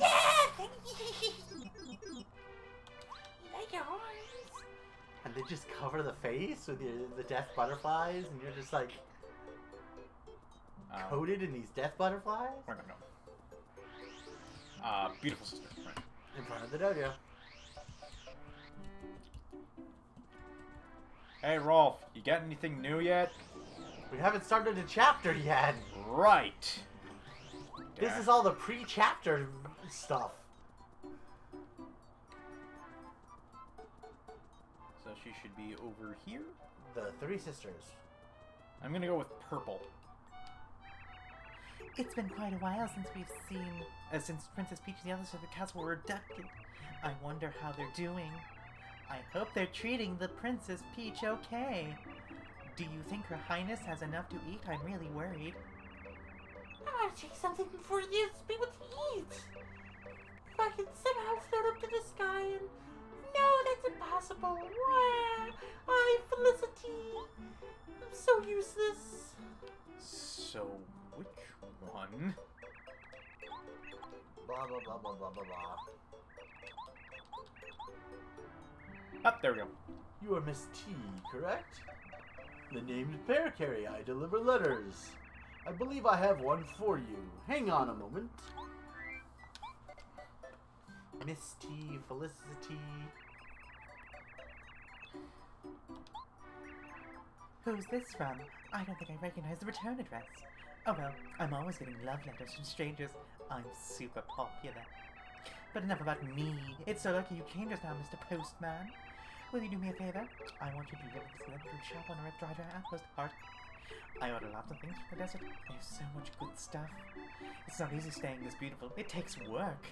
Death! You like your horns? And they just cover the face with the death butterflies, and you're just like coated in these death butterflies? Where am I going? Beautiful sister. Right. In front of the dojo. Hey, Rolf, you got anything new yet? We haven't started a chapter yet. Right. This Yeah. is all the pre-chapter stuff. So she should be over here. The three sisters. I'm gonna go with purple. It's been quite a while since we've seen, since Princess Peach and the others of the castle were abducted. I wonder how they're doing. I hope they're treating the Princess Peach okay. Do you think Her Highness has enough to eat? I'm really worried. I want to take something for you to be able to eat. If I can somehow float up to the sky and... No, that's impossible. Why? I, Felicity. I'm so useless. So, which one? Blah, blah, blah, blah, blah, blah, blah. Ah, there we go. You are Miss T, correct? The name is Pear-Carry. I deliver letters. I believe I have one for you. Hang on a moment. Miss T, Felicity. Who's this from? I don't think I recognize the return address. Oh well, I'm always getting love letters from strangers. I'm super popular. But enough about me. It's so lucky you came just now, Mr. Postman. Will you do me a favor? I want you to deliver this letter to a shop on a Red Dry Outpost, Heart. I order lots of things from the desert. They have so much good stuff. It's not easy staying this beautiful. It takes work.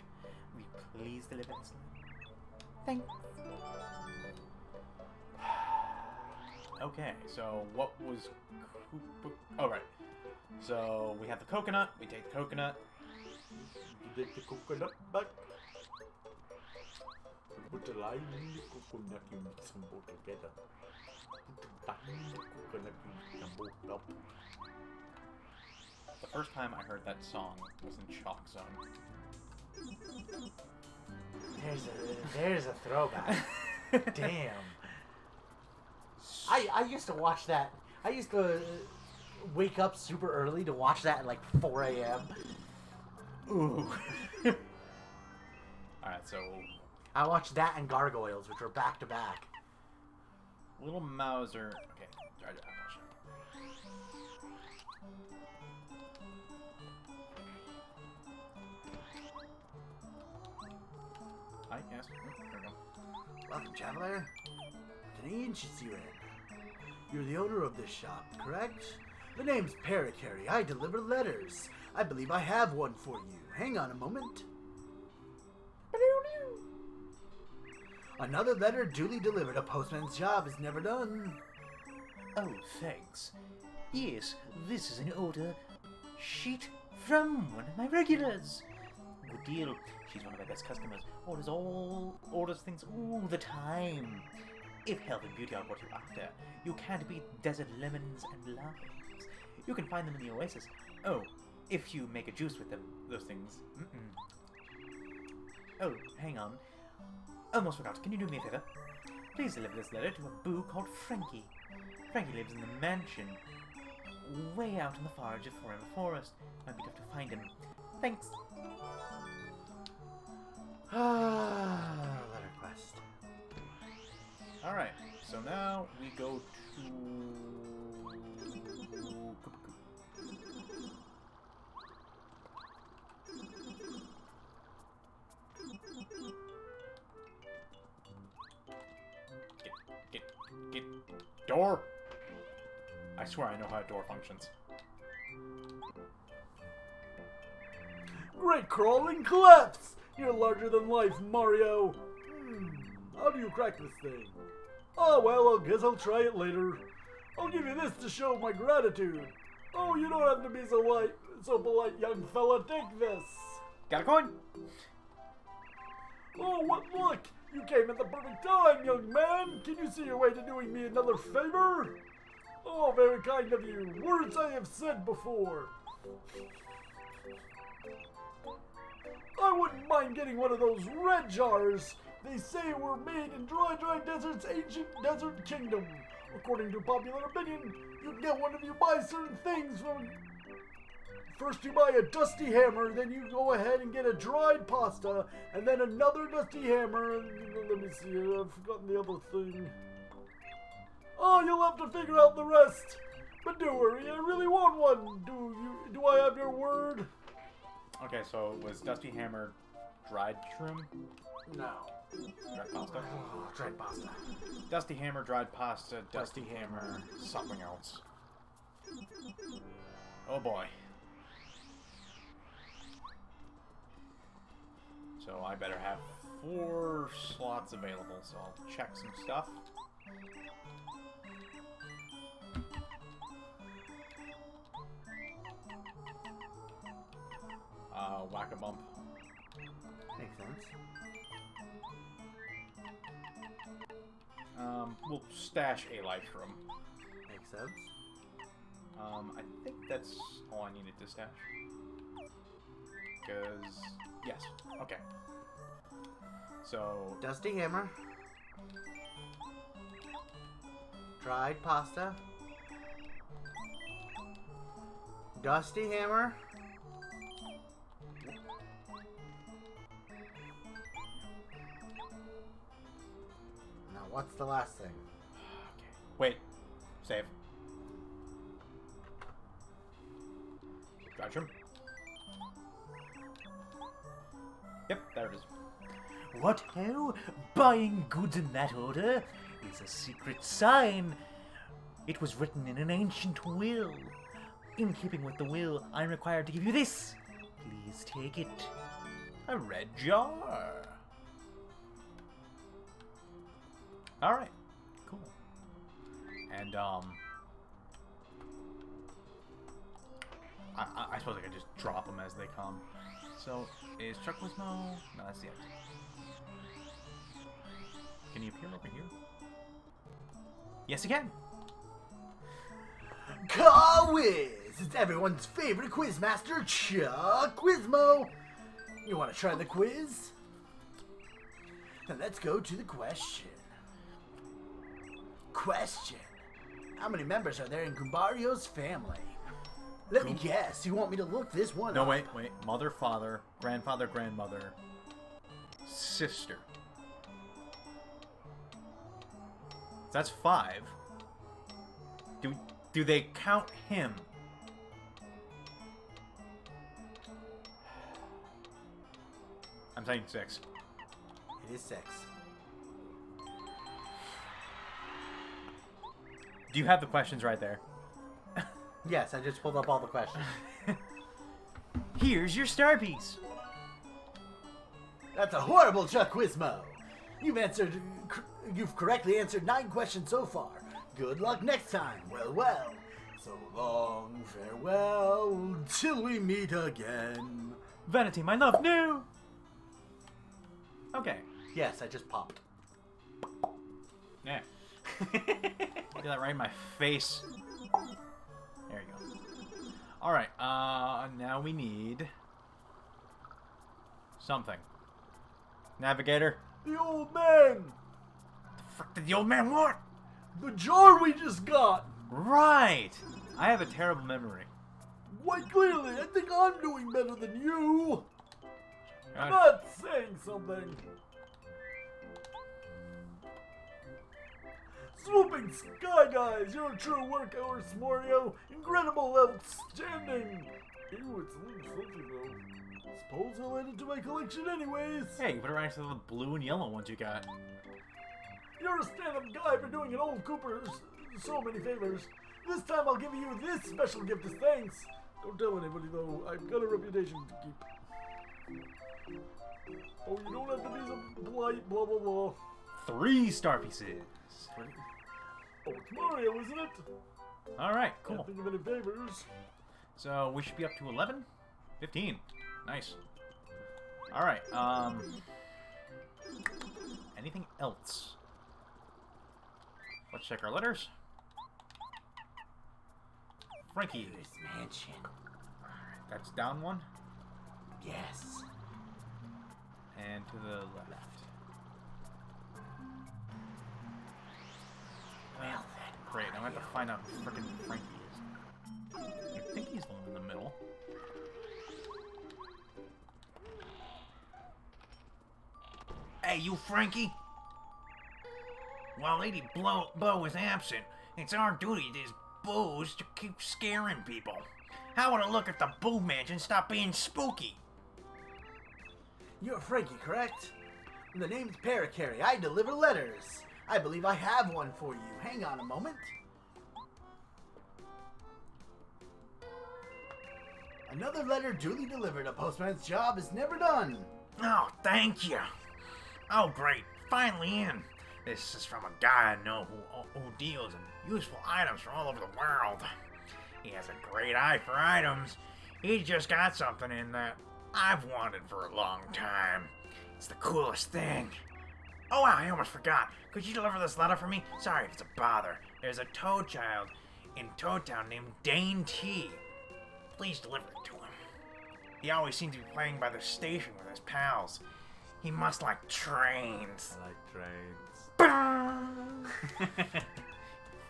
Will you please deliver this letter? Thanks. Okay, so what was... Oh, right. So, we have the coconut. We take the coconut. You take the coconut back. Put the lime in the coconut, you mix them both together. Put the lime in the coconut, you mix them both up. The first time I heard that song was in Chalk Zone. There's a throwback. Damn. I used to watch that. I used to wake up super early to watch that at like 4 a.m. Ooh. Alright, so... I watched that and Gargoyles, which were back to back. Little Mauser... Okay, Hi, yes. There we go. Welcome, traveler. Today in Shiziren. You're the owner of this shop, correct? The name's Pear-Carry. I deliver letters. I believe I have one for you. Hang on a moment. Another letter duly delivered. A postman's job is never done. Oh, thanks. Yes, this is an order sheet from one of my regulars. Good deal. She's one of my best customers. Orders things all the time. If health and beauty are what you're after, you can't beat desert lemons and limes. You can find them in the oasis. Oh, if you make a juice with them, those things. Oh, hang on. Almost forgot. Can you do me a favor? Please deliver this letter to a boo called Frankie. Frankie lives in the mansion, way out in the far edge of Forever Forest. Might be tough to find him. Thanks. Letter quest. Alright, so now we go to... Get door! I swear I know how a door functions. Great crawling clefts! You're larger than life, Mario. How do you crack this thing? Oh, well, I guess I'll try it later. I'll give you this to show my gratitude. Oh, you don't have to be so polite, young fella. Take this. Got a coin? Oh, what luck! You came at the perfect time, young man. Can you see your way to doing me another favor? Oh, very kind of you. Words I have said before. I wouldn't mind getting one of those red jars. They say were made in Dry Desert's ancient desert kingdom. According to popular opinion, you can get one if you buy certain things from... First you buy a dusty hammer, then you go ahead and get a dried pasta, and then another dusty hammer, and let me see, I've forgotten the other thing. Oh, you'll have to figure out the rest. But don't worry, I really want one. Do I have your word? Okay, so was Dusty Hammer dried shroom? No. Dried pasta? Oh, dried pasta. Dusty Hammer, dried pasta, Dusty Hammer, something else. Oh boy. So I better have 4 slots available, so I'll check some stuff. Whack-a-bump. Makes sense. We'll stash a life room. Makes sense. I think that's all I needed to stash. Because, yes, okay. So, Dusty hammer. Dried pasta. Dusty hammer. Now, what's the last thing? okay. Wait, save. Drive room. Yep, there it is. What ho? Buying goods in that order is a secret sign. It was written in an ancient will. In keeping with the will, I'm required to give you this. Please take it. A red jar. Alright, cool. And, I suppose I could just drop them as they come. So, is Chuck Wismo? No, that's the end. Can you appear over here? Yes, again. Quiz! It's everyone's favorite quizmaster, Chuck Wismo. You want to try the quiz? Then let's go to the question. Question. How many members are there in Goombario's family? Let me guess. You want me to look this one No, up? wait. Mother, father, grandfather, grandmother, sister. That's 5. Do they count him? I'm saying 6. It is 6. Do you have the questions right there? Yes, I just pulled up all the questions. Here's your star piece. That's a horrible Chuck Wismo. You've correctly answered 9 questions so far. Good luck next time. Well. So long, farewell, till we meet again. Vanity, my love, no! Okay. Yes, I just popped. Yeah. Do that right in my face. There you go. Alright, now we need something. Navigator. The old man! The frick did the old man want? The jar we just got! Right! I have a terrible memory. Quite clearly, I think I'm doing better than you! I'm not saying something. Swooping Sky Guys, you're a true workhorse, Mario. Incredible, outstanding. Ew, it's a little filthy though. Suppose I'll add it to my collection anyways. Hey, put it right next to the blue and yellow ones you got. You're a stand-up guy for doing an old Cooper so many favors. This time I'll give you this special gift as thanks. Don't tell anybody though, I've got a reputation to keep. Oh, you don't have to be so polite, blah blah blah. 3 star pieces. Oh, it's Mario, isn't it? Alright, cool. Can't think of any favors. So we should be up to 11? 15. Nice. Alright, anything else? Let's check our letters. Frankie. Mansion. That's down 1. Yes. And to the left. Well then, Great, now I have to find out who frickin' Frankie is. I think he's the one in the middle. Hey, you Frankie? While Lady Bo is absent, it's our duty as Boos to keep scaring people. How would it look if the Boo Mansion stopped being spooky? You're Frankie, correct? The name's Paracarry. I deliver letters. I believe I have one for you. Hang on a moment. Another letter duly delivered. A postman's job is never done. Oh, thank you. Oh, great. Finally in. This is from a guy I know who deals in useful items from all over the world. He has a great eye for items. He's just got something in that I've wanted for a long time. It's the coolest thing. Oh, wow, I almost forgot. Could you deliver this letter for me? Sorry if it's a bother. There's a Toad child in Toad Town named Dane T. Please deliver it to him. He always seems to be playing by the station with his pals. He must like trains. I like trains.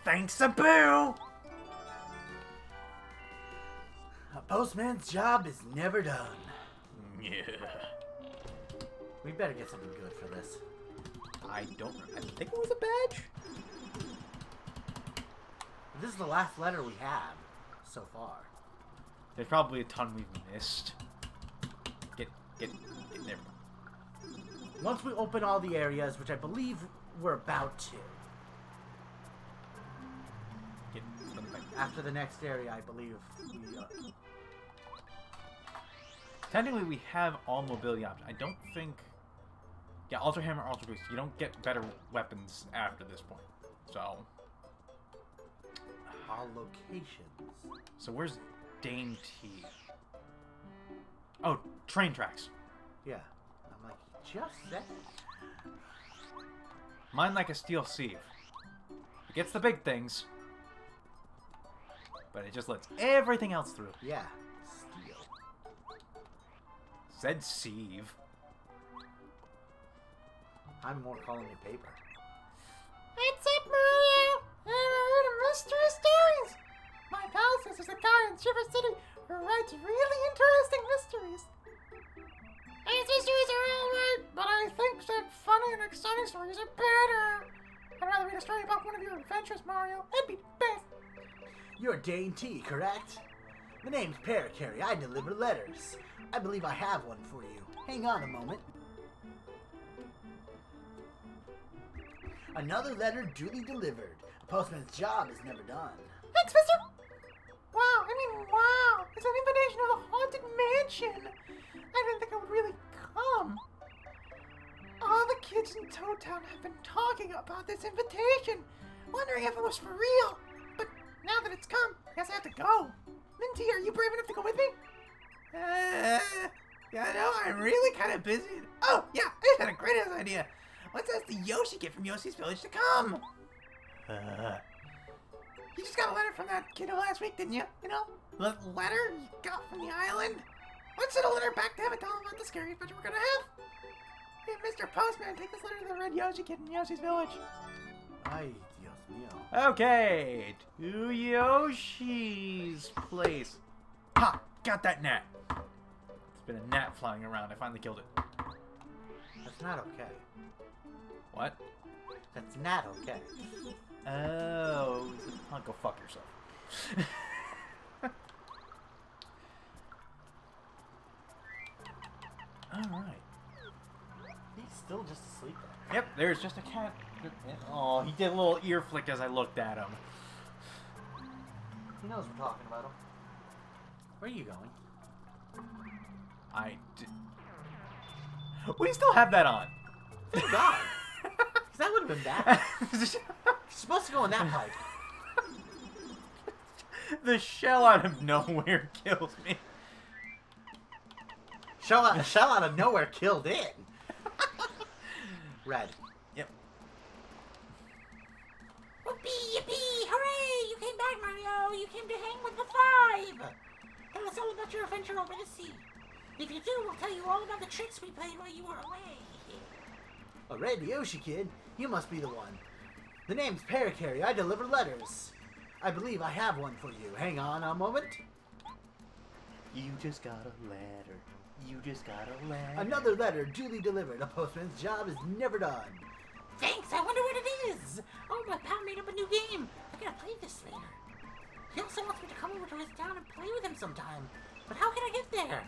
Thanks, Abu! A postman's job is never done. Yeah. We better get something good for this. I think it was a badge? This is the last letter we have so far. There's probably a ton we've missed. Get there. Once we open all the areas, which I believe we're about to. Get them back. After the next area, I believe we are. Technically, we have all mobility options. I don't think... Yeah, Ultra Hammer, Ultra Boost. You don't get better weapons after this point. So... Our locations. So where's Dane T? Oh, train tracks. Yeah. I'm like, just that. Mine like a steel sieve. It gets the big things, but it just lets everything else through. Yeah. Steel. Said sieve. I'm more calling it paper. What's up, Mario? I'm a mystery stories. My pal says there's a guy in Shiver City who writes really interesting mysteries. His mysteries are alright, but I think that funny and exciting stories are better. I'd rather read a story about one of your adventures, Mario. That'd be the best. You're Dane T, correct? The name's Paracarry. I deliver letters. I believe I have one for you. Hang on a moment. Another letter duly delivered. A postman's job is never done. Thanks, mister. Wow, wow. It's an invitation to the Haunted Mansion. I didn't think I would really come. All the kids in Toad Town have been talking about this invitation, wondering if it was for real. But now that it's come, I guess I have to go. Minty, are you brave enough to go with me? Yeah, no, I'm really kind of busy. Oh, yeah, I had a great idea. Let's ask the Yoshi kid from Yoshi's Village to come. You just got a letter from that kiddo last week, didn't you? You know, the letter you got from the island? Let's send a letter back to him and tell him about the scary adventure we're gonna have. Hey, Mr. Postman, take this letter to the red Yoshi kid in Yoshi's Village. Ay, Dios mío. Okay, to Yoshi's place. Ha! Got that net. been a gnat flying around. I finally killed it. That's not okay. What? That's not okay. Oh, go fuck yourself. Alright. He's still just asleep. Yep, there's just a cat. Oh, he did a little ear flick as I looked at him. He knows we're talking about him. Where are you going? I did. We still have that on. Thank God. Because that would have been bad. You're supposed to go in that pipe. The shell out of nowhere kills me. Shell out of nowhere killed it. Red. Yep. Whoopee, yippee, hooray! You came back, Mario! You came to hang with the five! Tell us all about your adventure over the sea. If you do, we'll tell you all about the tricks we played while you were away. A red Yoshi kid? You must be the one. The name's Parakarry. I deliver letters. I believe I have one for you. Hang on a moment. You just got a letter. You just got a letter. Another letter duly delivered. A postman's job is never done. Thanks, I wonder what it is. Oh, my pal made up a new game. I gotta play this later. He also wants me to come over to his town and play with him sometime. But how can I get there?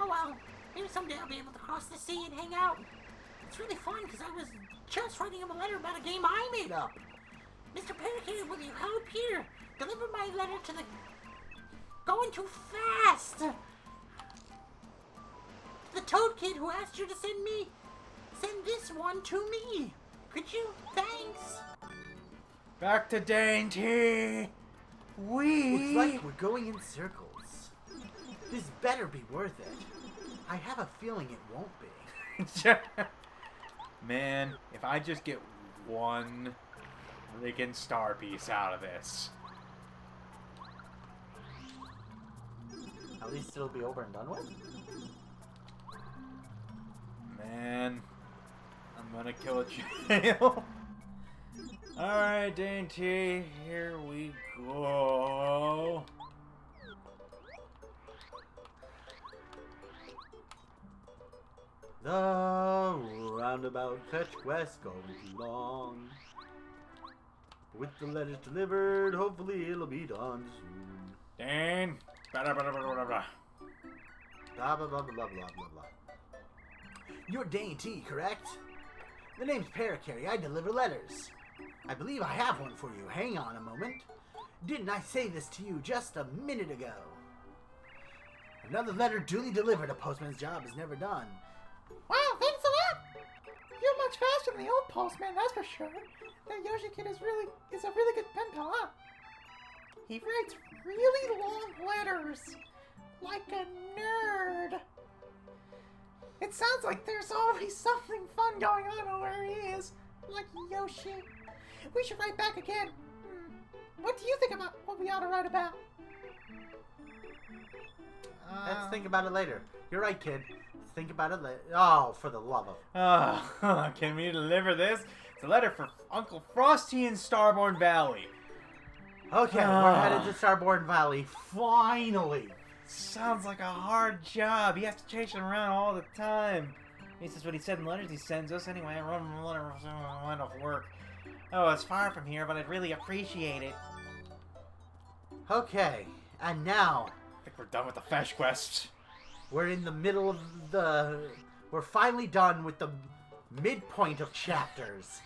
Oh well, maybe someday I'll be able to cross the sea and hang out. It's really fun because I was just writing him a letter about a game I made up. Mr. Parakarry, will you help here? Deliver my letter to the... Going too fast! The Toad Kid who asked you to send this one to me. Could you? Thanks. Back to Dainty. Looks like we're going in circles. This better be worth it. I have a feeling it won't be. Man, if I just get one freaking star piece out of this. At least it'll be over and done with. Man, I'm gonna kill a jail. Alright, Dainty, here we go. The roundabout fetch quest going too long. With the letters delivered, hopefully it'll be done soon. Dane. Blah, blah, blah, blah, blah, blah. Blah blah blah blah blah blah blah. You're Dainty, correct? The name's Parakarry. I deliver letters. I believe I have one for you. Hang on a moment. Didn't I say this to you just a minute ago? Another letter duly delivered. A postman's job is never done. Wow, thanks a lot. You're much faster than the old postman, that's for sure. That Yoshi Kid is a really good pen pal, huh? He writes really long letters. Like a nerd. It sounds like there's always something fun going on where he is. Like Yoshi. We should write back again. What do you think about what we ought to write about? Let's think about it later. You're right, kid. Let's think about it later. Oh, for the love of... Oh, can we deliver this? It's a letter for Uncle Frosty in Starborn Valley. Okay, we're headed to Starborn Valley. Finally! Sounds like a hard job. You have to chase him around all the time. At least that's what he said in the letters he sends us. Anyway, I wrote him a letter when I went off work. Oh, it's far from here, but I'd really appreciate it. Okay, and now... I think we're done with the fetch quests. We're in the middle of the... We're finally done with the midpoint of chapters.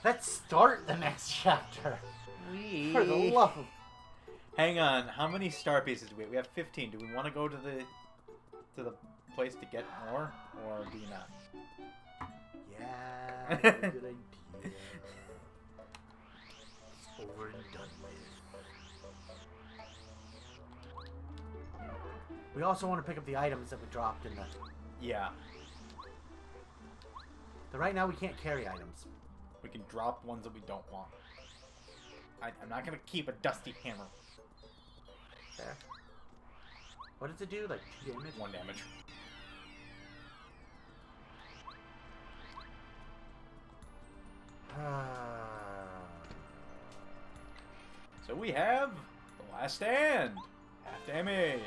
Let's start the next chapter. For the love of... Hang on, how many star pieces do we have? We have 15. Do we want to go to the place to get more, or do you not? Yeah, good idea. Over and done with. We also want to pick up the items that we dropped in the... Yeah. So right now we can't carry items. We can drop ones that we don't want. I'm not going to keep a dusty hammer. There. What does it do? Like 2 damage? 1 damage. So we have the last stand. Half damage.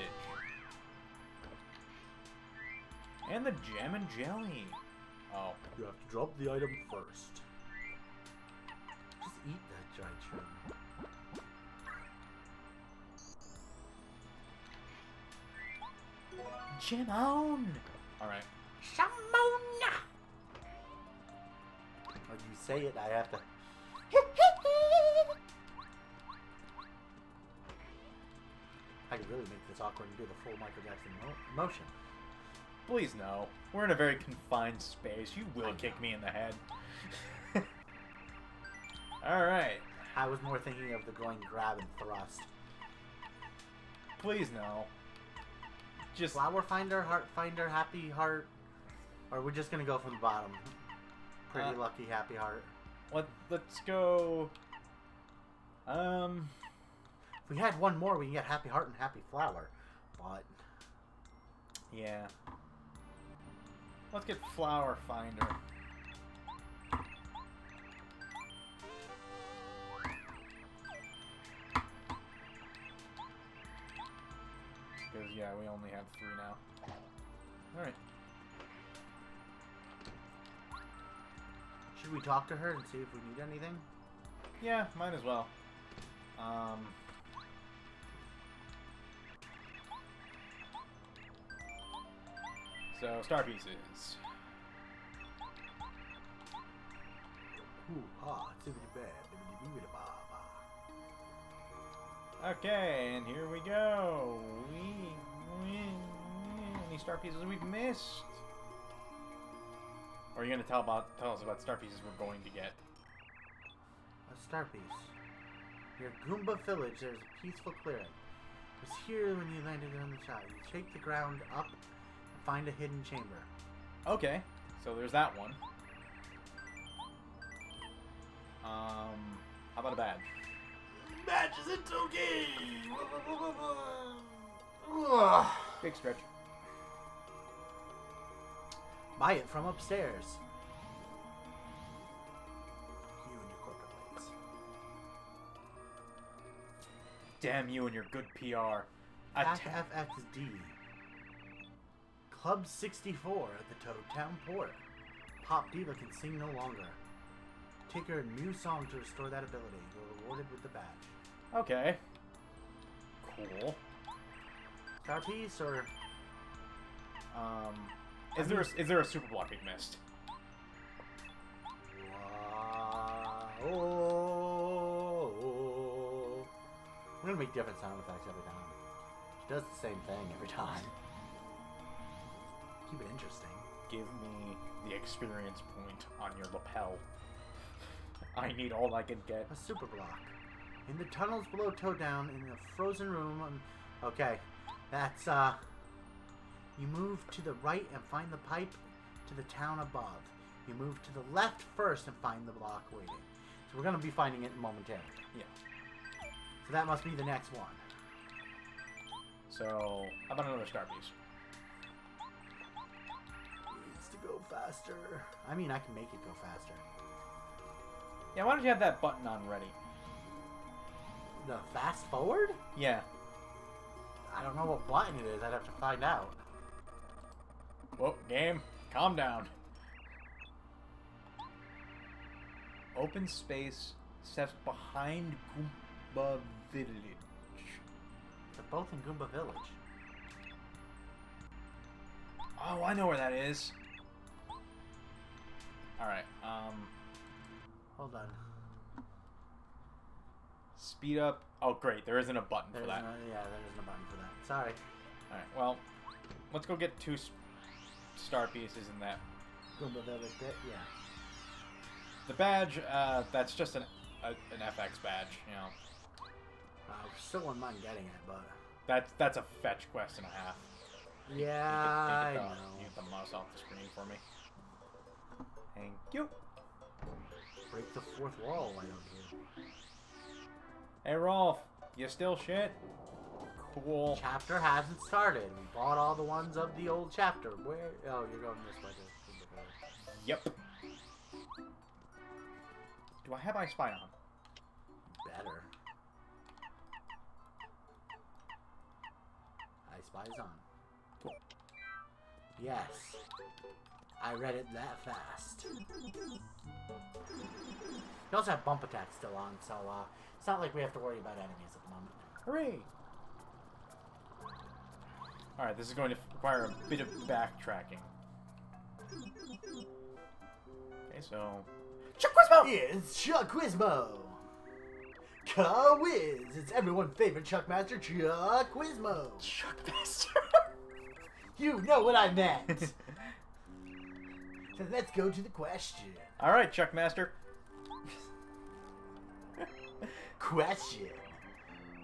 And the jam and jelly. Oh. You have to drop the item first. Just eat that dry chum. Jam on! Alright. Shamona! When you say it, I have to. I could really make this awkward and do the full Michael Jackson motion. Please no. We're in a very confined space. You will kick me in the head. Alright. I was more thinking of the going grab and thrust. Please no. Just Flower finder, heart finder, happy heart. Or we're just gonna go from the bottom. Pretty lucky, happy heart. let's go. If we had one more, we can get happy heart and happy flower. But Yeah. Let's get flower finder. Because, yeah, we only have 3 now. Alright. should we talk to her and see if we need anything? Yeah, might as well. So, star pieces. Ooh, ha, Okay, and here we go. Any star pieces we've missed? Or are you going to tell us about star pieces we're going to get? A star piece. Near Goomba Village, there's a peaceful clearing. It was here when you landed on the shot. You shake the ground up and find a hidden chamber. Okay, so there's that one. How about a badge? Matches it okay. Big stretch. Buy it from upstairs. You and your corporate links. Damn you and your good PR. FFXD. Club 64 at the Toad Town Port. Pop Diva can sing no longer. Take her a new song to restore that ability. You're rewarded with the badge. Okay. Cool. Star piece or Is there a super block we've missed? We're gonna make different sound effects every time. She does the same thing every time. Keep it interesting. Give me the experience point on your lapel. I need all I can get. A super block. In the tunnels below Toaddown, in a frozen room. Okay, that's you move to the right and find the pipe to the town above. You move to the left first and find the block waiting. So we're gonna be finding it momentarily. Yeah. So that must be the next one. So, how about another star piece? Needs to go faster. I mean, I can make it go faster. Yeah, why don't you have that button on ready? The fast forward? Yeah. I don't know what button it is. I'd have to find out. Whoa, game. Calm down. Open space steps behind Goomba Village. They're both in Goomba Village. Oh, I know where that is. Alright, Hold on. speed up. Oh, great. There isn't a button for that. Yeah, there isn't a button for that. Sorry. Alright, well, let's go get 2 star pieces in that. Goomba Village bit, yeah. The badge, that's just an FX badge, you know. Still wouldn't mind getting it, but... That's a fetch quest and a half. Yeah, I know. You get the mouse off the screen for me. Thank you. Break the fourth wall, why don't you? Hey, Rolf, you still shit? Cool. Chapter hasn't started. We bought all the ones of the old chapter. Where? Oh, you're going this way. Yep. Do I have I Spy on? Better. I Spy's on. Cool. Yes. I read it that fast. You also have bump attack still on, so it's not like we have to worry about enemies at the moment. Hooray! Alright, this is going to require a bit of backtracking. Okay, so... Chuck Quizmo! It's Chuck Quizmo! Ka-whiz! It's everyone's favorite Chuckmaster, Chuck Quizmo! Chuckmaster! You know what I meant! So let's go to the question. Alright, Chuckmaster. Question.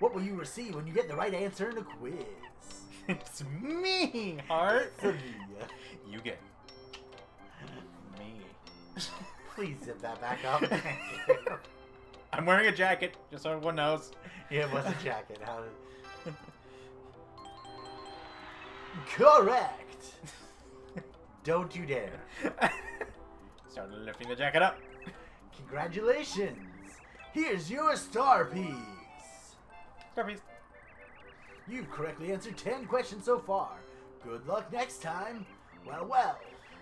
What will you receive when you get the right answer in a quiz? It's me, Heart. For me. You get me. Please zip that back up. I'm wearing a jacket, just so everyone knows. Yeah, it was a jacket. How did... Correct. Don't you dare. Started lifting the jacket up. Congratulations. Here's your star piece. Star piece. You've correctly answered 10 questions so far. Good luck next time. Well, well.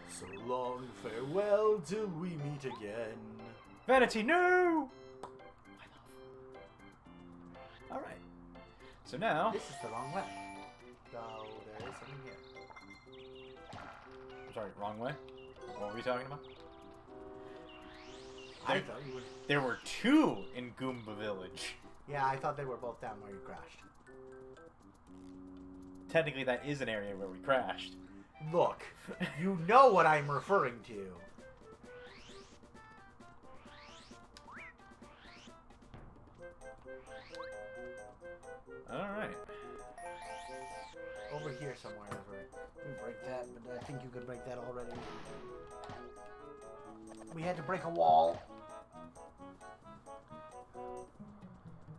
So long, farewell, till we meet again. Vanity, no! Alright. So now... This is the wrong way. Though there is something here. I'm sorry, wrong way? What were we talking about? I thought you would... There were two in Goomba Village. Yeah, I thought they were both down where you crashed. Technically, that is an area where we crashed. Look, you know what I'm referring to. Alright. Over here somewhere. We break that, but I think you could break that already. We had to break a wall.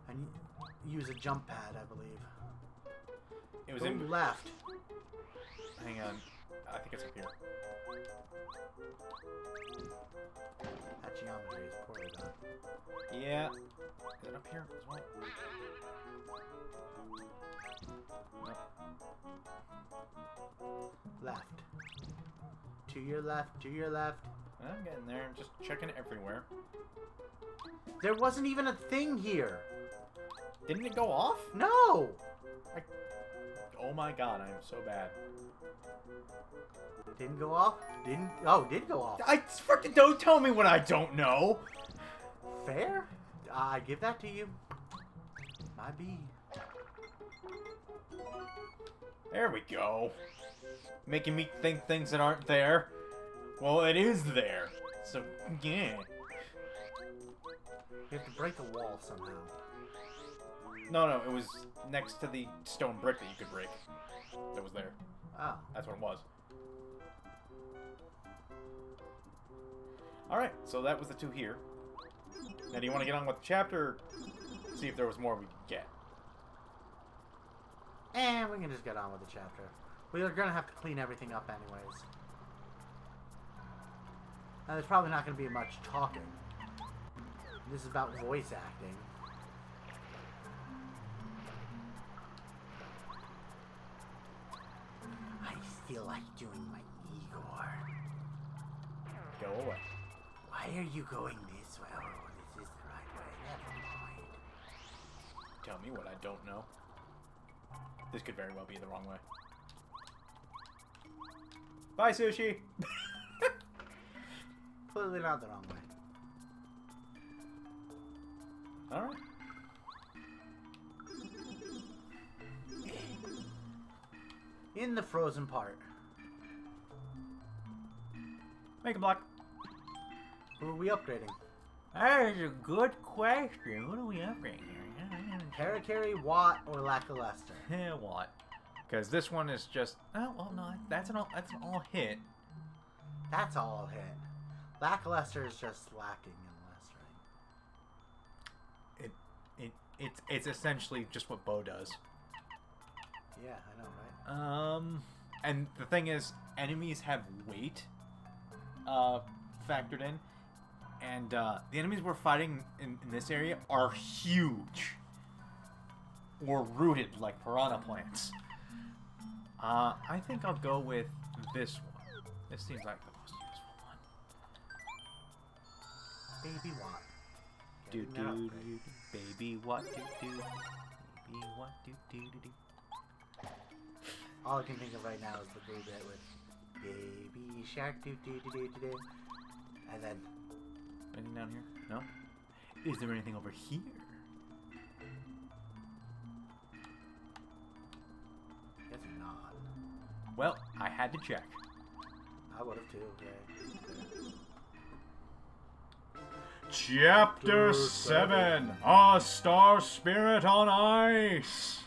And use a jump pad, I believe. It was Go in... left. Hang on. I think it's up here. That geometry is poorly done. Yeah. Is it up here as well? Nope. Left. To your left, to your left. I'm getting there. I'm just checking everywhere. There wasn't even a thing here. Didn't it go off? No! Oh my god, I am so bad. Didn't go off? Didn't... Oh, did go off. I freaking don't tell me what I don't know. Fair? I give that to you. My B. There we go. Making me think things that aren't there. Well, it is there. So, yeah. You have to break the wall somehow. No, it was next to the stone brick that you could break. That was there. Oh. That's what it was. Alright, so that was the two here. Now, do you want to get on with the chapter, or see if there was more we could get? And we can just get on with the chapter. We are going to have to clean everything up anyways. Now, there's probably not going to be much talking. This is about voice acting. I feel like doing my Igor. Go away. Why are you going this way? Oh, this is the right way. Never mind. Tell me what I don't know. This could very well be the wrong way. Bye, Sushi! Clearly not the wrong way. Alright. In the frozen part. Make a block. Who are we upgrading? That is a good question. What are we upgrading here? Parakarry, Watt, or Lackluster? Yeah, what? Because this one is just... Oh, well, no, that's an all hit. That's all hit. Lackluster is just lacking in lustering. It's essentially just what Bo does. Yeah, I know, right? And the thing is, enemies have weight factored in, and the enemies we're fighting in this area are huge, or rooted like piranha plants. I think I'll go with this one. This seems like the most useful one. Baby what? Do Getting that do upgrade. do, baby what do do, baby what do do do do. All I can think of right now is the blue bit with Baby Shark do do do do do do. And then Anything down here? No? Is there anything over here? guess not. Well, I had to check. I would have too, okay. Chapter 7, A Star Spirit on Ice.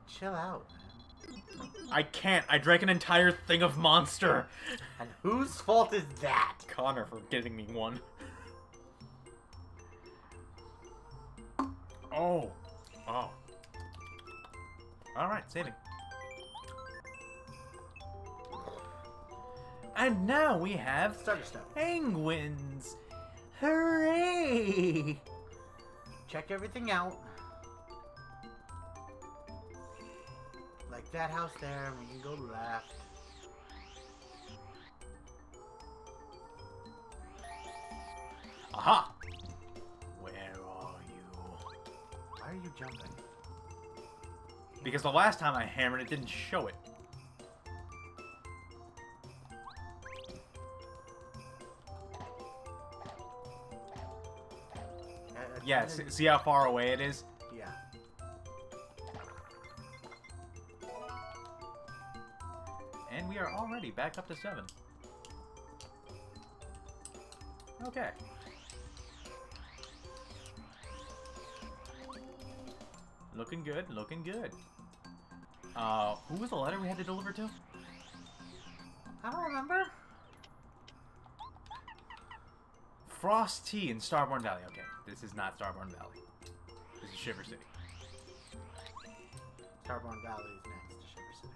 Chill out, man. I can't. I drank an entire thing of Monster. And whose fault is that? Connor for giving me one. Oh. Oh. Alright, saving. And now we have Starter stuff. penguins. Hooray! Check everything out. Like that house there, we can go left. Aha! Where are you? Why are you jumping? Because the last time I hammered it didn't show it. Yeah, see how far away it is? Yeah. And we are already back up to 7. Okay. Looking good, looking good. Who was the letter we had to deliver to? I don't remember. Frost Tea in Starborn Valley. Okay, this is not Starborn Valley. This is Shiver City. Starborn Valley is next to Shiver City.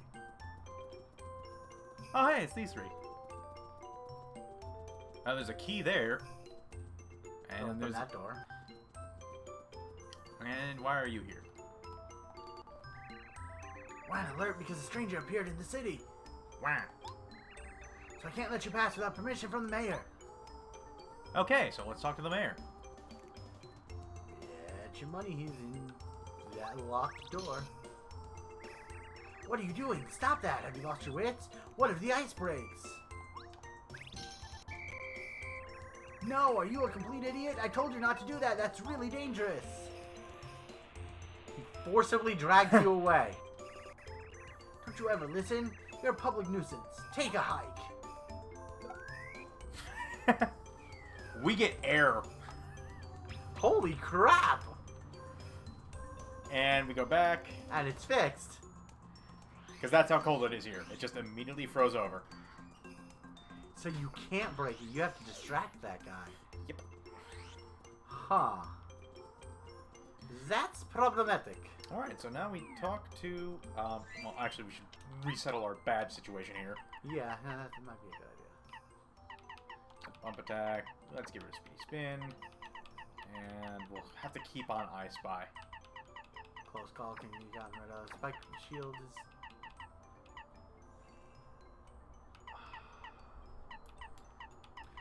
Oh, hey, it's these 3. There's a key there. And Open there's... that door. And why are you here? We're on alert because a stranger appeared in the city. Wah. So I can't let you pass without permission from the mayor. Okay, so let's talk to the mayor. Get your money, he's in that locked door. What are you doing? Stop that! Have you lost your wits? What if the ice breaks? No, are you a complete idiot? I told you not to do that. That's really dangerous. He forcibly drags you away. Don't you ever listen? You're a public nuisance. Take a hike. We get air. Holy crap! And we go back. And it's fixed. Because that's how cold it is here. It just immediately froze over. So you can't break it. You have to distract that guy. Yep. Huh. That's problematic. Alright, so now we talk to... well, actually, we should resettle our badge situation here. Yeah, that might be a good idea. Bump attack. Let's get rid of Speedy Spin. And we'll have to keep on I Spy. Close call can be gotten rid of. Spike shield is...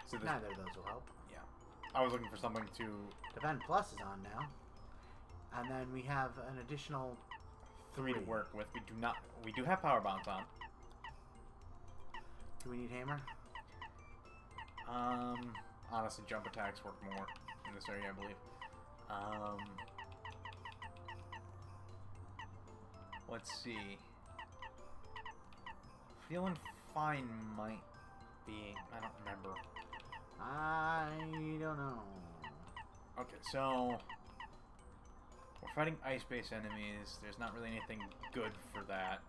So this, Neither of those will help. yeah. I was looking for something to... Defend Plus is on now. And then we have an additional 3 to work with. We do have Power Bounce on. Do we need Hammer? Honestly, jump attacks work more in this area, I believe. Let's see. Feeling Fine might be... I don't remember. I don't know. Okay, so... We're fighting ice-based enemies. There's not really anything good for that.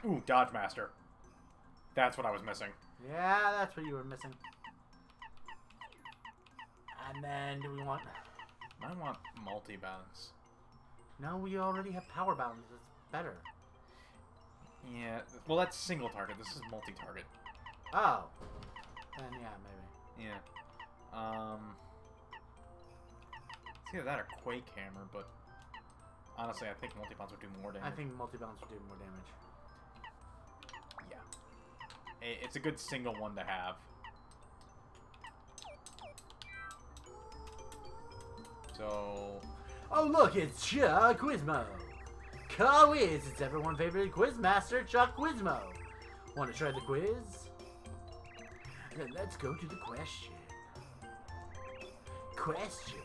Ooh, Dodge Master. That's what I was missing. Yeah, that's what you were missing. And then do we want... I want multi-bounce. No, we already have Power Bound. It's better. Yeah, well that's single target. This is multi-target. Oh. Then yeah, maybe. Yeah. It's either that or Quake Hammer, but honestly, I think multi-bounce would do more damage. I think multi-bounce would do more damage. It's a good single one to have. So... Oh, look, it's Chuck Quizmo. Quiz, it's everyone's favorite quiz master, Chuck Quizmo. Want to try the quiz? Then let's go to the question. Question.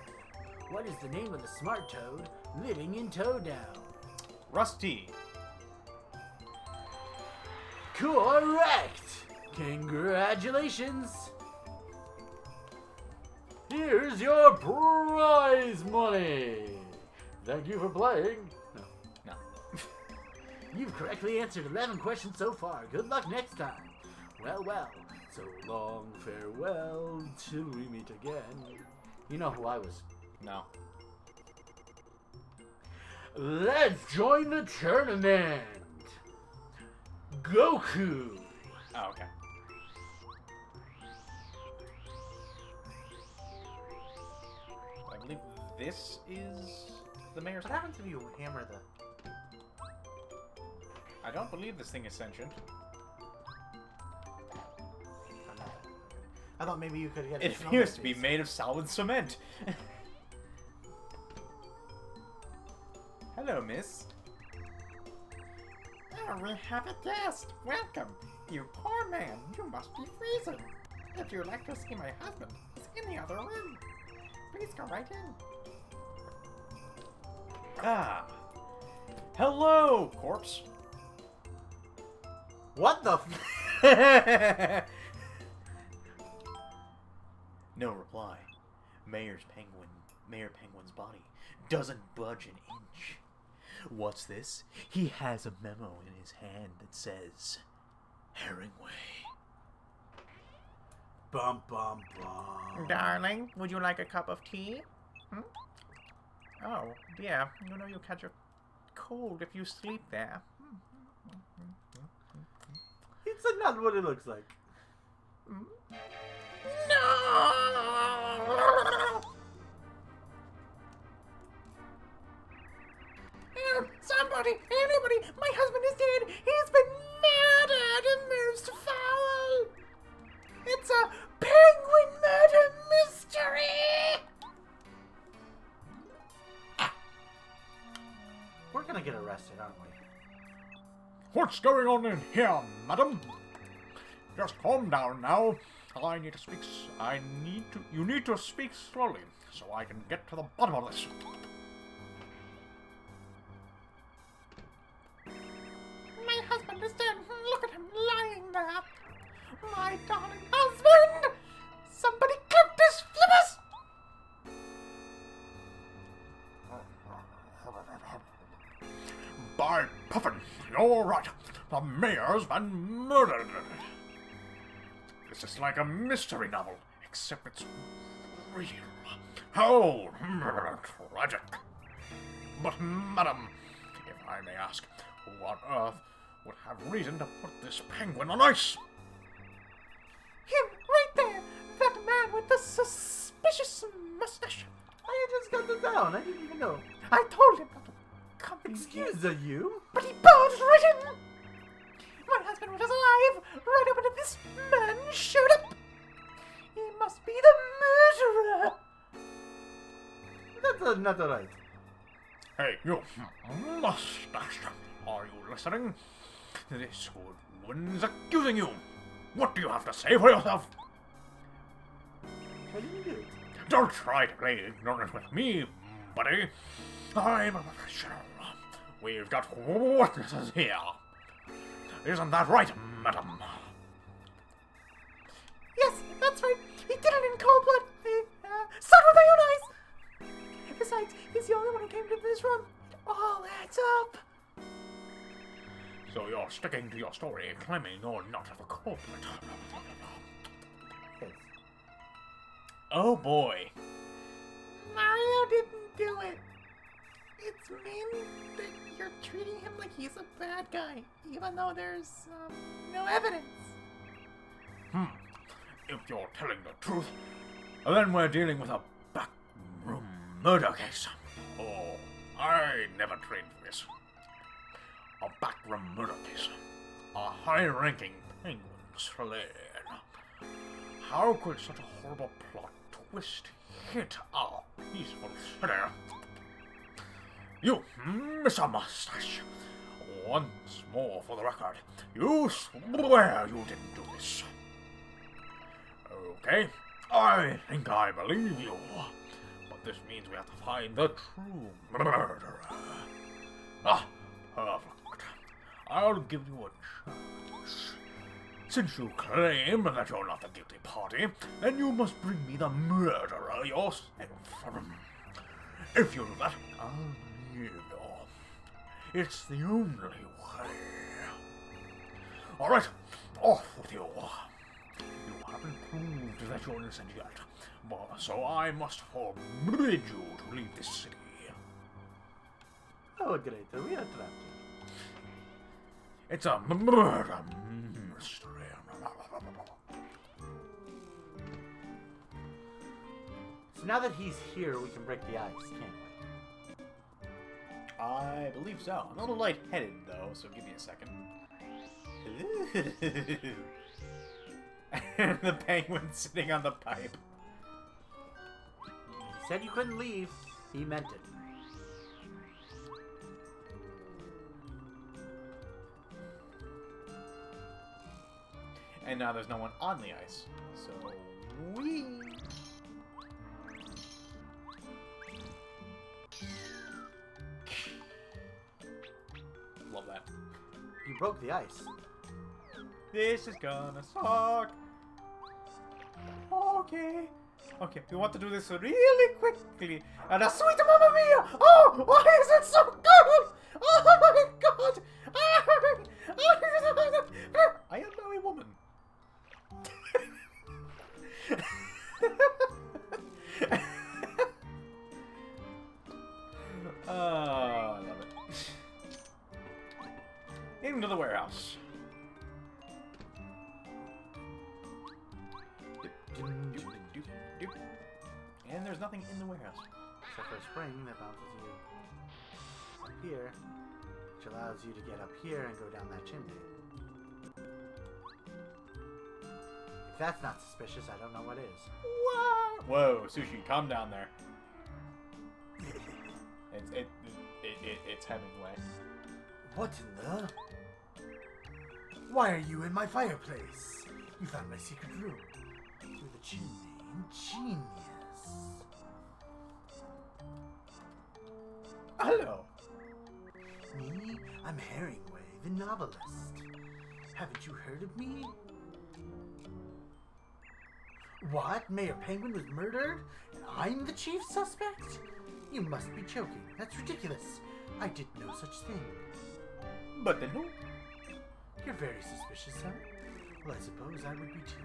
What is the name of the smart toad living in Toaddown? Rusty. Correct! Congratulations! Here's your prize money! Thank you for playing. No. You've correctly answered 11 questions so far. Good luck next time. Well, well. So long, farewell, till we meet again. You know who I was. No. Let's join the tournament! Goku! Oh, okay. I believe this is the mayor's... What happens if you hammer the... I don't believe this thing is sentient. I thought maybe you could get It appears to be made of solid cement. Hello, miss. Oh, we have a guest. Welcome. You poor man, you must be freezing. If you'd like to see my husband, he's in the other room. Please go right in. Ah. Hello, corpse. What the f... No reply. Mayor Penguin's body doesn't budge an inch. What's this? He has a memo in his hand that says, Herringway. Bum, bum, bum. Darling, would you like a cup of tea? Hmm? Oh, yeah, you know you'll catch a cold if you sleep there. It's not what it looks like. Somebody, anybody, my husband is dead. He's been murdered and moves to foul. It's a penguin murder mystery. We're gonna get arrested, aren't we? What's going on in here, madam? Just calm down now. You need to speak slowly, so I can get to the bottom of this. My husband is dead. Look at him lying there. My darling husband! Somebody clip his flippers! By Puffin, you're right. The mayor's been murdered. This is like a mystery novel, except it's real. How tragic. But, madam, if I may ask, who on earth would have reason to put this penguin on ice? Him, right there! That man with the suspicious mustache. I just got them down. I didn't even know. I told him not to come in here, Excuse you. but he barged right in. My husband was alive, right up until this man showed up. He must be the murderer. That's not right. Hey, you mustache. Are you listening? This good woman's accusing you. What do you have to say for yourself? What did you do? Don't try to play ignorant with me, buddy. I'm a professional. We've got witnesses here. Isn't that right, madam? Yes, that's right. He did it in cold blood. I saw it with my own eyes. Besides, he's the only one who came into this room. It all adds up. So you're sticking to your story, claiming you're not the culprit. Oh boy. Mario didn't do it. It's mean that you're treating him like he's a bad guy, even though there's no evidence. If you're telling the truth, then we're dealing with a backroom murder case. Oh, I never trained for this. A backroom murder case. A high-ranking penguin slain. How could such a horrible plot twist hit our peaceful city? You, Mr. Mustache, once more for the record, you swear you didn't do this. Okay, I think I believe you. But this means we have to find the true murderer. Ah, perfect. I'll give you a chance. Since you claim that you're not the guilty party, then you must bring me the murderer yourself. If you do that, I'll believe you. It's the only way. Alright, off with you. You haven't proved that you're innocent yet, so I must forbid you to leave this city. Oh, great. We are trapped. It's a murder mystery. So now that he's here, we can break the ice, can't we? I believe so. I'm a little lightheaded, though, so give me a second. And the penguin sitting on the pipe. He said you couldn't leave. He meant it. And now there's no one on the ice. So, we... Love that. You broke the ice. This is gonna suck. Okay. Okay, we want to do this really quickly. And a sweet Mamma Mia! Oh, why is it so good? Oh my god! I am now a woman. Oh, I love it. Into the warehouse. And there's nothing in the warehouse. Except for a spring that bounces you up here, which allows you to get up here and go down that chimney. If that's not suspicious, I don't know what is. Whoa, Sushi, calm down there. It's Hemingway. What in the? Why are you in my fireplace? You found my secret room. Through the chimney. Ingenious. Hello. Me? I'm Herringway, the novelist. Haven't you heard of me? What? Mayor Penguin was murdered? And I'm the chief suspect? You must be joking. That's ridiculous. I did no such thing. But then who? You're very suspicious, huh? Well, I suppose I would be too.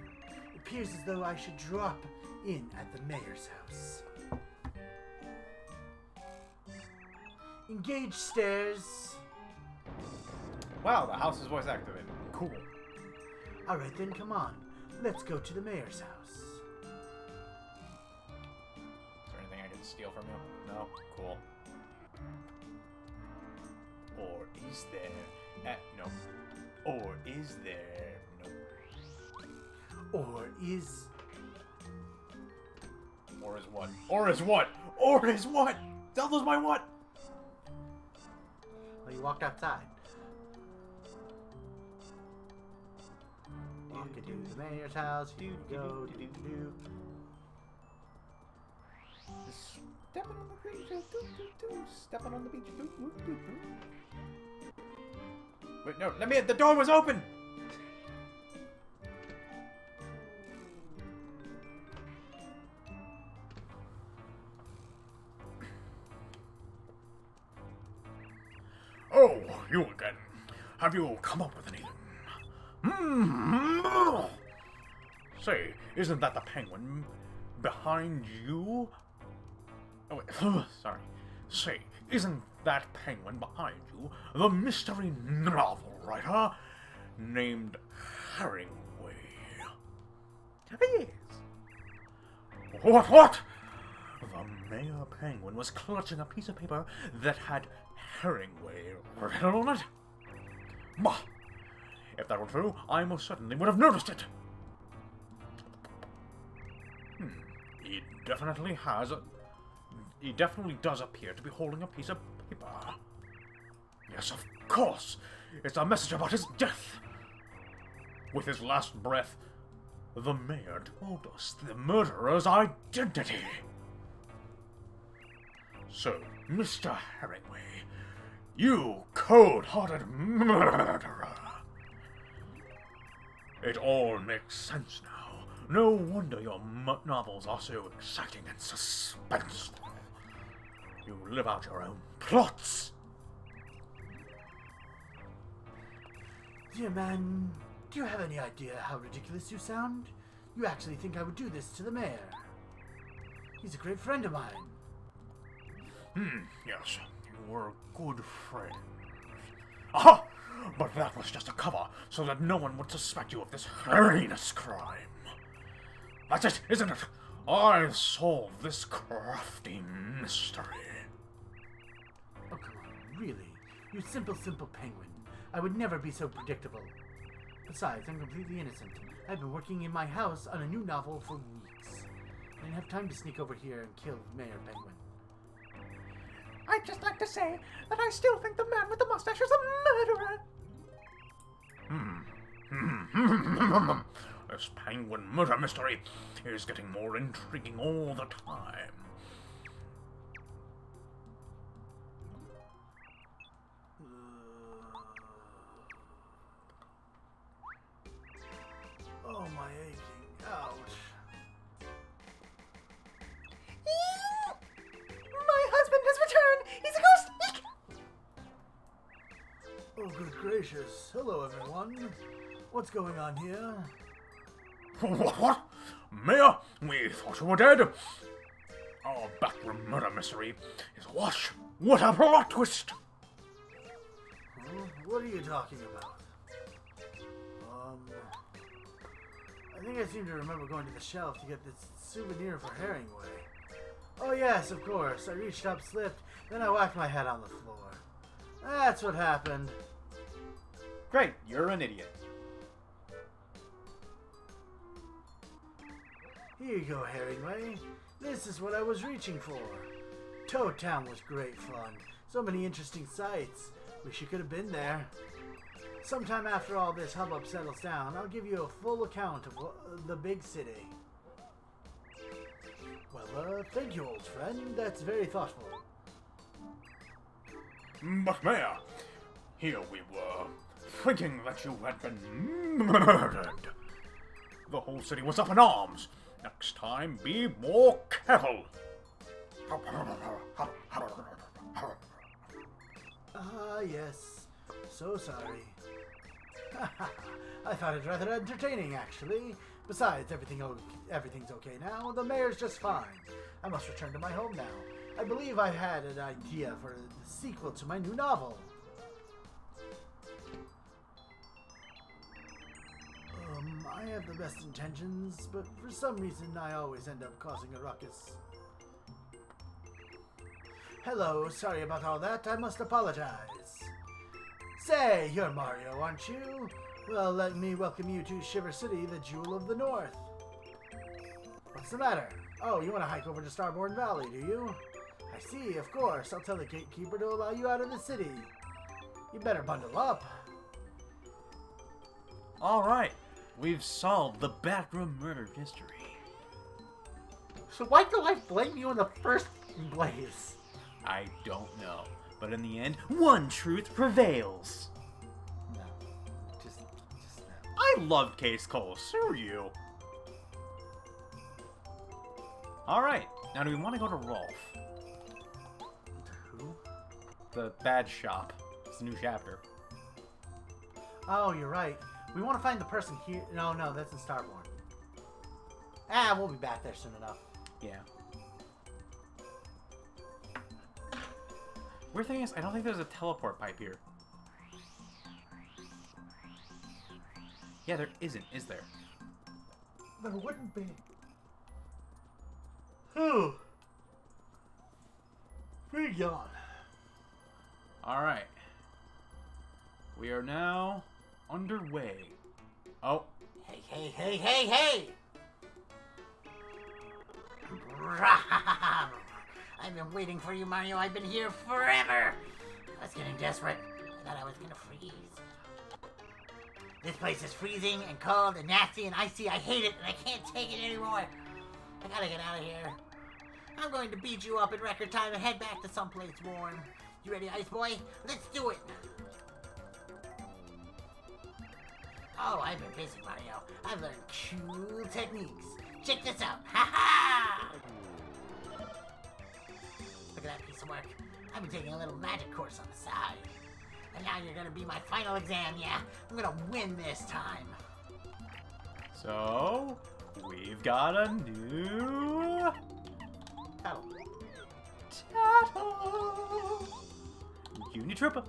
It appears as though I should drop in at the mayor's house. Engage stairs. Wow, the house is voice activated. Cool. All right, then, come on. Let's go to the mayor's house. Is there anything I can steal from you? No? Cool. Or is there... no. Or is there... Nope. Or is... Or is what? Or is what? Or is what? Zelda's my what? Well, you walked outside. Walk into the mayor's house. Here you go. Do. Stepping on the beach. Stepping on the beach. Wait, no, let me in. The door was open! Oh, you again. Have you come up with anything? Say, isn't that the penguin behind you? Oh, wait, sorry. Say, isn't that penguin behind you the mystery novel writer named Herringway? Yes. What? The mayor penguin was clutching a piece of paper that had Herringway written on it? Bah! If that were true, I most certainly would have noticed it. He definitely has a... He definitely does appear to be holding a piece of paper. Yes, of course. It's a message about his death. With his last breath, the mayor told us the murderer's identity. So, Mr. Herringway, you cold-hearted murderer. It all makes sense now. No wonder your novels are so exciting and suspenseful. You live out your own plots. Dear man, do you have any idea how ridiculous you sound? You actually think I would do this to the mayor? He's a great friend of mine. Yes, you were a good friend. Aha! But that was just a cover, so that no one would suspect you of this heinous crime. That's it, isn't it? I've solved this crafty mystery. Oh, come on, really? You simple penguin. I would never be so predictable. Besides, I'm completely innocent. I've been working in my house on a new novel for weeks. I didn't have time to sneak over here and kill Mayor Penguin. I'd just like to say that I still think the man with the mustache is a murderer. This penguin murder mystery is getting more intriguing all the time. Oh, my aching. Ouch. My husband has returned! He's a ghost! Eek! Oh, good gracious. Hello, everyone. What's going on here? What? Mayor, we thought you were dead. Our backroom murder mystery is awash. What a plot twist! Huh? What are you talking about? I think I seem to remember going to the shelf to get this souvenir for Herringway. Oh yes, of course. I reached up, slipped, then I whacked my head on the floor. That's what happened. Great, you're an idiot. Here you go, Herringway. This is what I was reaching for. Toad Town was great fun. So many interesting sights. Wish you could have been there. Sometime after all this hubbub settles down, I'll give you a full account of the big city. Well, thank you, old friend. That's very thoughtful. But Mayor, here we were, thinking that you had been murdered. The whole city was up in arms. Next time, be more careful. Ah, yes. So sorry. I thought it rather entertaining, actually. Besides, everything's okay now. The mayor's just fine. I must return to my home now. I believe I had an idea for the sequel to my new novel. I have the best intentions, but for some reason I always end up causing a ruckus. Hello, sorry about all that. I must apologize. Say, you're Mario, aren't you? Well, let me welcome you to Shiver City, the Jewel of the North. What's the matter? Oh, you want to hike over to Starborn Valley, do you? I see, of course. I'll tell the gatekeeper to allow you out of the city. You better bundle up. Alright, we've solved the backroom murder mystery. So why do I blame you in the first place? I don't know, but in the end, one truth prevails. No. Just no. I love Case Cole, so are you. Alright, now do we want to go to Rolf? Who? The bad shop. It's a new chapter. Oh, you're right. We want to find the person here. No, that's in Starborn. Ah, we'll be back there soon enough. Yeah. Weird thing is, I don't think there's a teleport pipe here. Yeah, there isn't, is there? There wouldn't be. Whew. Pretty yawn. Alright. We are now underway. Oh, Hey, hey, hey, hey, hey! I've been waiting for you, Mario. I've been here forever. I was getting desperate. I thought I was gonna freeze. This place is freezing and cold and nasty and icy. I hate it and I can't take it anymore. I gotta get out of here. I'm going to beat you up in record time and head back to someplace warm. You ready, Ice Boy? Let's do it! Oh, I've been busy, Mario. I've learned cool techniques. Check this out. Ha ha! Look at that piece of work. I've been taking a little magic course on the side. And now you're gonna be my final exam, yeah? I'm gonna win this time. so we've got a new Tattle. Tattle. Junior Trooper.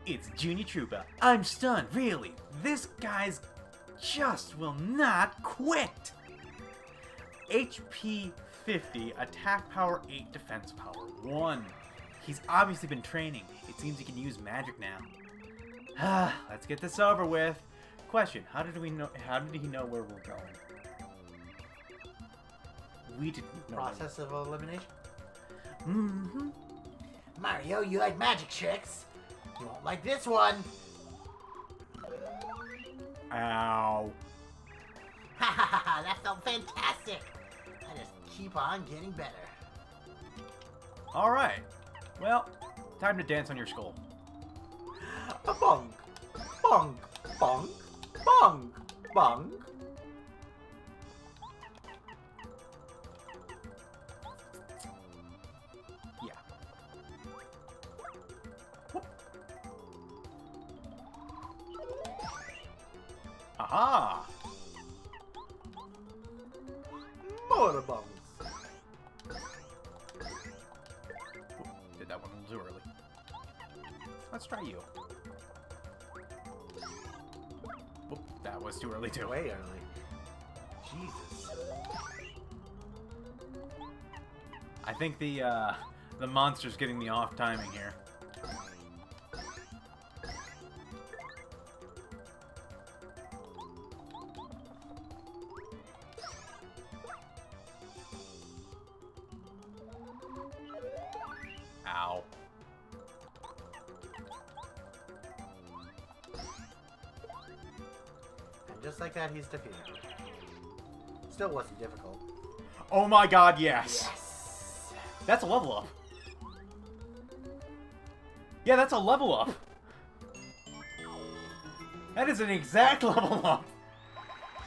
It's Junior Trooper. I'm stunned, really. This guy's just will not quit. HP 50, attack power 8, defense power 1. He's obviously been training. It seems he can use magic now. Let's get this over with. Question: How did he know where we're going? We didn't know. Process of elimination. Mm-hmm. Mario, you like magic tricks? You won't like this one. Ow. Ha ha ha ha! That felt fantastic. I just keep on getting better. All right. Well, time to dance on your skull. A bonk, bonk, bonk, bonk, bonk. Yeah. Aha! More bonks. Did that one a little too early. Let's try you. Whoop, that was too early too. Way early. Jesus. I think the monster's getting the off timing here. Ow. And just like that, he's defeated. Still wasn't difficult. Oh my god, yes! Yes! That's a level up. Yeah, that's a level up. That is an exact level up.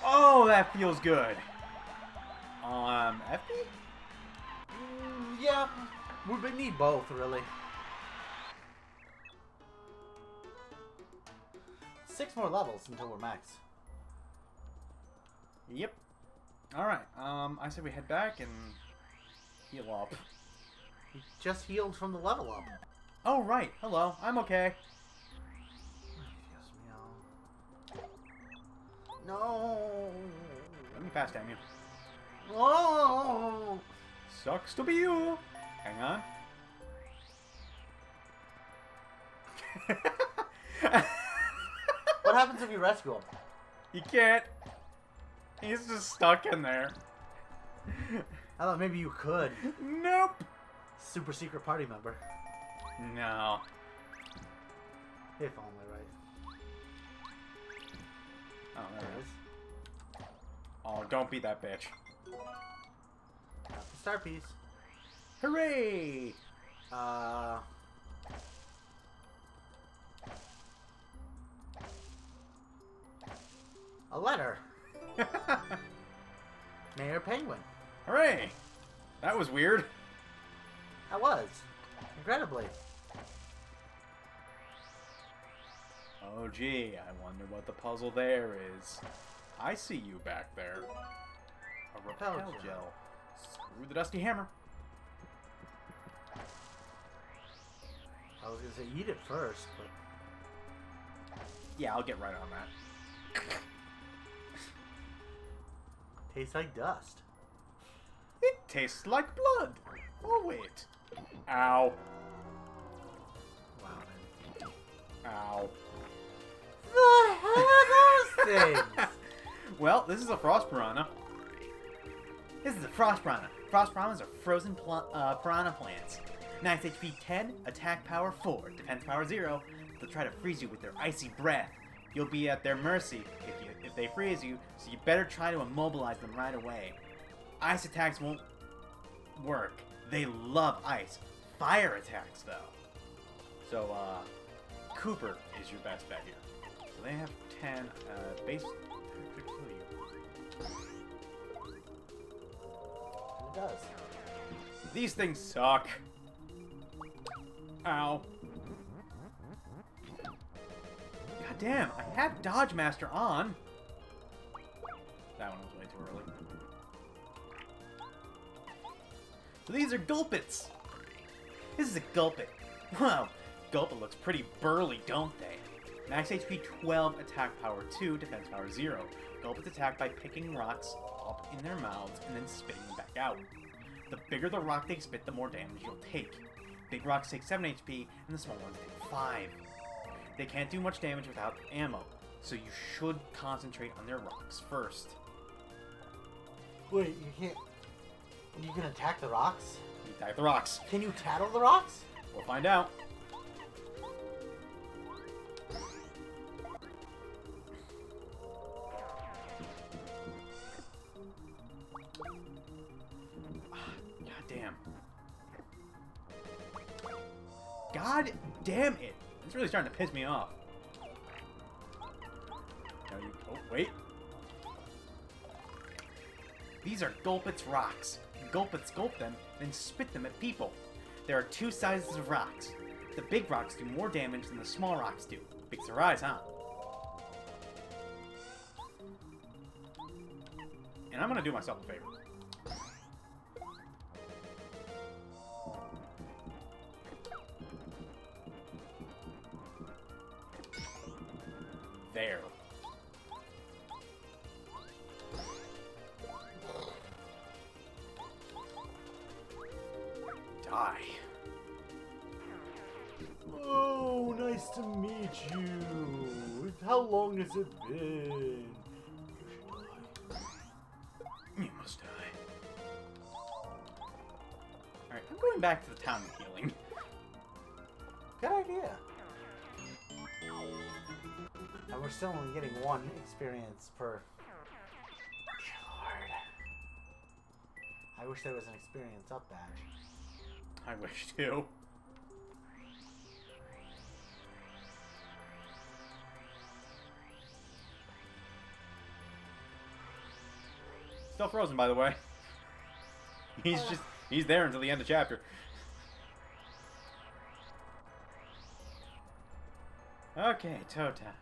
Oh, that feels good. FP? Yeah, we need both, really. 6 more levels until we're max. Yep. Alright, I say we head back and heal up. He just healed from the level up. Oh, right. Hello. I'm okay. No. Let me pass, damn you. Oh. Sucks to be you. Hang on. What happens if you rescue him? You can't. He's just stuck in there. I thought maybe you could. Nope. Super secret party member. No. If only, right? Oh, there There it it is. is. Oh, don't be that bitch. Got the star piece. Hooray! A letter. Mayor Penguin. Hooray! That was weird. I was. Incredibly. Oh, gee, I wonder what the puzzle there is. I see you back there. A repel Repel gel. gel. Screw the dusty hammer. I was gonna say eat it first, but Yeah, I'll get right on that. tastes like dust. It tastes like blood. Oh, wait. Ow. Wow. Ow. the hell are those things? Well, this is a frost piranha. This is a frost piranha. Frost piranhas are frozen piranha plants. Max HP 10, attack power 4, defense power 0. They'll try to freeze you with their icy breath. You'll be at their mercy if they freeze you, so you better try to immobilize them right away. Ice attacks won't work. They love ice. Fire attacks, though. So, Cooper is your best bet here. So they have 10 base. Could kill you. It does. These things suck. Ow. God damn, I have Dodge Master on. That one was way too early. So these are Gulpits. This is a Gulpit. Wow, Gulpit looks pretty burly, don't they? Max HP 12, attack power 2, defense power 0. Gulpits attack by picking rocks up in their mouths and then spitting them back out. The bigger the rock they spit, the more damage you'll take. Big rocks take 7 HP, and the small ones take 5. They can't do much damage without ammo, so you should concentrate on their rocks first. Wait, you can't. You can attack the rocks? You attack the rocks. Can you tattle the rocks? We'll find out. God damn. God damn it! It's really starting to piss me off. Now you. Oh, wait. These are Gulpits rocks. Gulpits gulp them, then spit them at people. There are 2 sizes of rocks. The big rocks do more damage than the small rocks do. Big surprise, huh? And I'm gonna do myself a favor. There. Die. Oh, nice to meet you. How long has it been? You must die. Alright, I'm going back to the town of healing. Good idea. And we're still only getting 1 experience per. Lord. I wish there was an experience up badge. I wish too. Still frozen, by the way. He's there until the end of chapter. Okay, Tota.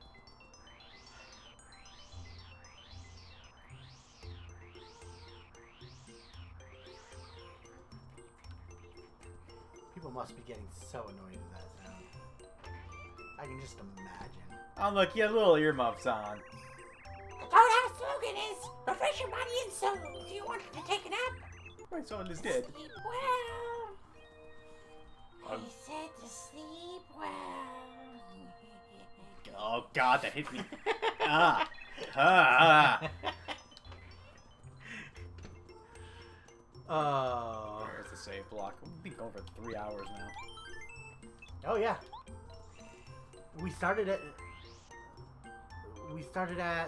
People must be getting so annoyed at that sound. I can just imagine. Oh look, you have little earmuffs on. Our slogan is refresh your body and soul. Do you want to take a nap? My soul is dead. Sleep well. He said to sleep well. Oh god, that hit me. Ah. Oh. There's the save block. We've been going for 3 hours now. Oh yeah. We started at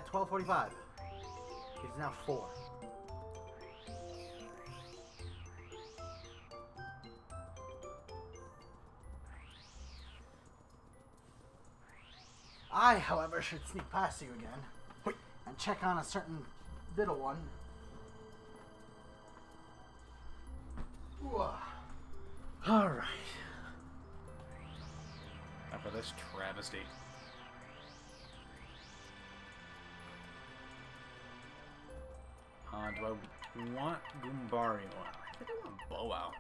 12:45. It's now 4. I, however, should sneak past you again and check on a certain little one. Alright. After this travesty. Do I want Goombario out? I think I want Bo out.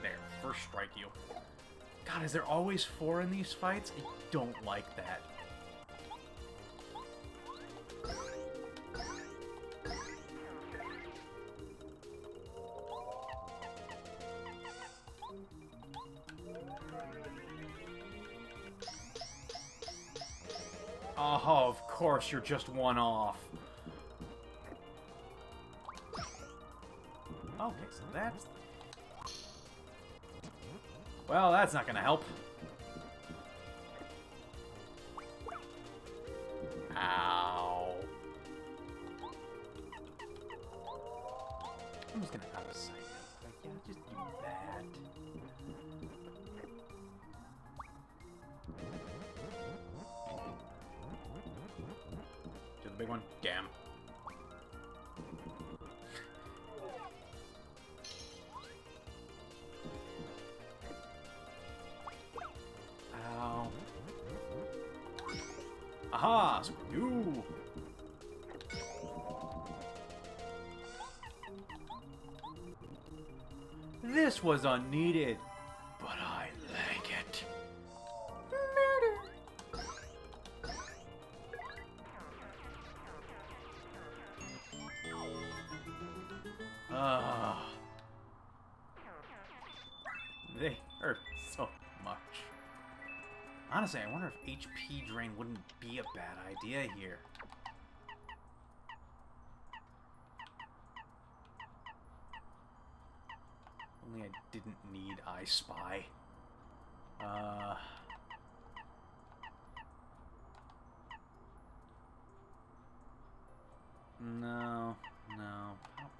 There, first strike you. God, is there always 4 in these fights? I don't like that. Oh, of course, you're just one off. Okay, so that's... Well, that's not gonna help. Ow. I'm just gonna out of sight. Like, yeah, just do that. Do the big one. Damn. Ow. Aha! Screw you! This was unneeded, but I like it. Ah. They hurt so much. Honestly, I wonder if HP drain wouldn't be a bad idea here. Only I didn't need I Spy. No.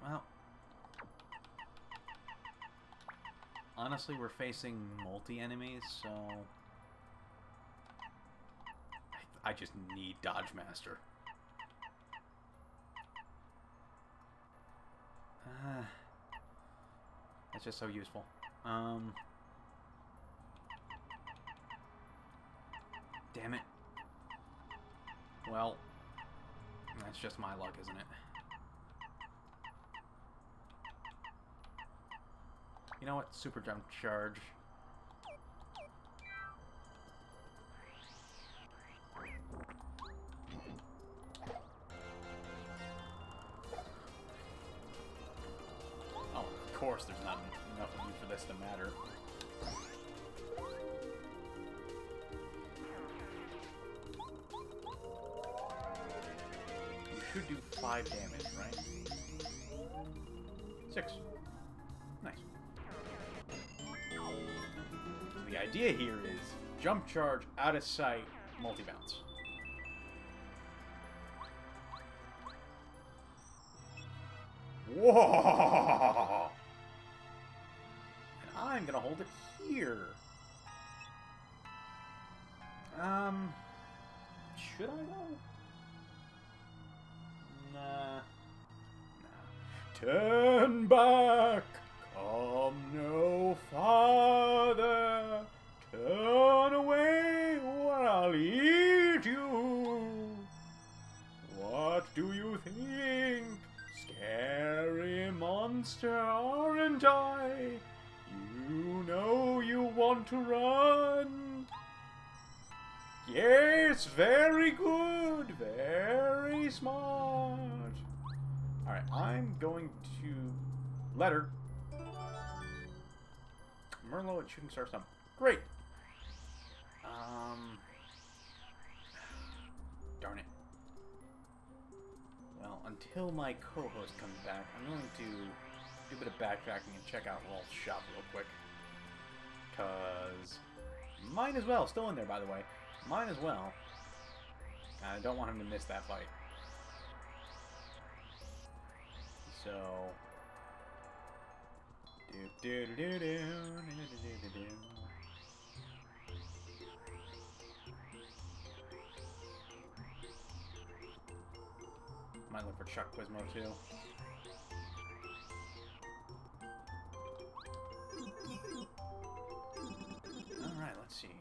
Well, honestly, we're facing multi-enemies, so I just need Dodge Master. That's just so useful. Damn it. Well, that's just my luck, isn't it? You know what? Super jump charge. Oh, of course there's not enough of you for this to matter. You should do 5 damage, right? 6. Nice. So the idea here is jump charge, out of sight, multi-bounce. Whoa! And I'm gonna hold it here. Should I though? Nah. Turn back! Come no farther! Turn away or I'll eat you! What do you think? Scary monster, aren't I? You know you want to run. Yes, very good, very smart. Alright, I'm going to let her. Merlot at Shooting Star Stump. Great. Darn it. Well, until my co-host comes back, I'm going to do a bit of backtracking and check out Rolf's shop real quick. Because might as well. Still in there, by the way. Might as well. I don't want him to miss that fight. So... Might look for Chuck Quizmo too. Alright, let's see here.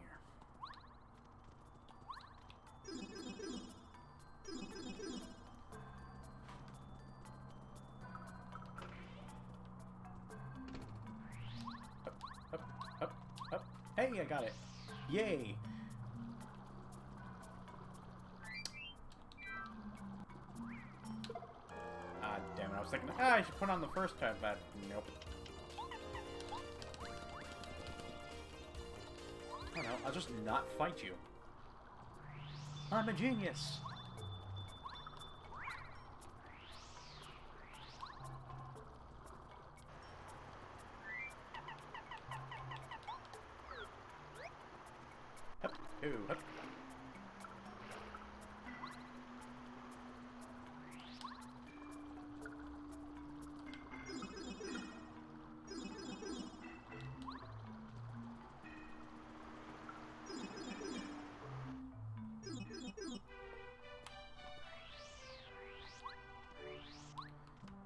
Up. Hey, I got it. Yay! Ah, damn it. I was thinking, I should put on the first tab, but nope. Oh no, I'll just not fight you. I'm a genius. Hup, ooh, hup.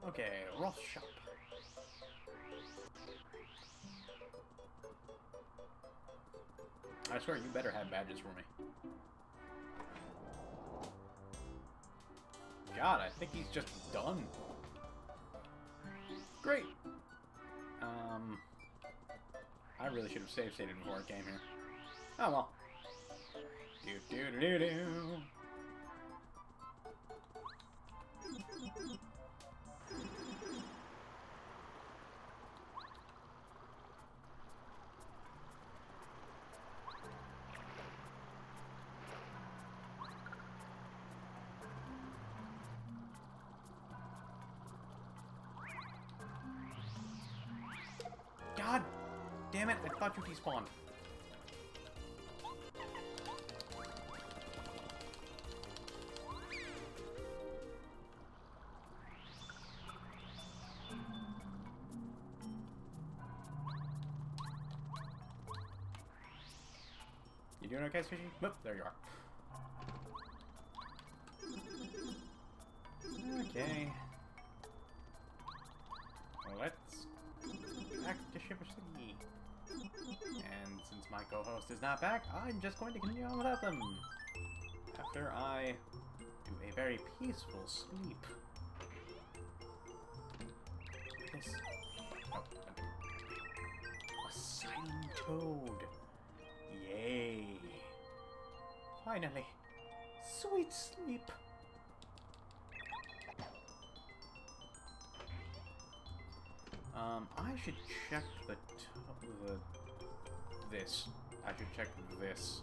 Okay, Ross shop. I swear you better have badges for me. God, I think he's just done. Great. I really should have save stated before I came here. Oh well. Do do do do do. God damn it, I thought you despawned. You doing okay, Fishy? Whoop, there you are. Okay. Let's back to Shipper City. And since my co-host is not back, I'm just going to continue on without them. After I do a very peaceful sleep. This... Oh, a silent toad. Yay. Finally. Sweet sleep. I should check this. I should check this.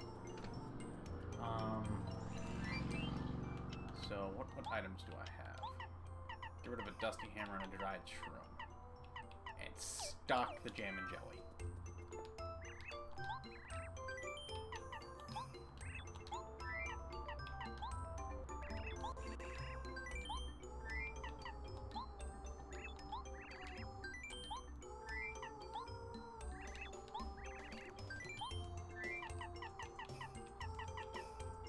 So what items do I have? Get rid of a dusty hammer and a dried shroom. And stock the jam and jelly.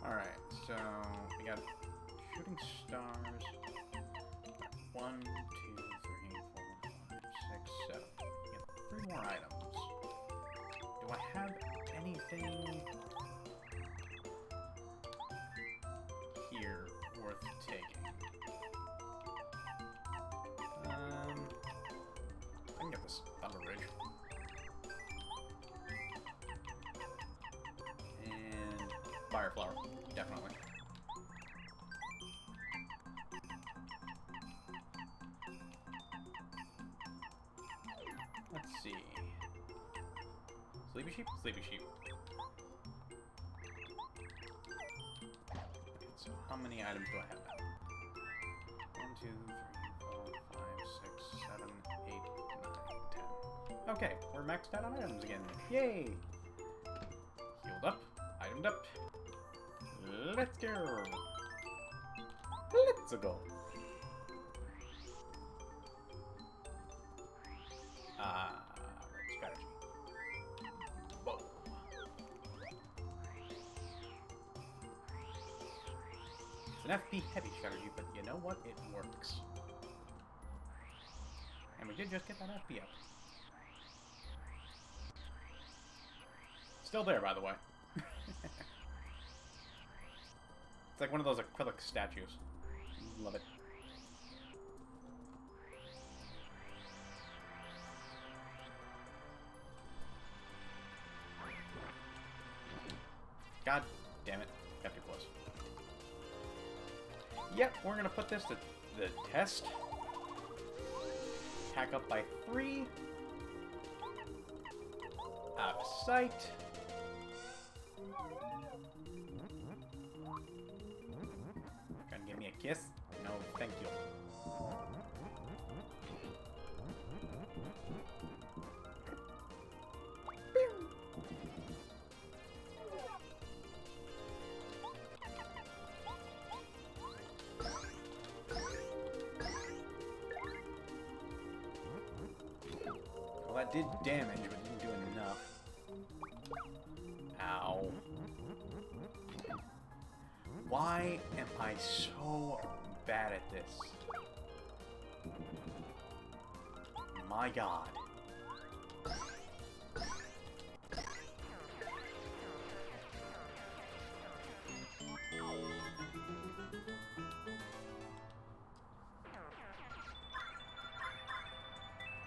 Alright, so we got shooting stars. 1, 2, 3, 4, 5, 6, 7. We got 3 more items. Do I have anything here worth taking? I can get this Thunder Ridge. And Fire Flower, definitely. Let's see. Sleepy sheep? Sleepy sheep. Okay, so how many items do I have now? 1, 2, 3, 4, 5, 6, 7, 8, 9, 10. Okay, we're maxed out on items again. Yay! Healed up, itemed up. Let's go! Let's go! Right, strategy. Whoa. It's an FP heavy strategy, but you know what? It works. And we did just get that FP up. Still there, by the way. It's like one of those acrylic statues. Love it. God damn it. Got too close. Yep, we're gonna put this to the test. Pack up by 3. Out of sight. Trying to give me a kiss? No, thank you. Well, that did damage, but didn't do enough. Ow. Why am I so bad at this? My god.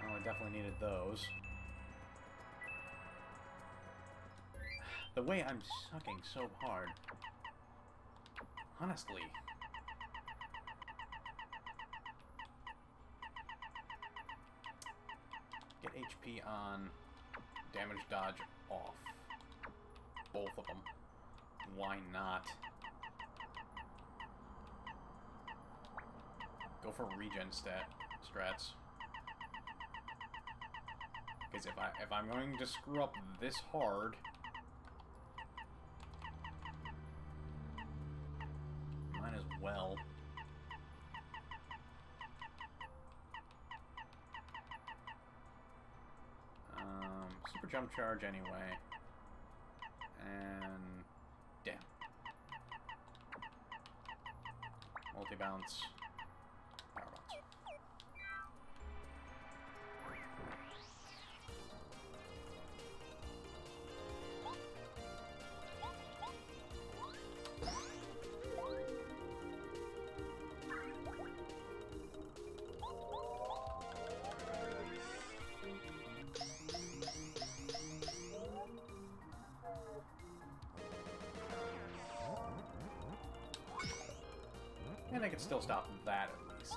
Oh, I definitely needed those. The way I'm sucking so hard. Honestly. Get HP on, damage dodge off. Both of them. Why not? Go for regen strats. Because if I'm going to screw up this hard, might as well. Super jump charge anyway. And damn. Multi bounce. Power bounce. And I can still stop that at least.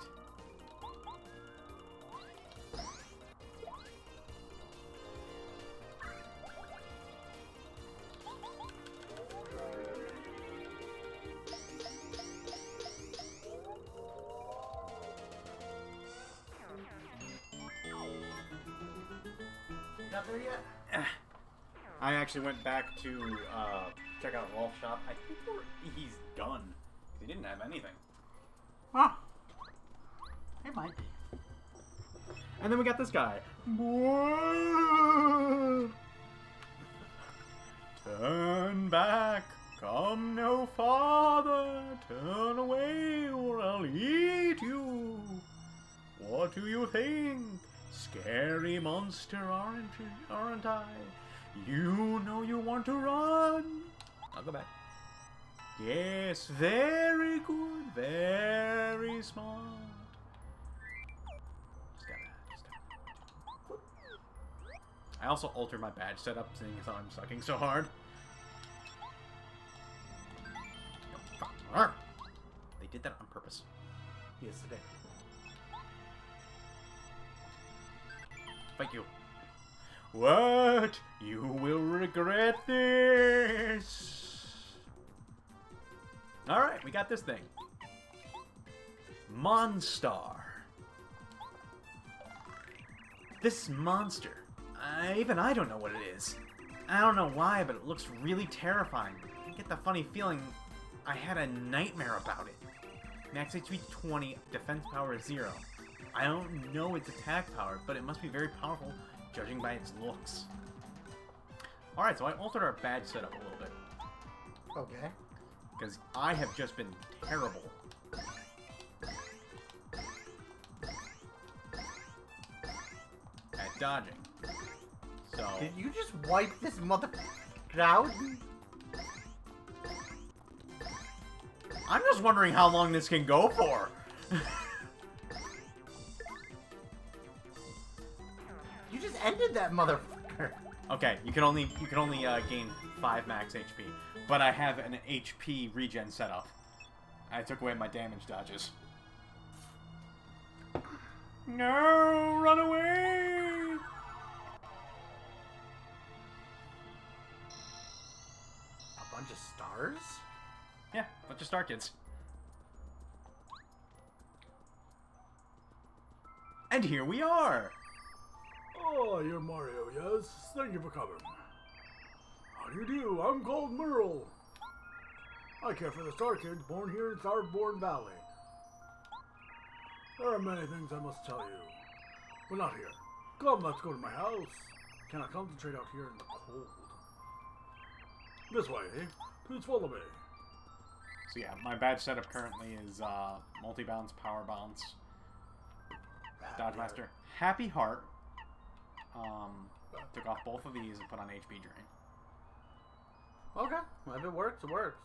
Got there yet? I actually went back to check out Rolf's shop. I think he's done. He didn't have anything. Huh. It might be. And then we got this guy. Turn back, come no farther. Turn away or I'll eat you. What do you think? Scary monster, aren't I? You know you want to run. I'll go back. Yes, very good, very smart. I also altered my badge setup, seeing as I'm sucking so hard. They did that on purpose. Yes, it did. Thank you. What? You will regret this. Alright, we got this thing. Monstar. This monster. Even I don't know what it is. I don't know why, but it looks really terrifying. I get the funny feeling I had a nightmare about it. Max HP 20, defense power 0. I don't know its attack power, but it must be very powerful, judging by its looks. Alright, so I altered our badge setup a little bit. Okay. Because I have just been terrible. At dodging. So... Did you just wipe this mother out? I'm just wondering how long this can go for. You just ended that motherfucker. Okay, you can only gain 5 max HP, but I have an HP regen setup. I took away my damage dodges. No, run away! A bunch of stars? Yeah, bunch of Star Kids. And here we are! Oh, you're Mario, yes? Thank you for coming. How do you do? I'm called Merle. I care for the Star Kids born here in Starborn Valley. There are many things I must tell you, but not here. Come, let's go to my house. Cannot concentrate out here in the cold. This way, please follow me. So yeah, my badge setup currently is multi-bounce, power bounce, Dodge Master, Happy Heart. Took off both of these and put on HP Drain. Okay, well, if it works, it works.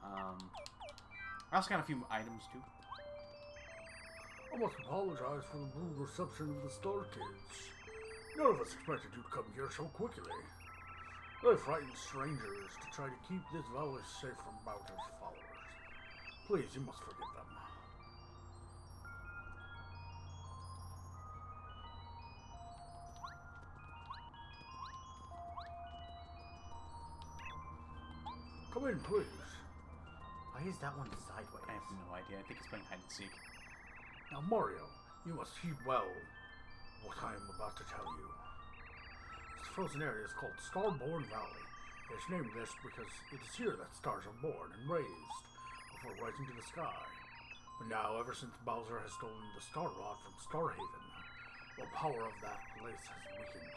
I also got a few items too. I must apologize for the rude reception of the Star Kids. None of us expected you to come here so quickly. They frightened strangers to try to keep this valley safe from Bowser's followers. Please, you must forgive them. Come in, please. Why is that one sideways? I have no idea. I think it's playing hide and seek. Now, Mario, you must heed well what I am about to tell you. This frozen area is called Starborn Valley. It's named this because it is here that stars are born and raised before rising to the sky. But now, ever since Bowser has stolen the Star Rod from Starhaven, the power of that place has weakened.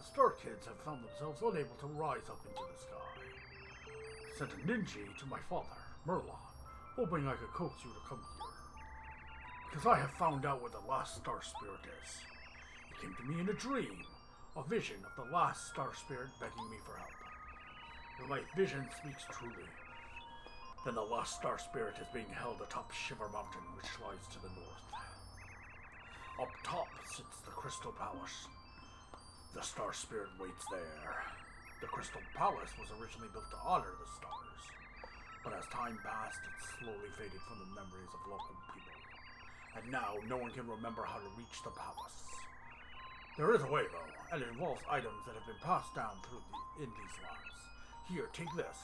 The Star Kids have found themselves unable to rise up into the sky. I sent a ninja to my father, Merlon, hoping I could coax you to come here. Because I have found out where the last Star Spirit is. It came to me in a dream, a vision of the last Star Spirit begging me for help. If my vision speaks truly, then the last Star Spirit is being held atop Shiver Mountain, which lies to the north. Up top sits the Crystal Palace. The Star Spirit waits there. The Crystal Palace was originally built to honor the stars, but as time passed, it slowly faded from the memories of local people. And now, no one can remember how to reach the palace. There is a way, though, and it involves items that have been passed down in these lands. Here, take this.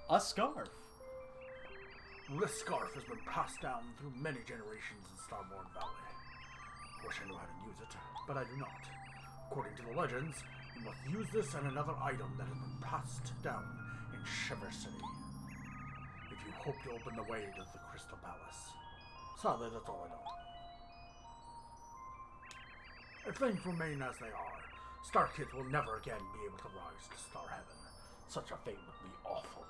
A scarf. This scarf has been passed down through many generations in Starborn Valley. I wish I knew how to use it, but I do not. According to the legends, you must use this and another item that has been passed down in Shiver City, if you hope to open the way to the Crystal Palace. Sadly, that's all I know. If things remain as they are, Star Kids will never again be able to rise to Star Heaven. Such a fate would be awful.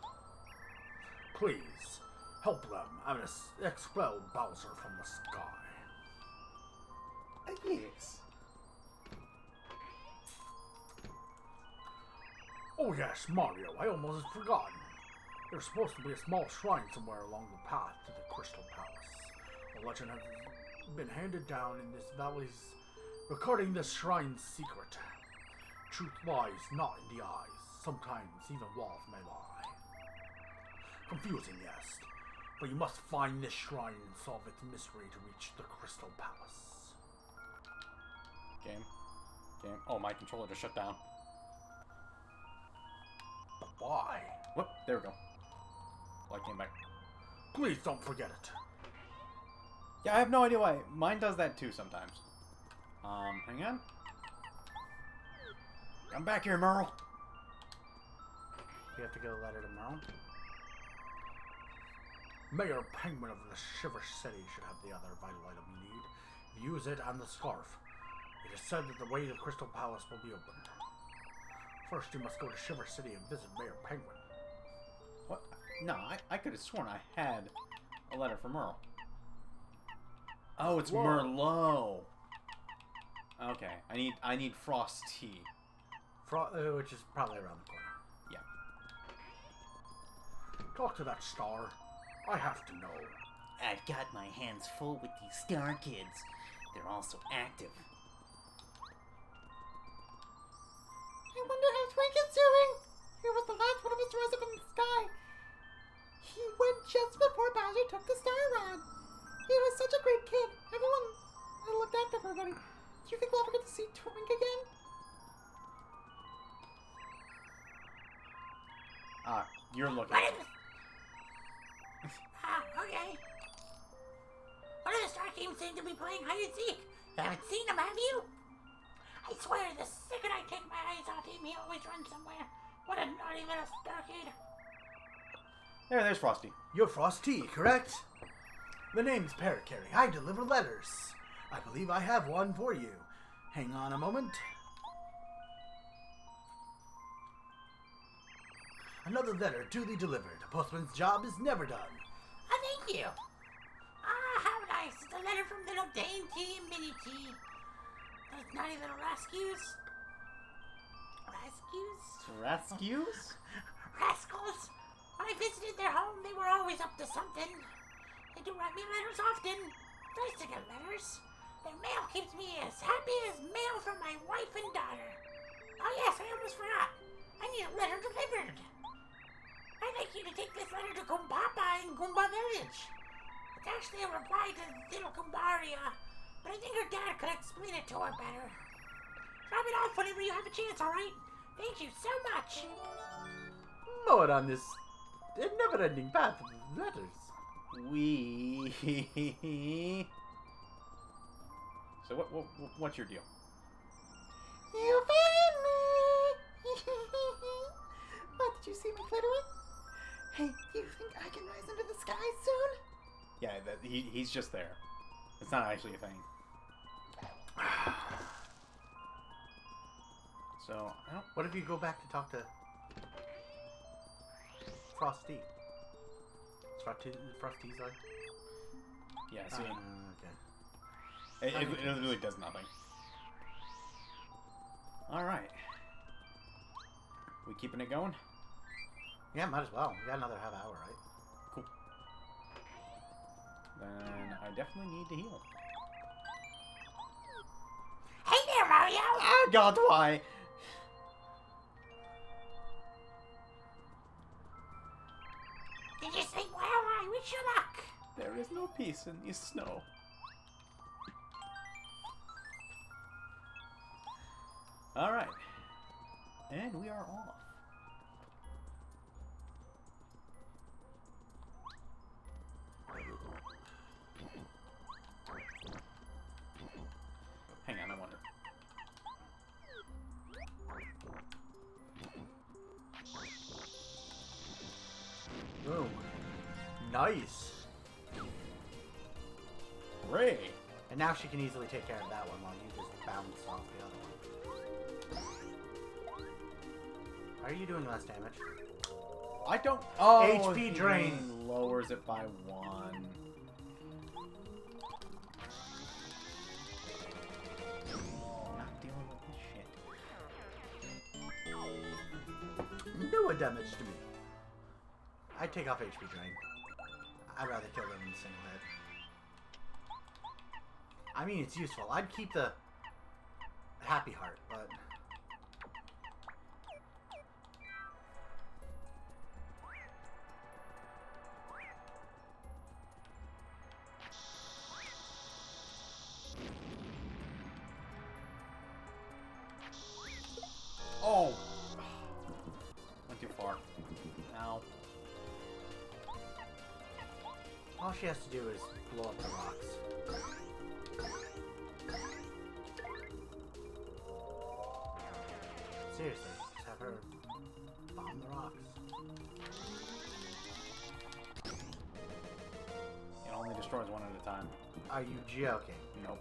Please, help them and expel Bowser from the sky. Yes. Oh yes, Mario, I almost had forgotten. There's supposed to be a small shrine somewhere along the path to the Crystal Palace. A legend has been handed down in this valley's regarding this shrine's secret. Truth lies not in the eyes. Sometimes even walls may lie. Confusing, yes, but you must find this shrine and solve its mystery to reach the Crystal Palace. Game. Oh, my controller just shut down. But why? Whoop, there we go. Light came back. Please don't forget it. Yeah, I have no idea why. Mine does that too sometimes. Hang on. I'm back here, Merle. We have to go letter to Merle. Mayor Penguin of the Shiver City should have the other vital item you need. Use it and the scarf. It is said that the way to the Crystal Palace will be opened. First, you must go to Shiver City and visit Mayor Penguin. What? No, I could have sworn I had a letter from Merle. Oh, it's Whoa. Merlot. Okay, I need Frost tea. Which is probably around the corner. Yeah. Talk to that star. I have to know. I've got my hands full with these Star Kids. They're also active. I wonder how Twink is doing. He was the last one of us to rise up in the sky. He went just before Bowser took the Star Rod. He was such a great kid. Everyone looked after everybody. Do you think we'll ever get to see Twink again? You're looking. What is this? Okay. One of the Star teams seem to be playing hide and seek. You haven't seen him, have you? I swear, the second I take my eyes off him, he always runs somewhere. What a naughty little Star kid. There's Frosty. You're Frosty, correct? The name's Parrot Carry. I deliver letters. I believe I have one for you. Hang on a moment. Another letter duly delivered. A postman's job is never done. Thank you. How nice. It's a letter from little Dainty and Minnie T. Those naughty little rescues. Rescues? Rascals. When I visited their home, they were always up to something. They do write me letters often. Nice to get letters. Their mail keeps me as happy as mail from my wife and daughter. Oh yes, I almost forgot. I need a letter delivered. I'd like you to take this letter to Goombapa in Goomba Village. It's actually a reply to little Goombaria, but I think her dad could explain it to her better. Drop it off whenever you have a chance, alright? Thank you so much. More on this never-ending path of letters. So what's your deal? You found me! What, did you see me flittering? Hey, you think I can rise into the sky soon? Yeah, he's just there. It's not actually a thing. So, What if you go back to talk to Frosty? Frosty's like? yeah, see, Okay. it really does nothing. Alright. We keeping it going? Yeah, might as well. We got another half hour, right? Cool. Then I definitely need to heal. Hey there, Mario! Ah, God, why? Did you say, well, I wish you luck? There is no peace in the snow. Alright. And we are off. Hang on, I wonder. Boom. Nice. Ray! And now she can easily take care of that one while you just bounce off the other one. How are you doing less damage? I don't. Oh, HP drain. Lowers it by 1. Not dealing with this shit. No damage to me. I'd take off HP drain. I'd rather kill them in a single hit. I mean, it's useful. I'd keep the happy heart, but... Oh! Went too far. Ow. All she has to do is blow up the rocks. Seriously, just have her bomb the rocks. It only destroys one at a time. Are you joking? Nope.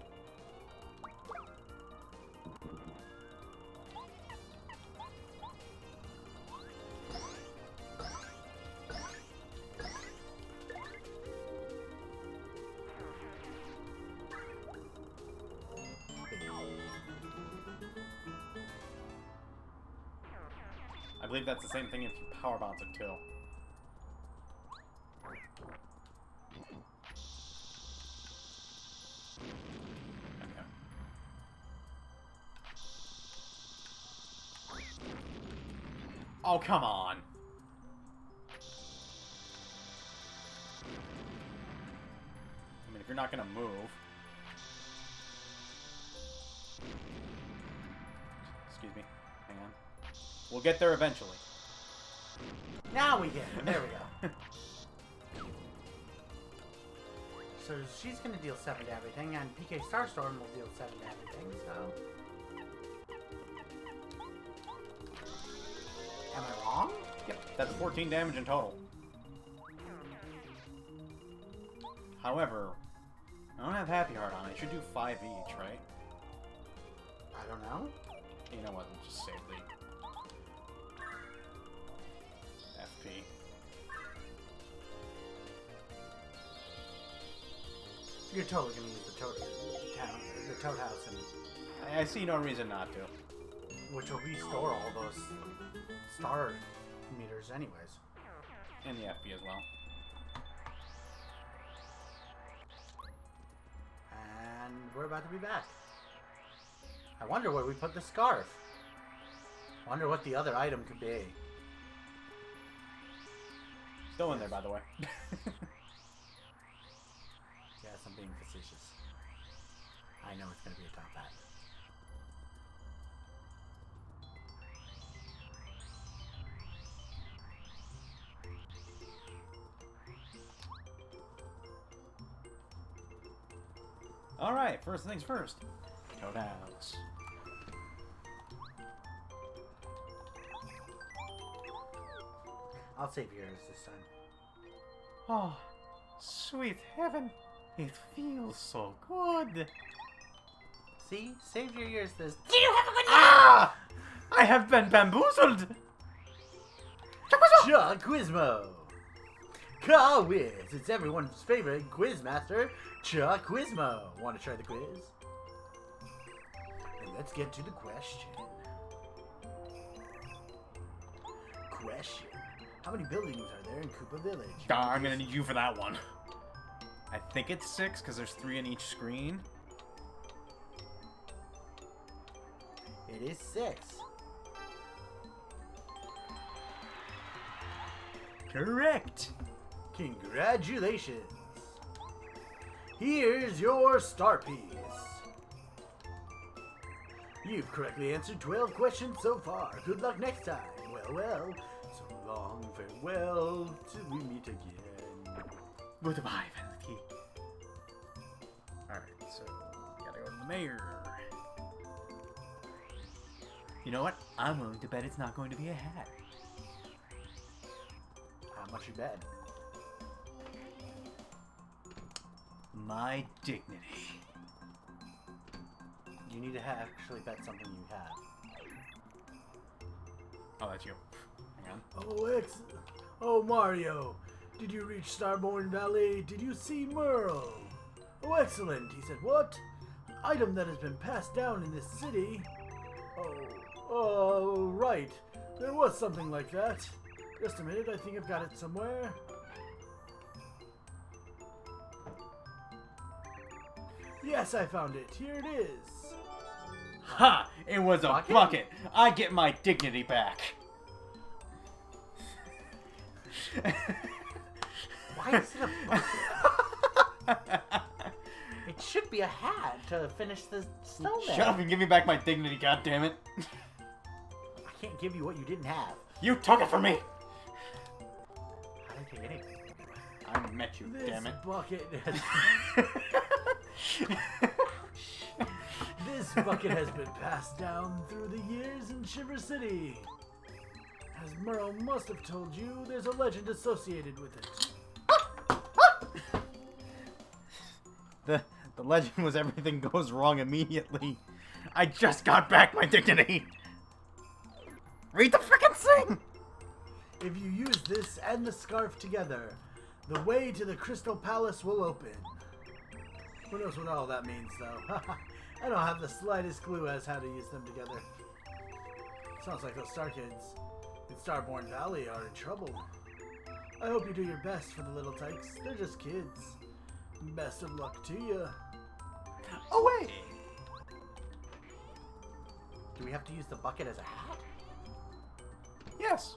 I believe that's the same thing if you power bounce it too. Okay. Oh, come on. I mean, if you're not gonna move. Excuse me. Hang on. We'll get there eventually. Now we get it. There we go. So she's gonna deal 7 to everything, and PK Starstorm will deal 7 to everything, so... Am I wrong? Yep, that's 14 damage in total. However, I don't have Happy Heart on. I should do 5 each, right? I don't know. You know what? Let's just save the FP. You're totally gonna use the toad house, and I see no reason not to. which will restore all those star meters, anyways. And the FP as well. And we're about to be back. I wonder where we put the scarf. Wonder what the other item could be. Still in there, by the way. Yes, I'm being facetious. I know it's gonna be a top hat. Alright, first things first. Toad House. I'll save yours this time. Oh, sweet heaven. It feels so good. See? Save your ears this. Ah! I have been bamboozled. Quizmo! Car Whiz! It's everyone's favorite quizmaster, Quizmo. Want to try the quiz? And let's get to the question. Question. How many buildings are there in Koopa Village? I'm gonna need you for that one. I think it's 6, because there's 3 in each screen. It is 6. Correct. Congratulations! Here's your star piece. You've correctly answered 12 questions so far. Good luck next time. Well, so long, farewell, till we meet again. Goodbye, Vanity. Alright, so we gotta go to the mayor. You know what? I'm willing to bet it's not going to be a hat. How much you bet? My dignity. You need to actually bet something you have. Oh, that's you. Hang on. Oh, Mario. Did you reach Starborn Valley? Did you see Merle? Oh, excellent. He said, what? Item that has been passed down in this city? Oh, right. There was something like that. Just a minute, I think I've got it somewhere. Yes, I found it. Here it is. Ha! It was a bucket. I get my dignity back. Why is it a bucket? It should be a hat to finish the snowman. Shut up and give me back my dignity, goddammit. I can't give you what you didn't have. You took it from me! How did I take anything? I met you, This damn it. bucket This bucket has been passed down through the years in Shiver City. As Merle must have told you, there's a legend associated with it. The legend was everything goes wrong immediately. I just got back my dignity. Read the frickin' thing! If you use this and the scarf together, the way to the Crystal Palace will open. Who knows what all that means, though? I don't have the slightest clue as how to use them together. Sounds like those Star Kids in Starborn Valley are in trouble. I hope you do your best for the little tykes. They're just kids. Best of luck to you. Oh, wait! Do we have to use the bucket as a hat? Yes.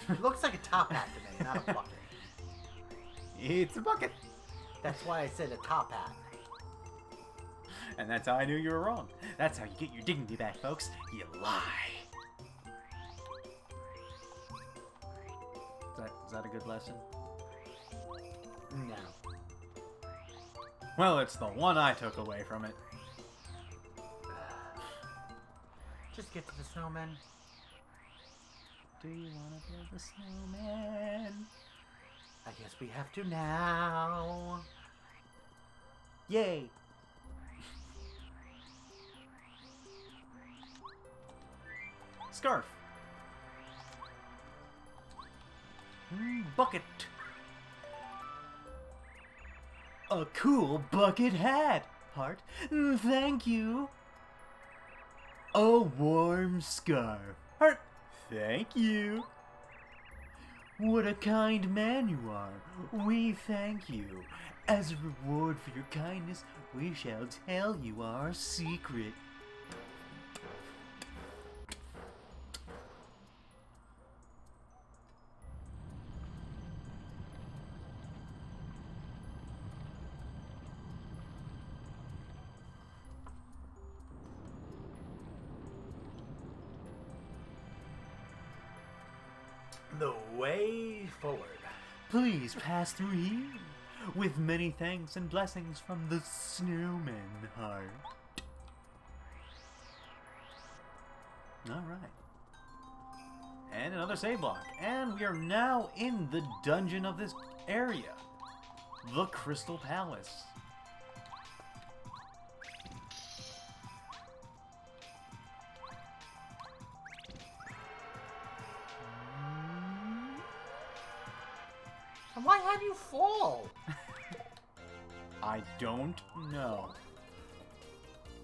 It looks like a top hat to me, not a bucket. It's a bucket. That's why I said a top hat. And that's how I knew you were wrong. That's how you get your dignity back, folks. You lie. Is that a good lesson? No. Well, it's the one I took away from it. Just get to the snowman. Do you want to build a snowman? I guess we have to now. Yay! Scarf. Bucket. A cool bucket hat. Heart. Thank you. A warm scarf. Heart. Thank you. What a kind man you are. We thank you. As a reward for your kindness, we shall tell you our secret. The way forward. Please pass through here. With many thanks and blessings from the Snowman Heart. Alright. And another save block. And we are now in the dungeon of this area. The Crystal Palace. And why have you fall? I don't know.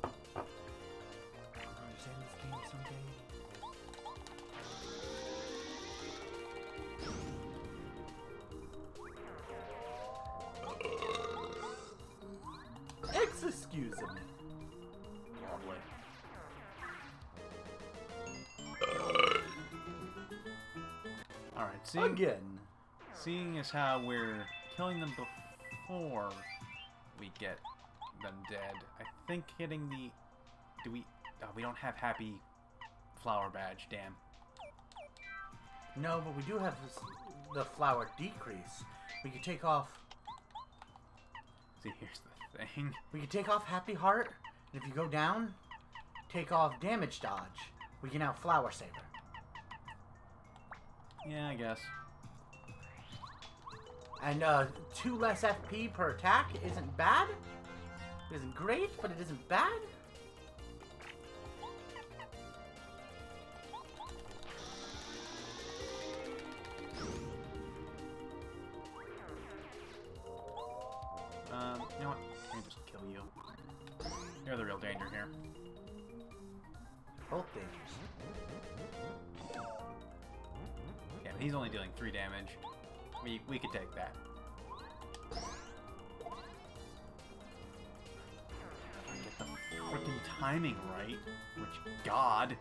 I'll understand this game someday. Excuse me. Lovely. Alright, Again. seeing as how we're killing them before we get them dead, I think hitting the... Do we... Oh, we don't have Happy Flower Badge, damn. No, but we do have this, the flower decrease. We can take off. See, here's the thing. We can take off Happy Heart, and if you go down, take off Damage Dodge. We can now Flower Saver. Yeah, I guess. And 2 less FP per attack isn't bad. It isn't great, but it isn't bad. You know what? Let me just kill you. You're the real danger here. Both dangers. Yeah, but he's only dealing 3 damage. We could take that. If I get the freaking timing right, which God.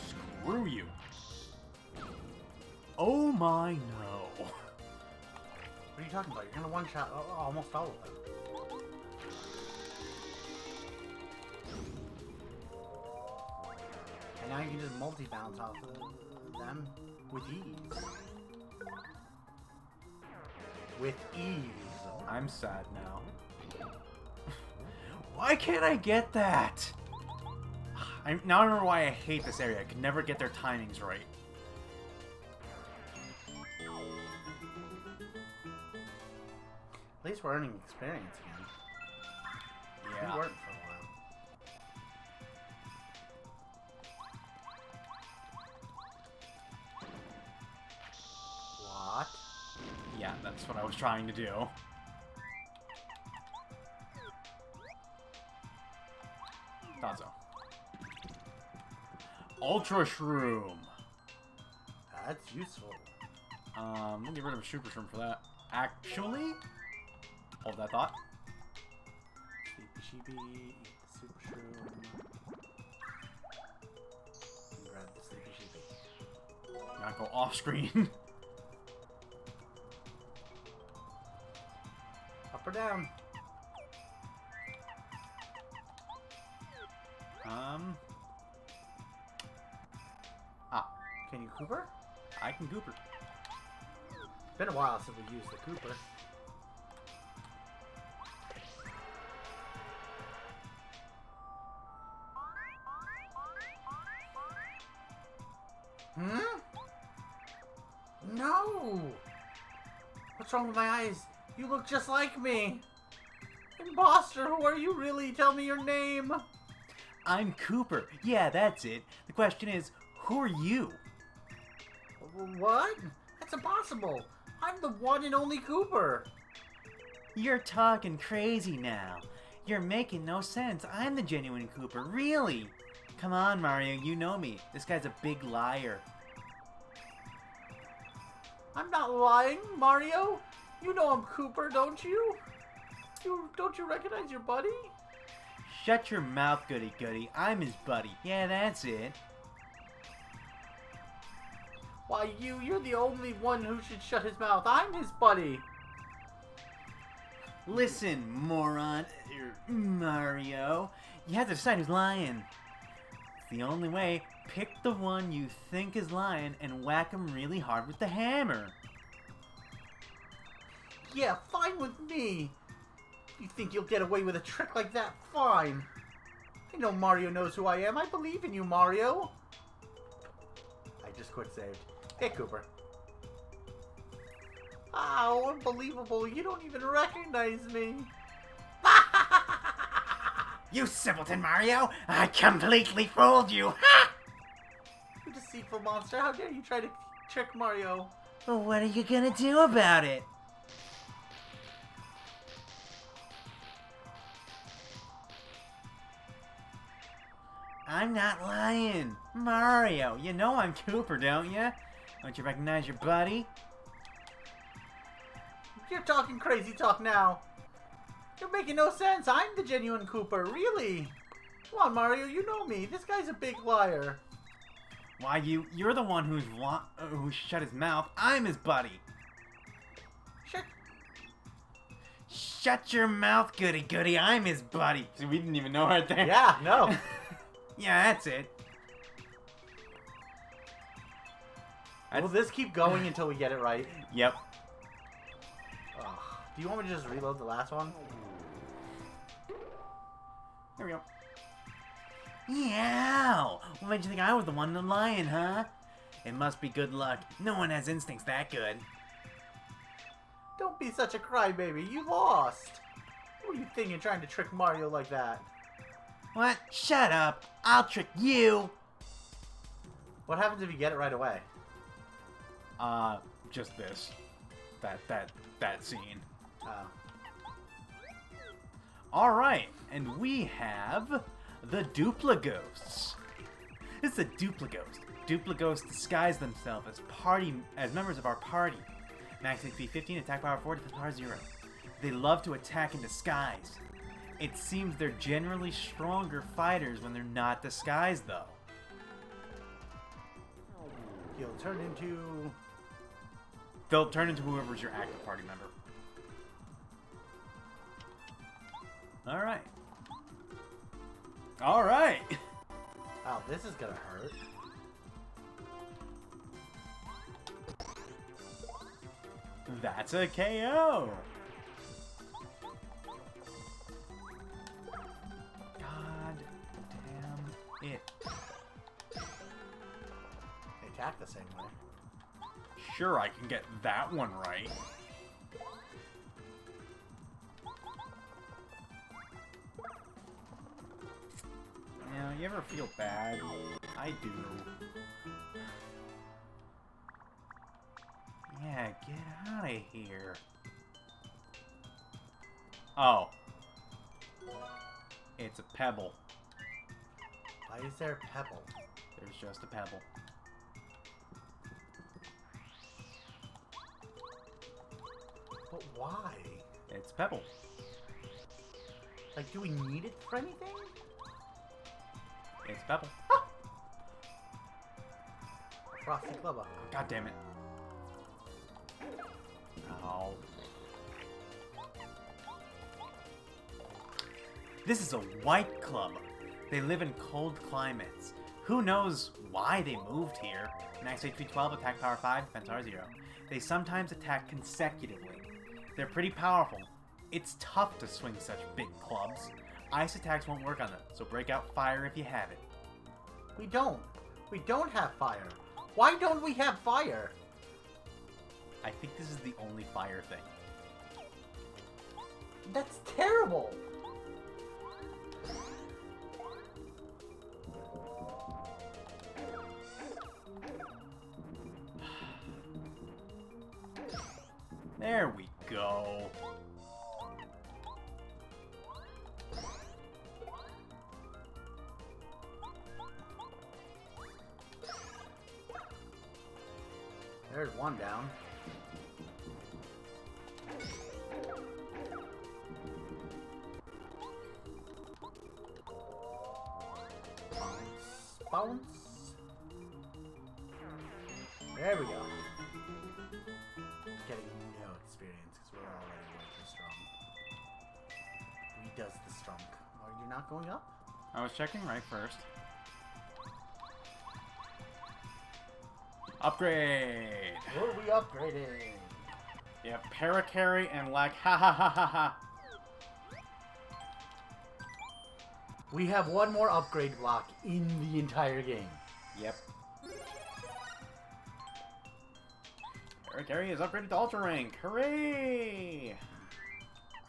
Screw you. Oh my no. What are you talking about? You're gonna one-shot almost all of them. And now you can just multi-bounce off of them with ease. With ease. I'm sad now. Why can't I get that? Now I remember why I hate this area. I could never get their timings right. At least we're earning experience again. Yeah. We weren't for a while. What? Yeah, that's what I was trying to do. Thought so. Ultra Shroom. That's useful. We'll get rid of a Super Shroom for that. Actually, hold that thought. Sleepy Sheepy, Super Shroom. And grab the Sleepy Sheepy. Not go off screen. Up or down? Can you Cooper? I can Cooper. It's been a while since we used the Cooper. Hmm? No! What's wrong with my eyes? You look just like me! Imposter, who are you really? Tell me your name! I'm Cooper. Yeah, that's it. The question is, who are you? What? That's impossible! I'm the one and only Cooper! You're talking crazy now. You're making no sense. I'm the genuine Cooper, really. Come on, Mario, you know me. This guy's a big liar. I'm not lying, Mario! You know I'm Cooper, don't you? Don't you recognize your buddy? Shut your mouth, goody-goody. I'm his buddy. Yeah, that's it. Why, you're the only one who should shut his mouth. I'm his buddy. Listen, moron. Mario. You have to decide who's lying. It's the only way. Pick the one you think is lying and whack him really hard with the hammer. Yeah, fine with me. You think you'll get away with a trick like that? Fine. I know Mario knows who I am. I believe in you, Mario. I just quick saved. Hey, Cooper. Oh, unbelievable. You don't even recognize me. You simpleton, Mario! I completely fooled you! You deceitful monster. How dare you try to trick Mario? Well, what are you gonna do about it? I'm not lying. Mario, you know I'm Cooper, don't you? Don't you recognize your buddy? You're talking crazy talk now. You're making no sense. I'm the genuine Cooper, really. Come on, Mario, you know me. This guy's a big liar. Why, you're the one who shut his mouth. I'm his buddy. Shut your mouth, goody-goody. I'm his buddy. See, we didn't even know right there. Yeah, no. Yeah, that's it. Will this keep going until we get it right? Yep. Ugh. Do you want me to just reload the last one? There we go. Yeah. What made you think I was the one lying, huh? It must be good luck. No one has instincts that good. Don't be such a crybaby. You lost. What are you thinking trying to trick Mario like that? What? Shut up. I'll trick you. What happens if you get it right away? Just this. That scene. Oh. Alright, and we have the Duplighosts. This is a Duplighost. Duplighosts disguise themselves as members of our party. Max HP 15, attack power 40, defense power 0. They love to attack in disguise. It seems they're generally stronger fighters when they're not disguised, though. They'll turn into whoever's your active party member. Alright. Alright! Oh, this is gonna hurt. That's a KO! God damn it. They attack the same way. Sure, I can get that one right. Yeah, you ever feel bad? I do. Yeah, get out of here. Oh. It's a pebble. Why is there a pebble? There's just a pebble. But why? It's a pebble. Like, do we need it for anything? It's a pebble. Frosty Clubber. God damn it. Oh. This is a white club. They live in cold climates. Who knows why they moved here? Max HP 12, attack power 5, defense power 0. They sometimes attack consecutively. They're pretty powerful. It's tough to swing such big clubs. Ice attacks won't work on them, so break out fire if you have it. We don't. We don't have fire. Why don't we have fire? I think this is the only fire thing. That's terrible. There we go. There's one down. Bounce. Bounce. There we go. Getting no experience because we're already way too strong. We does the strong. Are you not going up? I was checking right first. Upgrade! What are we upgrading? Yeah, Paracarry and like ha ha ha ha ha. We have one more upgrade block in the entire game. Yep. Paracarry is upgraded to Ultra Rank. Hooray!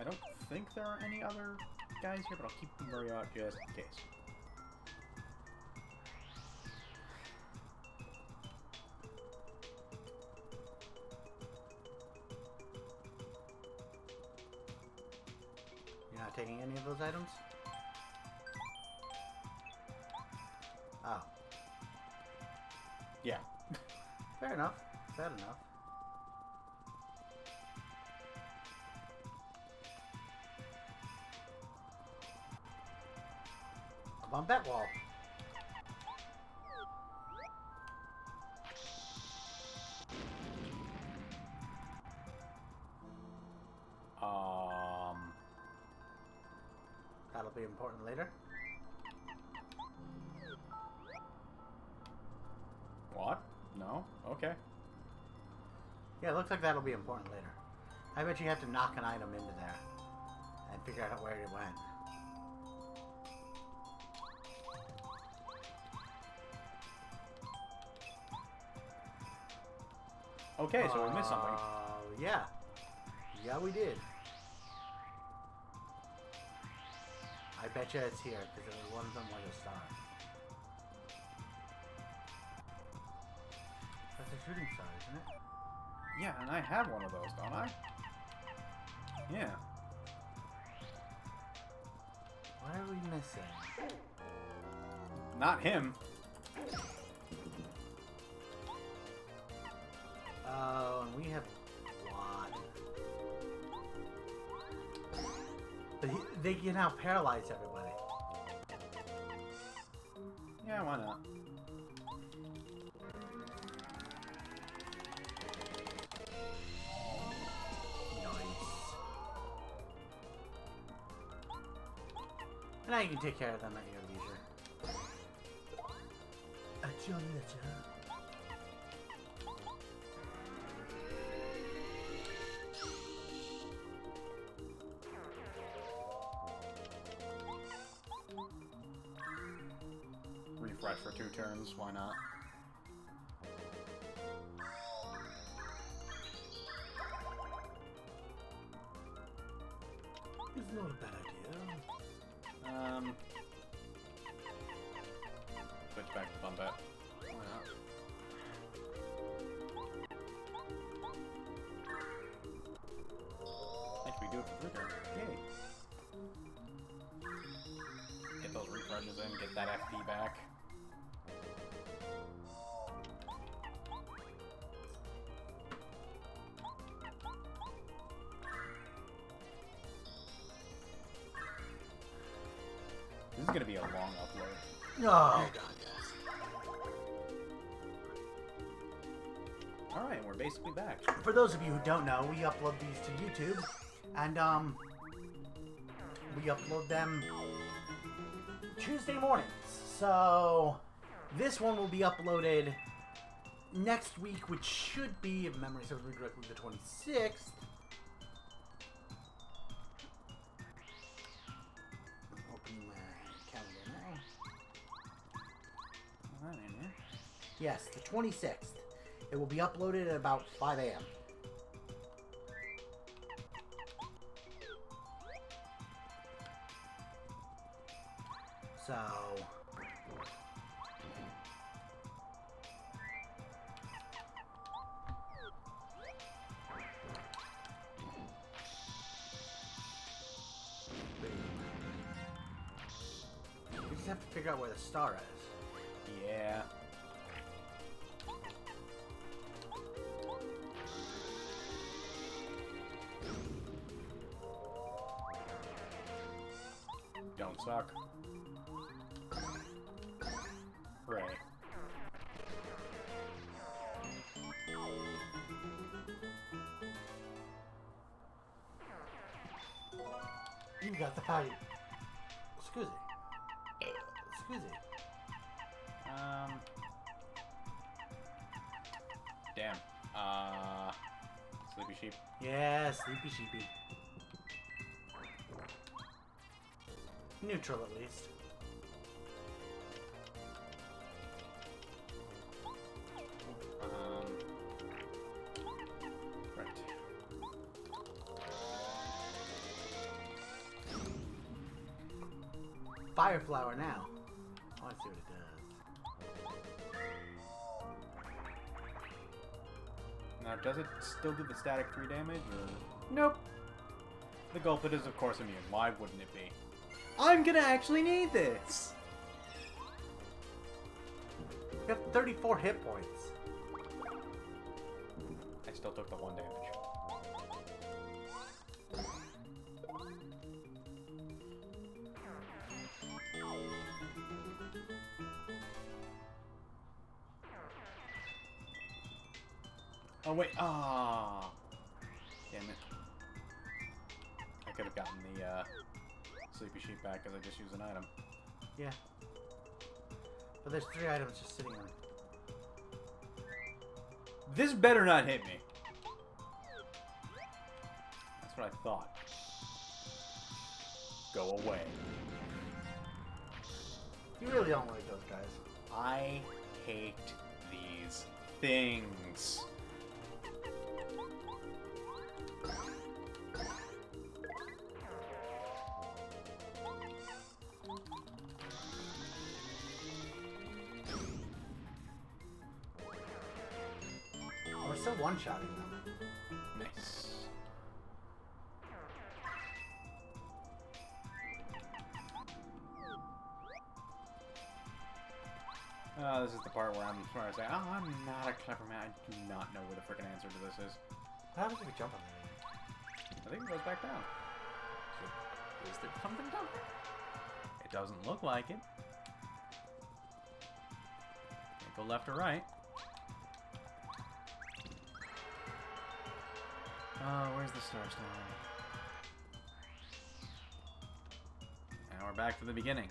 I don't think there are any other guys here, but I'll keep them very out just in case. You're not taking any of those items? Oh. Yeah. Fair enough. Fair enough. Come on, bet wall. That'll be important later. What? No? Okay. Yeah, it looks like that'll be important later. I bet you have to knock an item into there and figure out where it went. Okay, so we missed something. Yeah. Yeah, we did. I bet you it's here, because one of them was a star. That's a shooting star, isn't it? Yeah, and I have one of those, don't I? Yeah. What are we missing? Not him. Oh, and we have one. But they can now paralyze everybody. Yeah, why not? And now you can take care of them at your leisure. At your leisure. Refresh for 2 turns, why not? It's not a bad idea. Switch back to Fun Bet. Why not? Actually, do it for 3 turns. Yay! Get those refreshes in, get that FP back. This is gonna be a long upload. Oh, God, yes. Alright, we're basically back. For those of you who don't know, we upload these to YouTube. And, we upload them Tuesday mornings. So this one will be uploaded next week, which should be, if memory serves me correctly, the 26th. Opening my calendar now. Yes, the 26th. It will be uploaded at about 5 a.m. So... we just have to figure out where the star is. Yeah. Don't suck. Hooray. You got the fight. Scusi. Scusi. Damn. Sleepy sheep. Yeah, sleepy sheepy. Neutral, at least. Right. Fire flower now. I want to see what it does. Now, does it still do the static 3 damage, or...? Nope. The Gulpit is, of course, immune. Why wouldn't it be? I'm gonna actually need this! You got 34 hit points. I still took the 1 damage. Oh, wait. Ah. Damn it. I could have gotten the, Sleepy Sheep back because I just used an item. Yeah. But there's 3 items just sitting on. This better not hit me. That's what I thought. Go away. You really don't like those guys. I hate these things. We're still one-shotting them. Nice. This is the part where I'm trying to say, oh, I'm not a clever man. I do not know where the frickin' answer to this is. What happens if we jump on them? I think it goes back down. So, is there something down there? It doesn't look like it. Can't go left or right. Where's the Star Stone? And we're back to the beginning.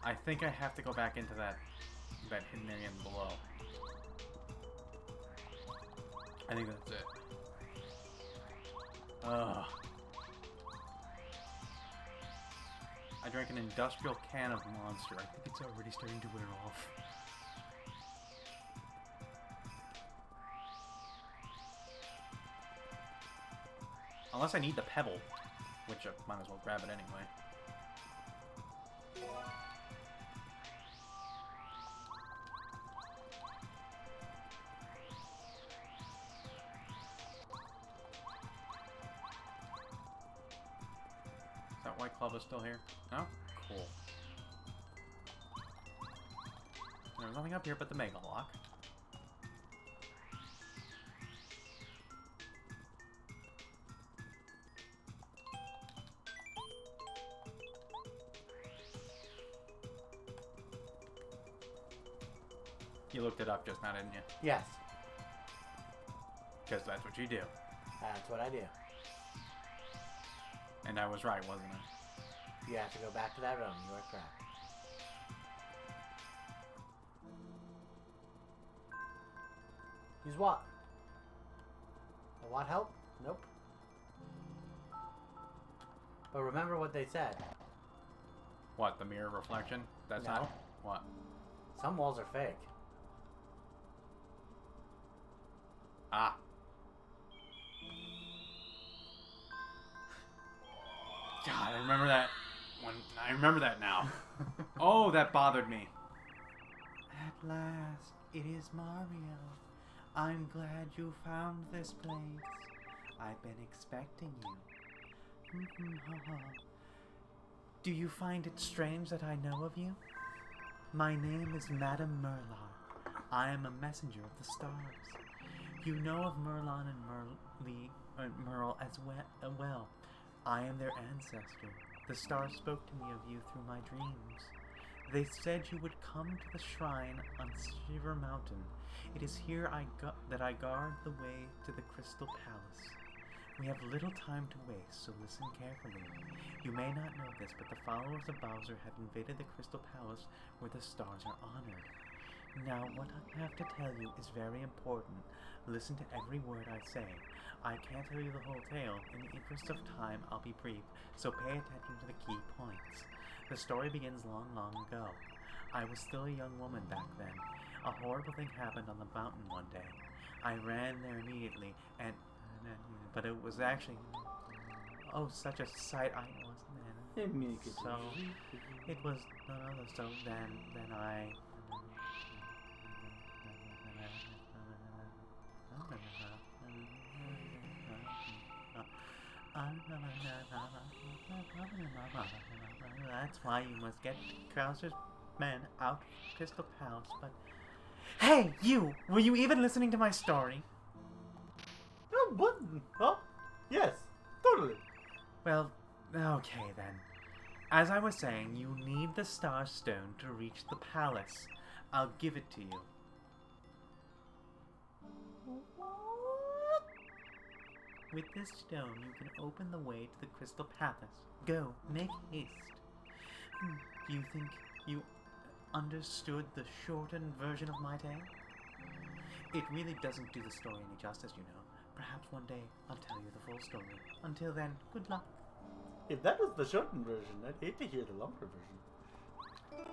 I think I have to go back into that hidden area below. I think that's it. Ugh. I drank an industrial can of Monster. I think it's already starting to wear off. Unless I need the pebble, which I might as well grab it anyway. Is that White Club is still here? No? Cool. There's nothing up here but the Mega Lock. You looked it up just now, didn't you? Yes. Because that's what you do. That's what I do. And I was right, wasn't I? You have to go back to that room. You are correct. Use what? The what help? Nope. But remember what they said. What, the mirror reflection? That's No. not... What? Some walls are fake. Ah. God, I remember that. I remember that now. Oh, that bothered me. At last, it is Mario. I'm glad you found this place. I've been expecting you. Do you find it strange that I know of you? My name is Madame Merlar. I am a messenger of the stars. You know of Merlon and Merle as well. I am their ancestor. The stars spoke to me of you through my dreams. They said you would come to the shrine on Shiver Mountain. It is here that I guard the way to the Crystal Palace. We have little time to waste, so listen carefully. You may not know this, but the followers of Bowser have invaded the Crystal Palace where the stars are honored. Now, what I have to tell you is very important. Listen to every word I say. I can't tell you the whole tale. In the interest of time, I'll be brief, so pay attention to the key points. The story begins long, long ago. I was still a young woman back then. A horrible thing happened on the mountain one day. I ran there immediately, but it was actually... Oh, such a sight I wasn't in. So, it was none other, so then I... That's why you must get Krauser's men out of Crystal Palace, but... Hey, you! Were you even listening to my story? Oh, what? Oh, yes, totally. Well, okay then. As I was saying, you need the Star Stone to reach the palace. I'll give it to you. With this stone, you can open the way to the Crystal Palace. Go, make haste. Do you think you understood the shortened version of my tale? It really doesn't do the story any justice, you know. Perhaps one day I'll tell you the full story. Until then, good luck. If that was the shortened version, I'd hate to hear the longer version.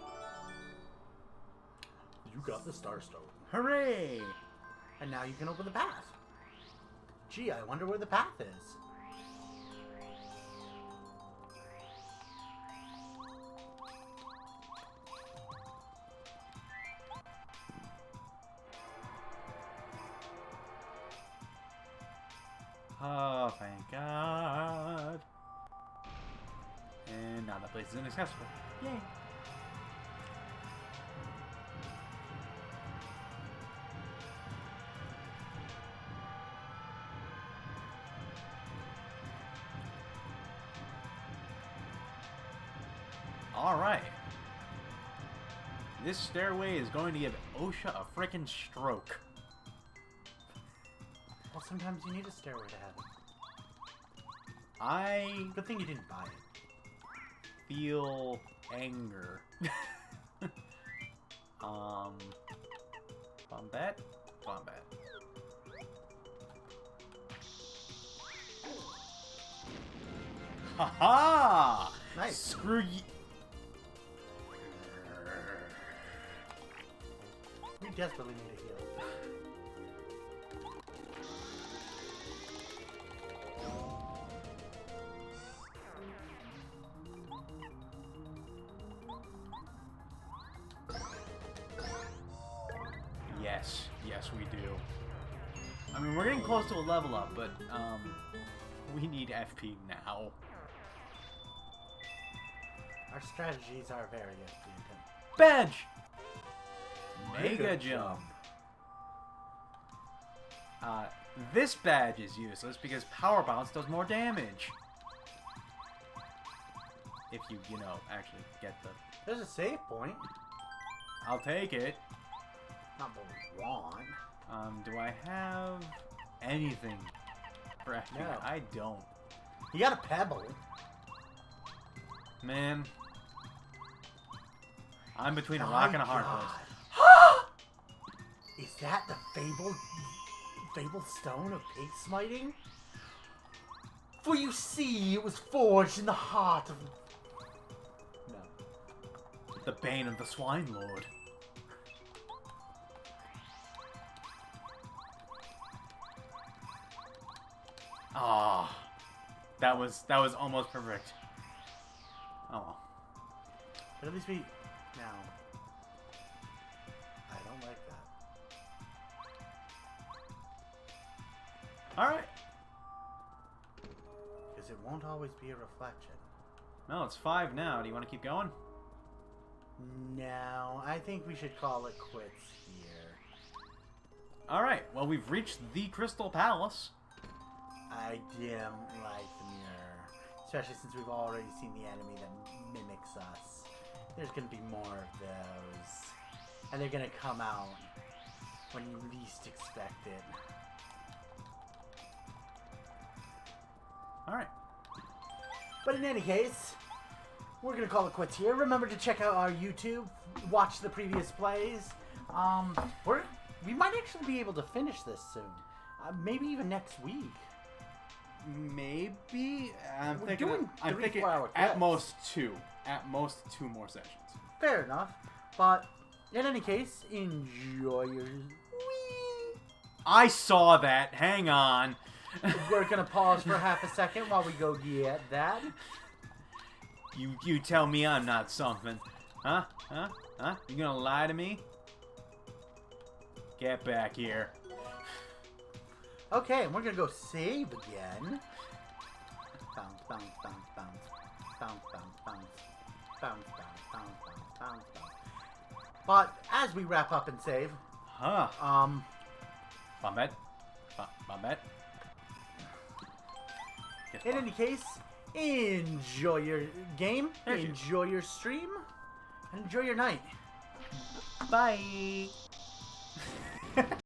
You got the Star Stone. Hooray! And now you can open the path. Gee, I wonder where the path is. Oh, thank God. And now that place is inaccessible. Yay. Alright. This stairway is going to give OSHA a frickin' stroke. Well, sometimes you need a stairway to heaven. I Good thing you didn't buy it. feel anger. Combat? Combat. Haha! Nice. Screw you. We desperately need a heal. Yes, yes we do. I mean, we're getting close to a level up, but, we need FP now. Our strategies are very FP-intensive. Badge! Mega jump. This badge is useless because Power Bounce does more damage. If you know, actually get the... There's a save point. I'll take it. Not what we want. Do I have anything for FP? No. I don't. You got a pebble. Man. I'm between a rock and a hard place. Is that the fabled stone of pig smiting? For you see, it was forged in the heart of... No. The bane of the swine lord. Ah, that was almost perfect. Oh well. But at least we... Now... I don't like that. Alright. Because it won't always be a reflection. No, it's 5 now. Do you want to keep going? No, I think we should call it quits here. Alright, well, we've reached the Crystal Palace. I don't like the mirror. Especially since we've already seen the enemy that mimics us. There's gonna be more of those. And they're gonna come out when you least expect it. Alright. But in any case, we're gonna call it quits here. Remember to check out our YouTube, watch the previous plays. We might actually be able to finish this soon. Maybe even next week. Maybe. I'm We're thinking, doing I'm 3 thinking 4-hour at clips. most 2. At most 2 more sessions. Fair enough. But in any case, enjoy your... I saw that. Hang on. We're gonna pause for half a second while we go get that. You tell me I'm not something. Huh? Huh? Huh? You gonna lie to me? Get back here. Okay, and we're gonna go save again. Bounce, bounce, bounce, bounce. Bounce, bounce, bounce. Bounce, bounce, bounce, bounce, bounce, bounce. But as we wrap up and save, Huh. Bombette. Bombette. in any case, enjoy your game, Thank you. enjoy your stream, and enjoy your night. Bye.